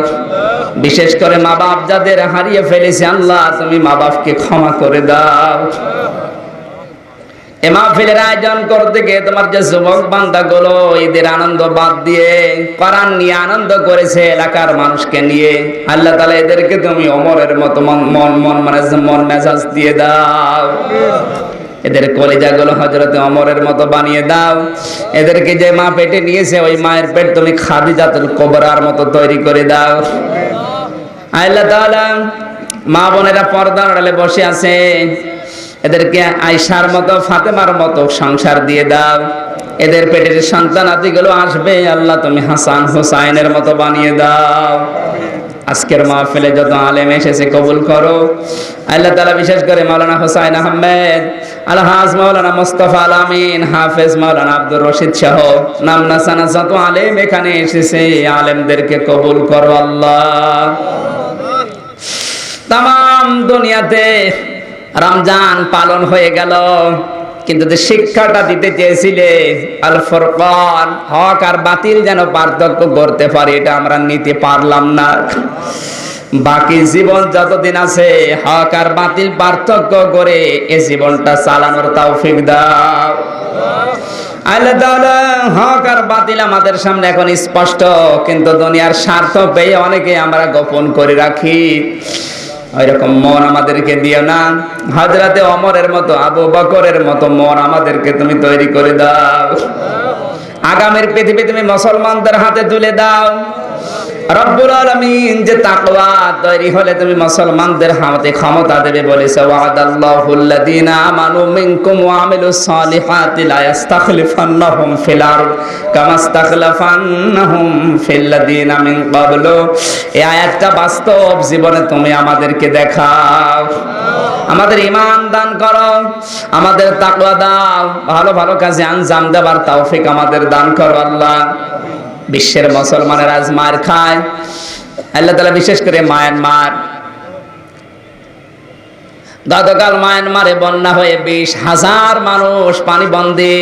বিশেষ করে মা বাপ যাদের হারিয়ে ফেলেছে, আল্লাহ তুমি মা বাপকে ক্ষমা করে দাও। এই মাহফিলের আয়োজন করতে গিয়ে তোমার যে যুবক বান্দাগুলো ঈদের আনন্দ বাদ দিয়ে কোরআন নিয়ে আনন্দ করেছে এলাকার মানুষকে নিয়ে, আল্লাহ তাআলা এদেরকে তুমি ওমরের মতো মন মেজাজ দিয়ে দাও। এদের কলিজাগুলো হযরতে ওমরের মতো বানিয়ে দাও। এদেরকে যে মা পেটে নিয়েছে ওই মায়ের পেট তুমি খাদিজাতুল কুবরার মতো তৈরি করে দাও। আল্লাহ তাআলা মা বোনেরা পর্দার আড়ালে বসে আছে, এদেরকে আয়েশার মতো, ফাতেমার মতো সংসার দিয়ে দাও। এদের পেটের সন্তানাদিগুলো আসবে, আল্লাহ তুমি হাসান হুসাইনের মতো বানিয়ে দাও। আজকের মাহফিলে যত আলেম এসেছে কবুল করো আল্লাহ তাআলা। বিশেষ করে মাওলানা হুসাইন আহমেদ, আলহাজ মাওলানা মুস্তাফা আল আমিন, হাফেজ মাওলানা আব্দুর রশিদ সহ নামনা সানা যত আলেম এখানে এসেছে, আলেমদেরকে কবুল করো আল্লাহ। তাম দুনিয়াতে রমজান পালন হয়ে গেল, কিন্তু যে শিক্ষাটা দিতে চেয়েছিলে আল ফুরকান, হক আর বাতিল যেন পার্থক্য করতে পারি, এটা আমরা নিতে পারলাম না। বাকি জীবন যতদিন আছে হক আর বাতিল পার্থক্য করে এই জীবনটা চালানোর তৌফিক দাও আল্লাহ তাআলা। হক আর বাতিল আমাদের সামনে এখন স্পষ্ট, কিন্তু দুনিয়ার স্বার্থ পেয়ে অনেকে আমরা গোপন করে রাখি। ওইরকম মন আমাদেরকে দিও না। হযরতে ওমরের মতো, আবু বকরের মতো মন আমাদেরকে তুমি তৈরি করে দাও। আগামীর পৃথিবী তুমি মুসলমানদের হাতে তুলে দাও রব্বুল আলামিন। যে তাকওয়া তৈরি হলে তুমি মুসলমানদের হাতে ক্ষমতা দেবে বলেছে, ওয়াদাল্লাহুল্লাযীনা আমানু মিনকুম ওয়া আমিলুস সালিহাতি লা ইস্তাখলিফান্নাহুম ফিল আরদ কামা ইস্তাখলাফান্নাহুম ফিল্লাযীনা মিন ক্বাবলু। এই আয়াতটা বাস্তব জীবনে তুমি আমাদেরকে দেখাও। আমাদের ঈমান দান করো, আমাদের তাকওয়া দাও, ভালো ভালো কাজে আঞ্জাম দেবার তৌফিক আমাদের দান করো আল্লাহ। বিশ্বের মুসলমানেরা আজ মার খায়, আল্লাহ তাআলা বিশেষ করে মায়ানমার। গতকাল মায়ানমারে বন্যা হয়ে 20,000 মানুষ পানিবন্দী।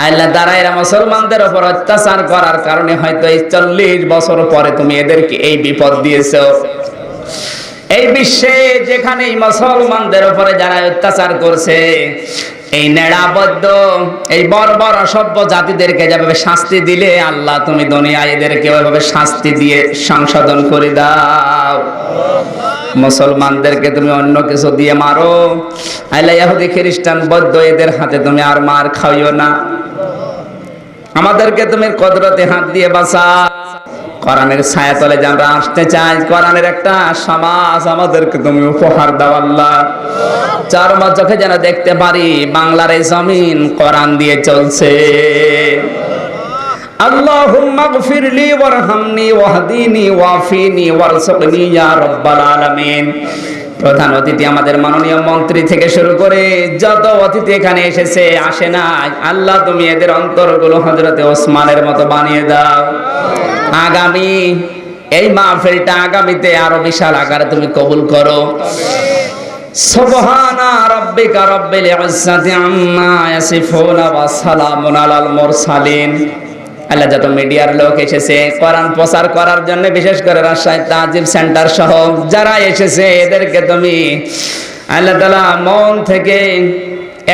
আল্লাহ দ্বারা এরা মুসলমানদের উপর অত্যাচার করার কারণে হয়তো এই 40 বছর পরে তুমি এদেরকে এই বিপদ দিয়েছো। এই বিশ্বে যেখানে মুসলমানদের উপরে যারা অত্যাচার করছে, এই নেড়াবদ্ধ এই বর্বর অসভ্য জাতিদেরকে যেভাবে শাস্তি দিলে, আল্লাহ তুমি দুনিয়ায় এদেরকে ওইভাবে শাস্তি দিয়ে সংশোধন করে দাও। মুসলমানদেরকে তুমি অন্য কিছু দিয়ে মারো, আল্লাহ ইহুদি খ্রিস্টান বৌদ্ধ এদের হাতে তুমি আর মার খাইও না। আমাদেরকে তুমি কুদরতে হাত দিয়ে বাঁচাও। কোরআনের ছায়াতলে আমরা আসতে চাই, কোরআনের একটা সমাজ আমাদেরকে তুমি উপহার দাও আল্লাহ। চার চোখে যেন দেখতে পারি বাংলার এই জমিন কোরআন দিয়ে চলছে। আল্লাহুম্মা গফিরলি ওয়ারহামনি ওয়াহদিনি ওয়াফিনি ওয়ারযুকনি ইয়া রাব্বাল আলামিন। প্রধান অতিথি আমাদের মাননীয় মন্ত্রী থেকে শুরু করে যত অতিথি এখানে এসেছে আসে নাই, আল্লাহ তুমি এদের অন্তরগুলো হযরতে ওসমানের মতো বানিয়ে দাও। আগামী এই মাহফিলটা আগামীতে আরো বিশাল আকারে তুমি কবুল করো। সুবহানা রাব্বিকা রাব্বিল ইজ্জাতি আম্মা ইয়াসিফুন ওয়া সালামুন আলাল মুরসালিন। আল্লাহ যত মিডিয়ার লোক এসেছে কোরআন প্রচার করার জন্য, বিশেষ করে রাজশাহী তাজিব সেন্টার সহ যারা এসেছে এদেরকে তুমি আল্লাহ তাআলা মন থেকে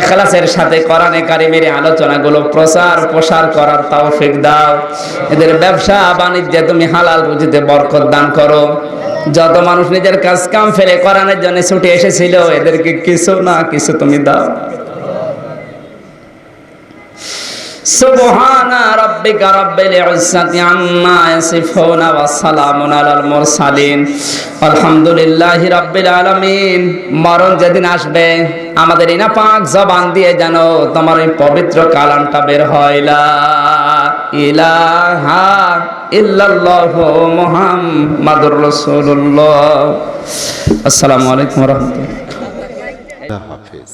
ইখলাসের সাথে কোরআনে কারিমের আলোচনাগুলো প্রচার প্রসার করার তৌফিক দাও। এদের ব্যবসা বাণিজ্যে তুমি হালাল রুজিতে বরকত দান করো। যত মানুষ নিজের কাজ কাম ফেলে কোরআনের জন্য ছুটে এসেছিল এদেরকে কিছু না কিছু তুমি দাও। সুবহানা রাব্বিকা রাব্বিল ইজ্জাতি আম্মা ইয়াসিফুন ওয়া সালামুন আলাল মুরসালিন আলহামদুলিল্লাহি রাব্বিল আলামিন। মরণ যেদিন আসবে আমাদের এই নাপাক জবান দিয়ে যেন তোমার এই পবিত্র কালামটা বের হয়, লা ইলাহা ইল্লাল্লাহু মুহাম্মাদুর রাসূলুল্লাহ। আসসালামু আলাইকুম ওয়া রাহমাতুল্লাহ। হাফেজ।